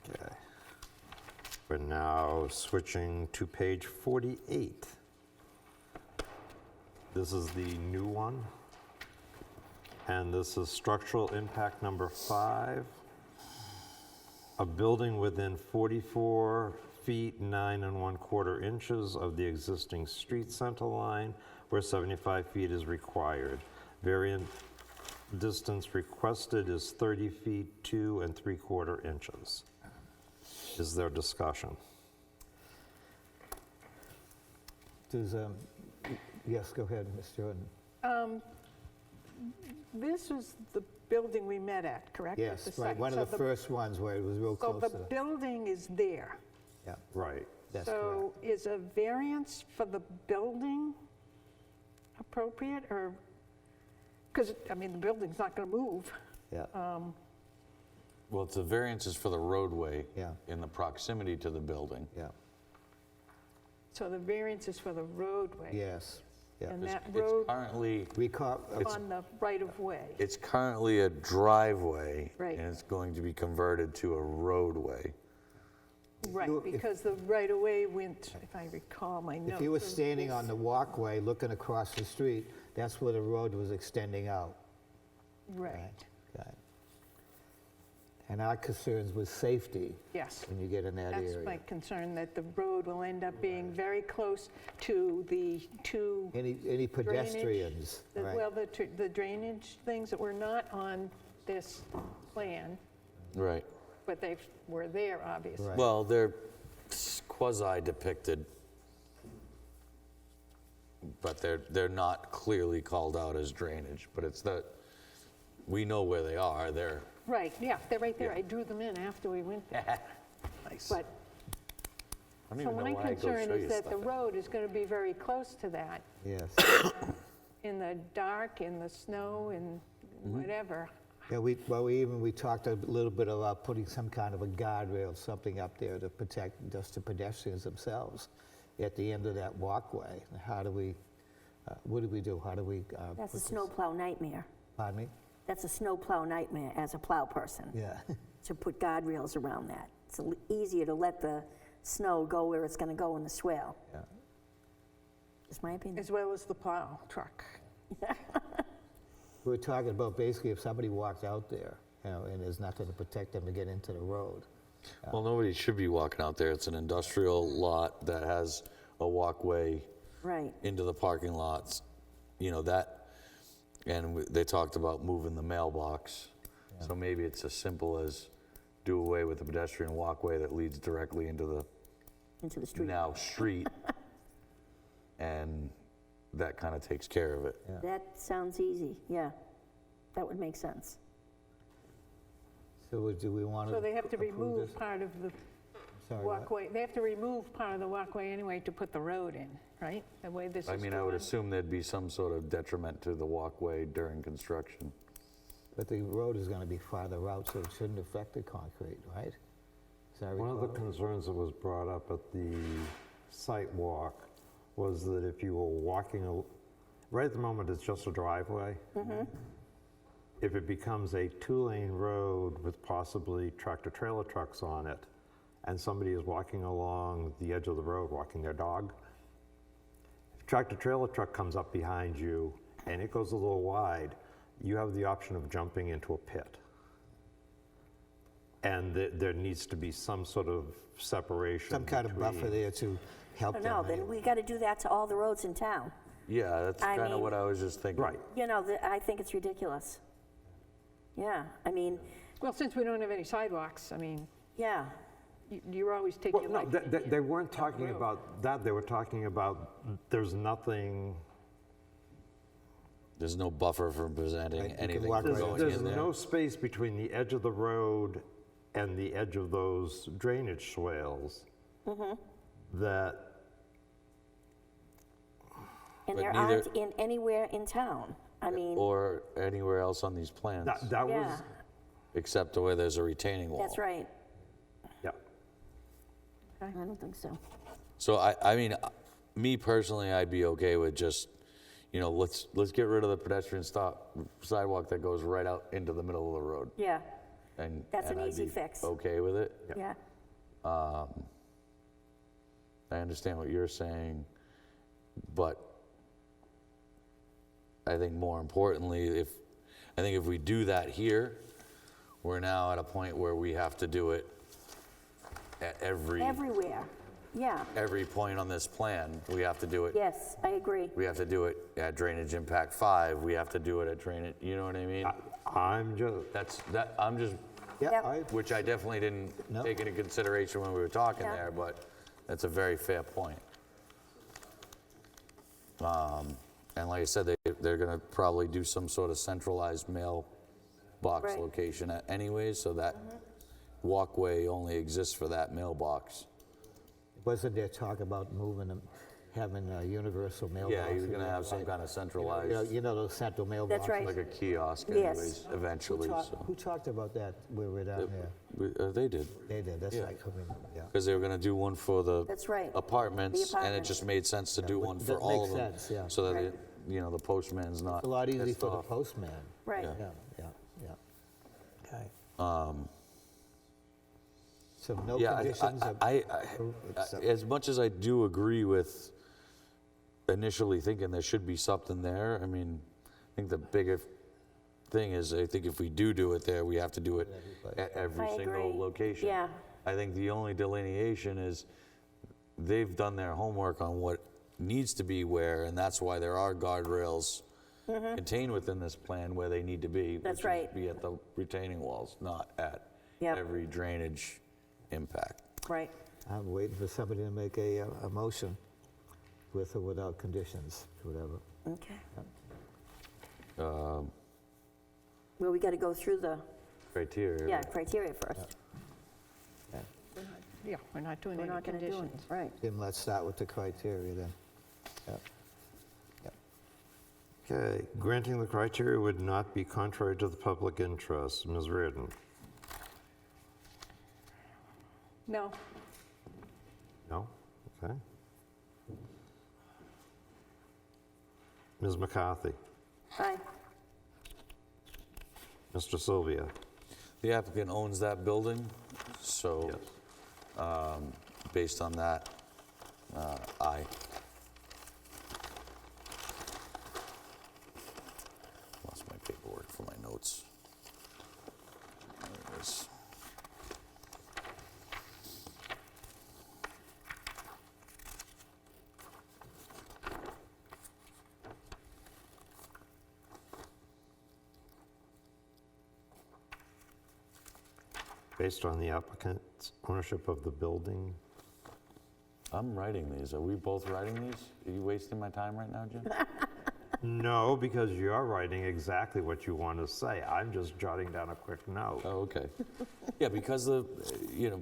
Speaker 3: Okay. We're now switching to page 48. This is the new one. And this is structural impact number 5. A building within 44 feet 9 1/4 inches of the existing street center line where 75 feet is required. Variant distance requested is 30 feet 2 3/4 inches. Is there discussion?
Speaker 1: Does, yes, go ahead, Ms. Jordan.
Speaker 12: This was the building we met at, correct? At
Speaker 1: Yes,
Speaker 12: the
Speaker 1: right,
Speaker 12: site.
Speaker 1: one
Speaker 12: So
Speaker 1: of the first ones where it was real
Speaker 12: So
Speaker 1: close
Speaker 12: the
Speaker 1: to the,
Speaker 12: building is there.
Speaker 1: yeah,
Speaker 3: Right.
Speaker 1: that's correct.
Speaker 12: So is a variance for the building appropriate, or, because, I mean, the building's not going to move.
Speaker 1: Yeah,
Speaker 5: Well, it's the variances for the roadway
Speaker 1: Yeah.
Speaker 5: in the proximity to the building.
Speaker 1: yeah,
Speaker 12: So the variance is for the roadway.
Speaker 1: yes, yeah.
Speaker 12: And that
Speaker 5: It's
Speaker 12: road
Speaker 5: currently,
Speaker 12: on the right-of-way.
Speaker 5: it's currently a driveway.
Speaker 12: Right.
Speaker 5: And it's going to be converted to a roadway.
Speaker 12: Right,
Speaker 1: if-
Speaker 12: because the right-of-way went, if I recall my notes.
Speaker 1: If you were
Speaker 12: it was
Speaker 1: standing
Speaker 12: this-
Speaker 1: on the walkway looking across the street, that's where the road was extending out.
Speaker 12: Right,
Speaker 1: Okay. And our concerns with safety
Speaker 12: yes.
Speaker 1: when you get in that
Speaker 12: That's my
Speaker 1: area.
Speaker 12: concern, that the road will end up being very close to the two
Speaker 1: Any pedestrians, right?
Speaker 12: well, the drainage things that were not on this plan,
Speaker 5: Right.
Speaker 12: but they were there, obviously.
Speaker 1: Right.
Speaker 5: Well, they're quasi-depicted, but they're not clearly called out as drainage, but it's that, we know where they are, they're,
Speaker 12: Right, yeah, they're right there. I drew them in after we went there.
Speaker 5: nice.
Speaker 12: But,
Speaker 5: I don't
Speaker 12: so
Speaker 5: even know
Speaker 12: my
Speaker 5: why I go
Speaker 12: concern
Speaker 5: show you
Speaker 12: is that the
Speaker 5: stuff.
Speaker 12: road is going to be very close to that,
Speaker 1: Yes.
Speaker 12: in the dark, in the snow, in
Speaker 5: Mm-hmm.
Speaker 12: whatever.
Speaker 1: Yeah, we talked a little bit about putting some kind of a guardrail, something up there to protect just the pedestrians themselves at the end of that walkway. How do we, what do we do? How do we?
Speaker 2: That's a
Speaker 1: put this-
Speaker 2: snowplow nightmare.
Speaker 1: Pardon me?
Speaker 2: That's a snowplow nightmare as a plow person,
Speaker 1: Yeah.
Speaker 2: to put guardrails around that. It's easier to let the snow go where it's going to go in the swale.
Speaker 1: Yeah.
Speaker 2: Is my opinion.
Speaker 12: As well as the plow truck.
Speaker 1: We were talking about basically if somebody walks out there, you know, and there's nothing to protect them to get into the road.
Speaker 5: Well, nobody should be walking out there. It's an industrial lot that has a walkway
Speaker 2: Right.
Speaker 5: into the parking lots, you know, that, and they talked about moving the mailbox. So maybe it's as simple as do away with the pedestrian walkway that leads directly into the
Speaker 2: Into the street.
Speaker 5: now street, and that kind of takes care of it.
Speaker 2: That sounds easy, yeah. That would make sense.
Speaker 1: So do we want to
Speaker 12: So they have to
Speaker 1: approve
Speaker 12: remove
Speaker 1: this?
Speaker 12: part of the
Speaker 1: Sorry, what?
Speaker 12: walkway. They have to remove part of the walkway anyway to put the road in, right? The way this is
Speaker 5: I mean, I would
Speaker 12: drawn.
Speaker 5: assume there'd be some sort of detriment to the walkway during construction.
Speaker 1: But the road is going to be farther out, so it shouldn't affect the concrete, right? As I
Speaker 3: One of the
Speaker 1: recall.
Speaker 3: concerns that was brought up at the site walk was that if you were walking, right at the moment, it's just a driveway. If it becomes a two-lane road with possibly tractor-trailer trucks on it, and somebody is walking along the edge of the road, walking their dog, if a tractor-trailer truck comes up behind you and it goes a little wide, you have the option of jumping into a pit. And there needs to be some sort of separation.
Speaker 1: Some kind of buffer
Speaker 3: between-
Speaker 1: there to help
Speaker 2: I
Speaker 1: them.
Speaker 2: don't know, then we got to do that to all the roads in town.
Speaker 5: Yeah, that's
Speaker 2: I
Speaker 5: kind of
Speaker 2: mean-
Speaker 5: what I was just thinking.
Speaker 3: Right.
Speaker 2: You know, I think it's ridiculous. Yeah, I mean,
Speaker 12: Well, since we don't have any sidewalks, I mean,
Speaker 2: yeah.
Speaker 12: you're always taking
Speaker 3: Well,
Speaker 12: your
Speaker 3: no,
Speaker 12: life.
Speaker 3: they weren't talking
Speaker 12: road.
Speaker 3: about that, they were talking about there's nothing,
Speaker 5: There's no buffer for presenting
Speaker 1: Right, you can
Speaker 5: anything
Speaker 1: walk
Speaker 5: from
Speaker 1: right
Speaker 5: going
Speaker 3: there's
Speaker 5: in there.
Speaker 3: no space between the edge of the road and the edge of those drainage swales that
Speaker 2: And
Speaker 5: But
Speaker 2: there
Speaker 5: neither-
Speaker 2: aren't in anywhere in town. I mean,
Speaker 5: Or anywhere else on these plans,
Speaker 3: That
Speaker 2: yeah,
Speaker 3: was,
Speaker 5: except where there's a retaining wall.
Speaker 2: that's right.
Speaker 3: yeah.
Speaker 2: I don't think so.
Speaker 5: So I mean, me personally, I'd be okay with just, you know, let's get rid of the pedestrian sidewalk that goes right out into the middle of the road.
Speaker 2: Yeah,
Speaker 5: And
Speaker 2: That's
Speaker 5: and
Speaker 2: an
Speaker 5: I'd
Speaker 2: easy
Speaker 5: be
Speaker 2: fix.
Speaker 5: Okay with it.
Speaker 2: yeah.
Speaker 5: I understand what you're saying, but I think more importantly, I think if we do that here, we're now at a point where we have to do it at
Speaker 2: Everywhere, yeah.
Speaker 5: every point on this plan. We have to do it.
Speaker 2: Yes, I agree.
Speaker 5: We have to do it at Drainage Impact 5. We have to do it at Drainage, you know what I mean?
Speaker 3: I'm just,
Speaker 5: I'm just,
Speaker 1: Yeah,
Speaker 2: Yep.
Speaker 1: I,
Speaker 5: which I definitely didn't
Speaker 1: No.
Speaker 5: take into consideration when we were talking
Speaker 2: Yeah.
Speaker 5: there, but that's a very fair point. And like I said, they're gonna probably do some sort of centralized mailbox
Speaker 2: Right.
Speaker 5: location anyways, so that walkway only exists for that mailbox.
Speaker 1: wasn't there talk about moving them, having a universal mailbox?
Speaker 5: Yeah, he was gonna have some kind of centralized,
Speaker 1: You know those central mailboxes?
Speaker 2: That's right.
Speaker 5: like a kiosk
Speaker 2: Yes.
Speaker 5: anyways,
Speaker 1: Who
Speaker 5: eventually, so.
Speaker 1: who talked about that when we were down there?
Speaker 5: They did.
Speaker 1: They did, that's
Speaker 5: Yeah.
Speaker 1: right, I mean, yeah.
Speaker 5: Because they were gonna do one for the
Speaker 2: That's right.
Speaker 5: apartments, and it
Speaker 2: apartments.
Speaker 5: just made sense to do
Speaker 1: but
Speaker 5: one for
Speaker 1: that
Speaker 5: all
Speaker 1: makes
Speaker 5: of them.
Speaker 1: sense, yeah.
Speaker 5: So that,
Speaker 2: Right.
Speaker 5: it, you know, the postman's not.
Speaker 1: It's a lot easier
Speaker 5: pissed
Speaker 1: for the
Speaker 5: off.
Speaker 1: postman.
Speaker 2: Right.
Speaker 5: Yeah.
Speaker 1: Yeah. Okay. So no
Speaker 5: Yeah,
Speaker 1: conditions of... It's,
Speaker 5: as much as I do agree with initially thinking there should be something there, I mean, I think the bigger thing is, I think if we do it there, we have to do it at every
Speaker 2: I
Speaker 5: single
Speaker 2: agree.
Speaker 5: location.
Speaker 2: Yeah.
Speaker 5: I think the only delineation is they've done their homework on what needs to be where, and that's why there are guardrails contained within this plan where they need to be.
Speaker 2: Mm-hmm. That's
Speaker 5: which is
Speaker 2: right.
Speaker 5: Be at the retaining walls, not at
Speaker 2: Yep.
Speaker 5: every drainage impact.
Speaker 2: Right.
Speaker 1: I'm waiting for somebody to make a motion with or without conditions, whatever.
Speaker 2: Okay. Well, we got to go through the,
Speaker 5: Criteria.
Speaker 2: criteria first.
Speaker 12: Yeah, we're not doing
Speaker 2: We're
Speaker 12: any
Speaker 2: not going to do it,
Speaker 12: conditions.
Speaker 2: right.
Speaker 1: Tim, let's start with the criteria then. Yep.
Speaker 3: okay, granting the criteria would not be contrary to the public interest. Ms. Reardon?
Speaker 12: No,
Speaker 3: No? Okay. Ms. McCarthy?
Speaker 2: Aye.
Speaker 3: Mr. Sylvia?
Speaker 5: The applicant owns that building, so
Speaker 3: Yes.
Speaker 5: based on that, aye. Lost my paperwork for my notes. There it is.
Speaker 3: Based on the applicant's ownership of the building?
Speaker 5: I'm writing these. Are we both writing these? Are you wasting my time right now, Jim?
Speaker 3: No, because you're writing exactly what you want to say. I'm just jotting down a quick note.
Speaker 5: Oh, okay. Yeah, because the,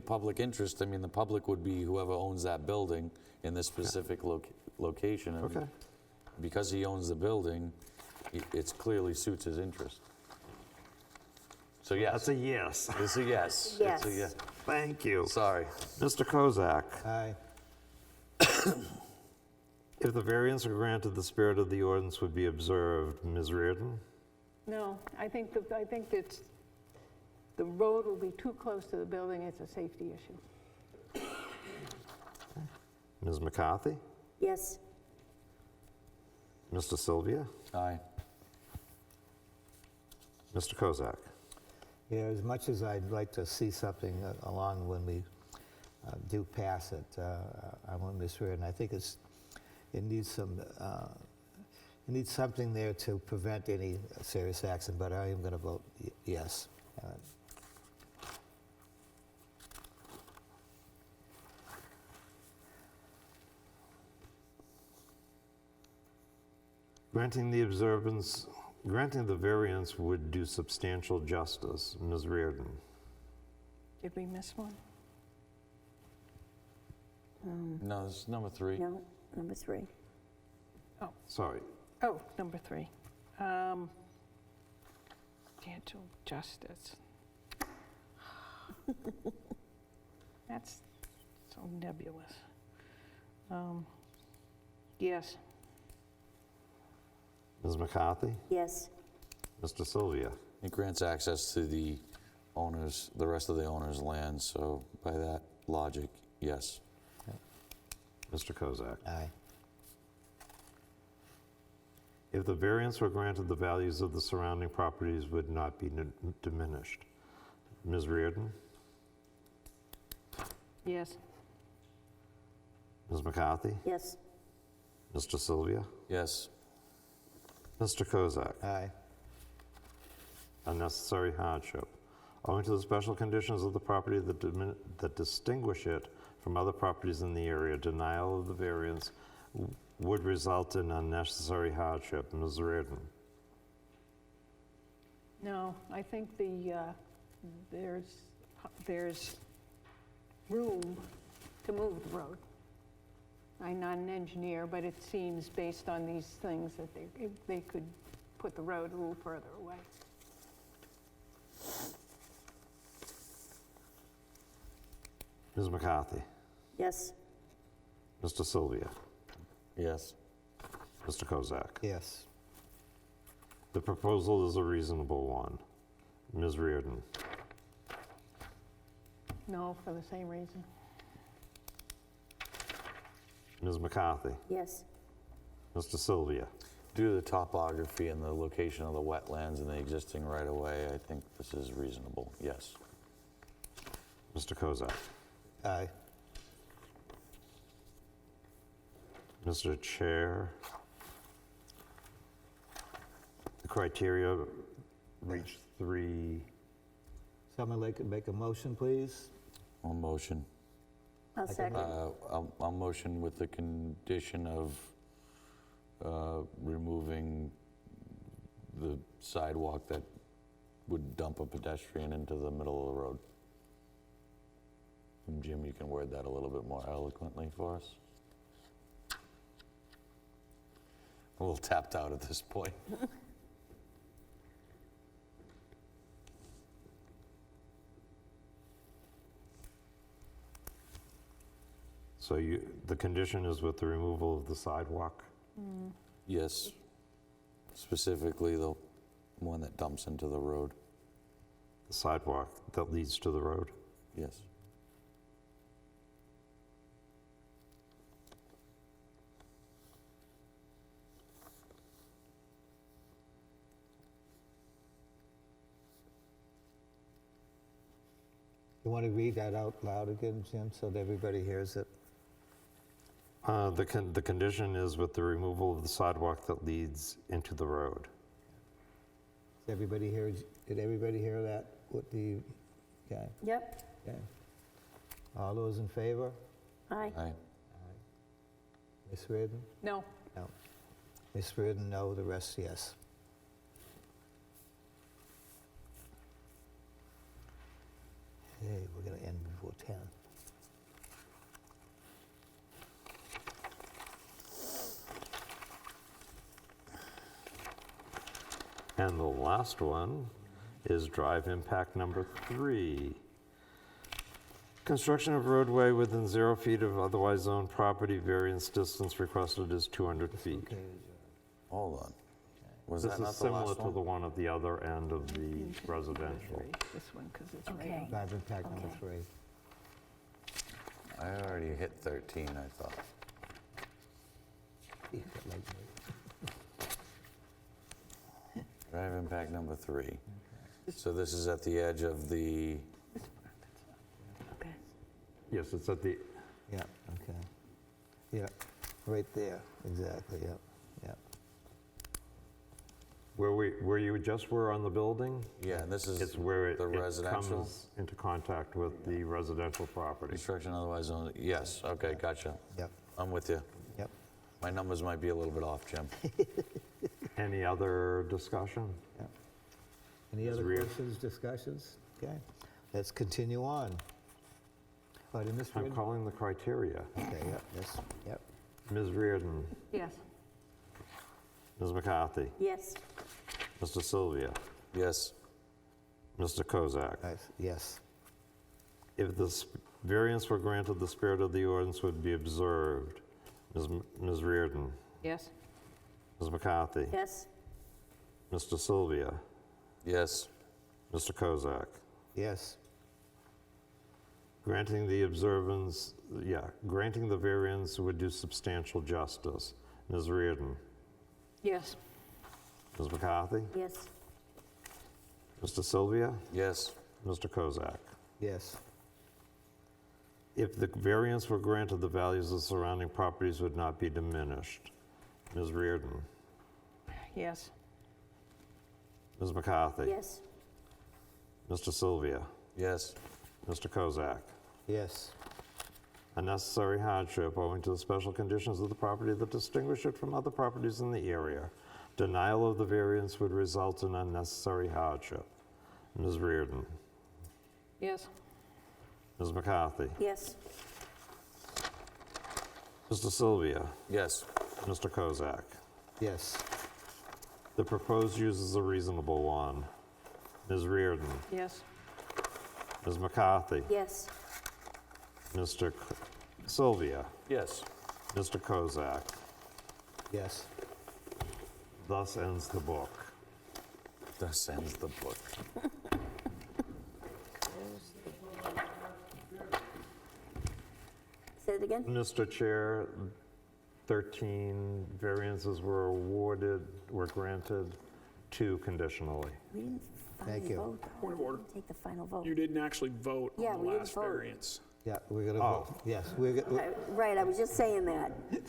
Speaker 5: public interest, I mean, the public would be whoever owns that building in this specific location. and
Speaker 3: Okay.
Speaker 5: Because he owns the building, it clearly suits his interest. So yes,
Speaker 3: That's a yes.
Speaker 5: it's a yes.
Speaker 2: Yes.
Speaker 5: It's a yes.
Speaker 3: Thank you.
Speaker 5: Sorry.
Speaker 3: Mr. Kozak,
Speaker 1: Aye.
Speaker 3: if the variance were granted, the spirit of the ordinance would be observed. Ms. Reardon?
Speaker 12: no, I think it's, the road will be too close to the building, it's a safety issue.
Speaker 3: Ms. McCarthy?
Speaker 2: Yes.
Speaker 3: Mr. Sylvia?
Speaker 5: Aye.
Speaker 3: Mr. Kozak?
Speaker 1: Yeah, as much as I'd like to see something along when we do pass it, I want Ms. Reardon, I think it needs something there to prevent any serious accident, but I am going to vote yes.
Speaker 3: Granting the variance would do substantial justice. Ms. Reardon?
Speaker 12: Did we miss one?
Speaker 5: No, this is number 3.
Speaker 2: No, number 3.
Speaker 3: Sorry.
Speaker 12: Oh, number 3. Substantial justice. That's so nebulous. Yes.
Speaker 3: Ms. McCarthy?
Speaker 2: Yes.
Speaker 3: Mr. Sylvia?
Speaker 5: It grants access to the owners, the rest of the owner's land, so by that logic, yes.
Speaker 3: Mr. Kozak?
Speaker 1: Aye.
Speaker 3: If the variance were granted, the values of the surrounding properties would not be diminished. Ms. Reardon?
Speaker 12: Yes.
Speaker 3: Ms. McCarthy?
Speaker 2: Yes.
Speaker 3: Mr. Sylvia?
Speaker 5: Yes.
Speaker 3: Mr. Kozak?
Speaker 1: Aye.
Speaker 3: Unnecessary hardship. Owing to the special conditions of the property that distinguish it from other properties in the area, denial of the variance would result in unnecessary hardship. Ms. Reardon?
Speaker 12: No, I think there's room to move the road. I'm not an engineer, but it seems based on these things that they could put the road a little further away.
Speaker 3: Ms. McCarthy?
Speaker 2: Yes.
Speaker 3: Mr. Sylvia?
Speaker 5: Yes.
Speaker 3: Mr. Kozak?
Speaker 1: Yes.
Speaker 3: The proposal is a reasonable one. Ms. Reardon?
Speaker 12: No, for the same reason.
Speaker 3: Ms. McCarthy?
Speaker 2: Yes.
Speaker 3: Mr. Sylvia?
Speaker 5: Due to the topography and the location of the wetlands and the existing right-of-way, I think this is reasonable, yes.
Speaker 3: Mr. Kozak?
Speaker 1: Aye.
Speaker 3: Mr. Chair, the criteria reach 3.
Speaker 1: Someone like to make a motion, please?
Speaker 5: I'll motion.
Speaker 2: I'll second.
Speaker 5: I'll motion with the condition of removing the sidewalk that would dump a pedestrian into the middle of the road. And Jim, you can word that a little bit more eloquently for us. I'm a little tapped out at this point.
Speaker 3: So the condition is with the removal of the sidewalk?
Speaker 5: Yes, specifically the one that dumps into the road.
Speaker 3: The sidewalk that leads to the road?
Speaker 5: Yes.
Speaker 1: You want to read that out loud again, Jim, so that everybody hears it?
Speaker 3: The condition is with the removal of the sidewalk that leads into the road.
Speaker 1: Did everybody hear that? What the, okay,
Speaker 2: Yep.
Speaker 1: okay. All those in favor?
Speaker 2: Aye.
Speaker 5: Aye.
Speaker 1: Ms. Reardon?
Speaker 12: No.
Speaker 1: No. Ms. Reardon, no, the rest, yes. Okay, we're going to end before 10.
Speaker 3: And the last one is drive impact number 3. Construction of roadway within 0 feet of otherwise zoned property, variance distance requested is 200 feet.
Speaker 1: Okay,
Speaker 5: Hold on. Was
Speaker 3: This
Speaker 5: that
Speaker 3: is
Speaker 5: not the
Speaker 3: similar
Speaker 5: last
Speaker 3: to
Speaker 5: one?
Speaker 3: the one at the other end of the residential.
Speaker 12: This one, because it's
Speaker 2: Okay.
Speaker 12: right.
Speaker 1: drive impact number 3.
Speaker 5: I already hit 13, I thought. Drive impact number 3. So this is at the edge of the,
Speaker 12: Okay.
Speaker 3: Yes, it's at the,
Speaker 1: Yeah, okay. Yeah, right there, exactly, yep, yep.
Speaker 3: where you just were on the building,
Speaker 5: yeah, and this is
Speaker 3: it's where it
Speaker 5: the residential
Speaker 3: comes into contact with the residential property.
Speaker 5: construction otherwise zoned. Yes, okay, gotcha.
Speaker 1: Yep,
Speaker 5: I'm with you.
Speaker 1: yep.
Speaker 5: My numbers might be a little bit off, Jim.
Speaker 3: Any other discussion?
Speaker 1: Any
Speaker 3: Ms.
Speaker 1: other
Speaker 3: Reardon?
Speaker 1: questions, discussions? Okay, let's continue on. Oh, did Ms.
Speaker 3: I'm
Speaker 1: Reardon?
Speaker 3: calling the criteria.
Speaker 1: Okay, yep, yes, yep.
Speaker 3: Ms. Reardon,
Speaker 12: Yes.
Speaker 3: Ms. McCarthy,
Speaker 2: Yes.
Speaker 3: Mr. Sylvia,
Speaker 5: Yes.
Speaker 3: Mr. Kozak.
Speaker 1: Yes.
Speaker 3: If this variance were granted, the spirit of the ordinance would be observed. Ms. Reardon,
Speaker 12: Yes?
Speaker 3: Ms. McCarthy,
Speaker 2: Yes.
Speaker 3: Mr. Sylvia,
Speaker 5: Yes.
Speaker 3: Mr. Kozak.
Speaker 1: Yes.
Speaker 3: Granting the variance would do substantial justice. Ms. Reardon,
Speaker 12: Yes.
Speaker 3: Ms. McCarthy,
Speaker 2: Yes.
Speaker 3: Mr. Sylvia,
Speaker 5: Yes.
Speaker 3: Mr. Kozak.
Speaker 1: Yes.
Speaker 3: If the variance were granted, the values of surrounding properties would not be diminished. Ms. Reardon,
Speaker 12: Yes.
Speaker 3: Ms. McCarthy,
Speaker 2: Yes.
Speaker 3: Mr. Sylvia,
Speaker 5: Yes.
Speaker 3: Mr. Kozak.
Speaker 1: Yes.
Speaker 3: A necessary hardship owing to the special conditions of the property that distinguish it from other properties in the area. Denial of the variance would result in unnecessary hardship. Ms. Reardon,
Speaker 12: Yes.
Speaker 3: Ms. McCarthy,
Speaker 2: Yes.
Speaker 3: Mr. Sylvia,
Speaker 5: Yes.
Speaker 3: Mr. Kozak.
Speaker 1: Yes.
Speaker 3: The proposed use is a reasonable one. Ms. Reardon,
Speaker 12: Yes.
Speaker 3: Ms. McCarthy,
Speaker 2: Yes.
Speaker 3: Mr. Sylvia,
Speaker 5: Yes.
Speaker 3: Mr. Kozak.
Speaker 1: Yes.
Speaker 3: Thus ends the book.
Speaker 5: Thus ends the book.
Speaker 2: Say it again?
Speaker 3: Mr. Chair, 13 variances were granted, 2 conditionally.
Speaker 2: We didn't
Speaker 1: Thank
Speaker 2: finally
Speaker 1: you.
Speaker 2: vote. though.
Speaker 9: Point of order.
Speaker 2: Take the final vote.
Speaker 9: You didn't actually vote
Speaker 2: Yeah,
Speaker 9: on
Speaker 2: we
Speaker 9: the
Speaker 2: didn't
Speaker 9: last
Speaker 2: vote.
Speaker 9: variance.
Speaker 1: Yeah, we're gonna vote. Yes,
Speaker 2: Right, I was just saying that.
Speaker 5: Hey,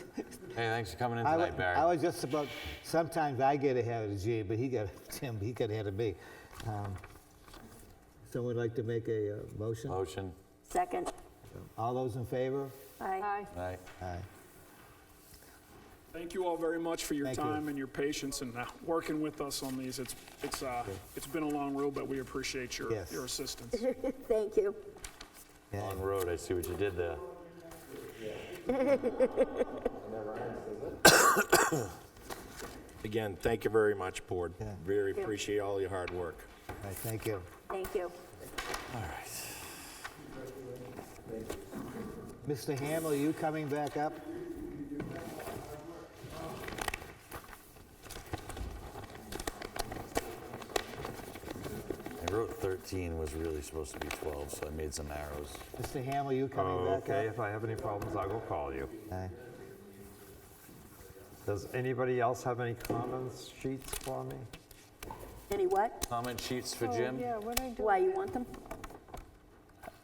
Speaker 5: thanks for coming in
Speaker 1: I
Speaker 5: tonight, Barry.
Speaker 1: was just about, sometimes I get ahead of G, but he got ahead of me. Someone like to make a motion?
Speaker 5: Motion.
Speaker 2: Second.
Speaker 1: All those in favor?
Speaker 2: Aye.
Speaker 5: Aye.
Speaker 1: Aye.
Speaker 9: Thank you all very much for your
Speaker 1: Thank you.
Speaker 9: time and your patience and working with us on these. It's been a long road, but we appreciate your
Speaker 1: Yes.
Speaker 9: your assistance.
Speaker 2: Thank you.
Speaker 1: Yeah.
Speaker 5: Long road, I see what you did there.
Speaker 14: Again, thank you very much, Board.
Speaker 1: Yeah.
Speaker 14: Very appreciate all your hard work.
Speaker 1: All right, thank you.
Speaker 2: Thank you.
Speaker 5: All right.
Speaker 1: Mr. Hamel, are you coming back up?
Speaker 5: I wrote 13 was really supposed to be 12, so I made some arrows.
Speaker 1: Mr. Hamel, you coming back up?
Speaker 3: Okay, if I have any problems, I will call you.
Speaker 1: Aye.
Speaker 3: Does anybody else have any comments, sheets for me?
Speaker 2: Any what?
Speaker 5: Comment sheets for
Speaker 12: Oh,
Speaker 5: Jim?
Speaker 12: yeah, what'd I do?
Speaker 2: Why, you want them?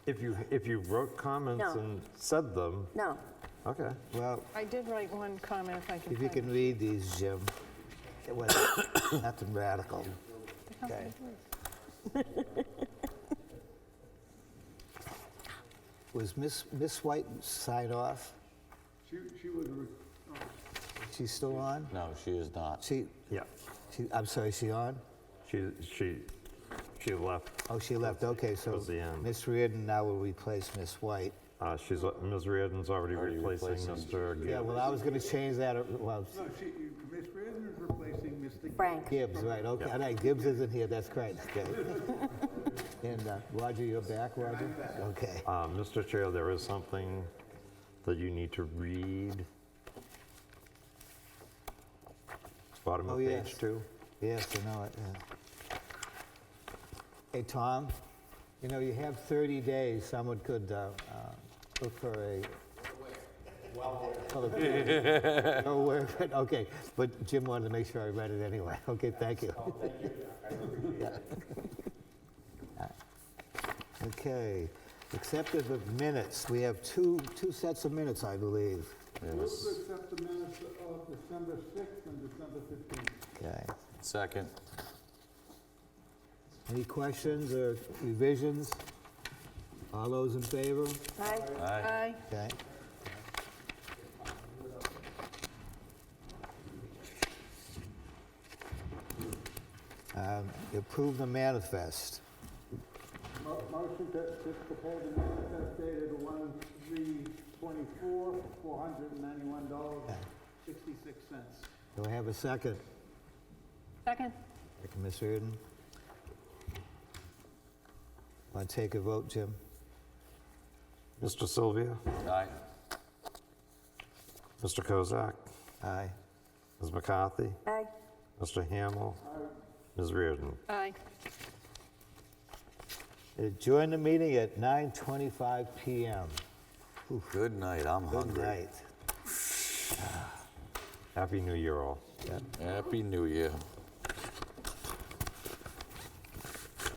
Speaker 3: If you wrote comments
Speaker 2: No.
Speaker 3: and said them,
Speaker 2: No.
Speaker 3: okay.
Speaker 1: Well,
Speaker 12: I did write one comment if I can
Speaker 1: if you
Speaker 12: find
Speaker 1: can read these, Jim. It was nothing radical. Okay. Was Miss White signed off?
Speaker 7: She was,
Speaker 1: She's still on?
Speaker 5: No, she is not.
Speaker 3: Yeah,
Speaker 1: I'm sorry, she on?
Speaker 3: she left.
Speaker 1: Oh, she left, okay, so
Speaker 3: Towards the end.
Speaker 1: Miss Reardon now will replace Miss White.
Speaker 3: Ms. Reardon's already
Speaker 5: Already
Speaker 3: replacing
Speaker 5: replacing.
Speaker 3: Mr.
Speaker 1: Yeah,
Speaker 3: Gibbs.
Speaker 1: well, I was gonna change that, well,
Speaker 7: Miss Reardon is replacing Mr.
Speaker 2: Frank.
Speaker 1: Gibbs, right, okay, all right, Gibbs isn't here, that's correct, okay. And Roger, you're back, Roger? Okay.
Speaker 3: Mr. Chair, there is something that you need to read. Bottom
Speaker 1: Oh,
Speaker 3: of
Speaker 1: yes.
Speaker 3: page 2.
Speaker 1: Yes, I know it, yeah. Hey, Tom, you know, you have 30 days, someone could look for a... Oh, where, okay, but Jim wanted to make sure I read it anyway. Okay, thank you. Yeah. Okay, acceptance of minutes. We have two sets of minutes, I believe.
Speaker 7: Move to accept the minutes of December 6th and December 15th.
Speaker 1: Okay.
Speaker 5: Second.
Speaker 1: Any questions or revisions? All those in favor?
Speaker 2: Aye.
Speaker 5: Aye.
Speaker 1: Okay. Approve the manifest.
Speaker 7: Motion to pay the manifest dated 1/3/24, $491.66.
Speaker 1: Do I have a second?
Speaker 12: Second?
Speaker 1: Thank you, Ms. Reardon. Want to take a vote, Jim?
Speaker 3: Mr. Sylvia?
Speaker 5: Aye.
Speaker 3: Mr. Kozak?
Speaker 1: Aye.
Speaker 3: Ms. McCarthy?
Speaker 2: Aye.
Speaker 3: Mr. Hamel? Ms. Reardon?
Speaker 12: Aye.
Speaker 1: Adjourn the meeting at 9:25 PM.
Speaker 5: Good night, I'm
Speaker 1: Good
Speaker 5: hungry.
Speaker 1: night.
Speaker 3: Happy New Year all.
Speaker 5: Happy New Year.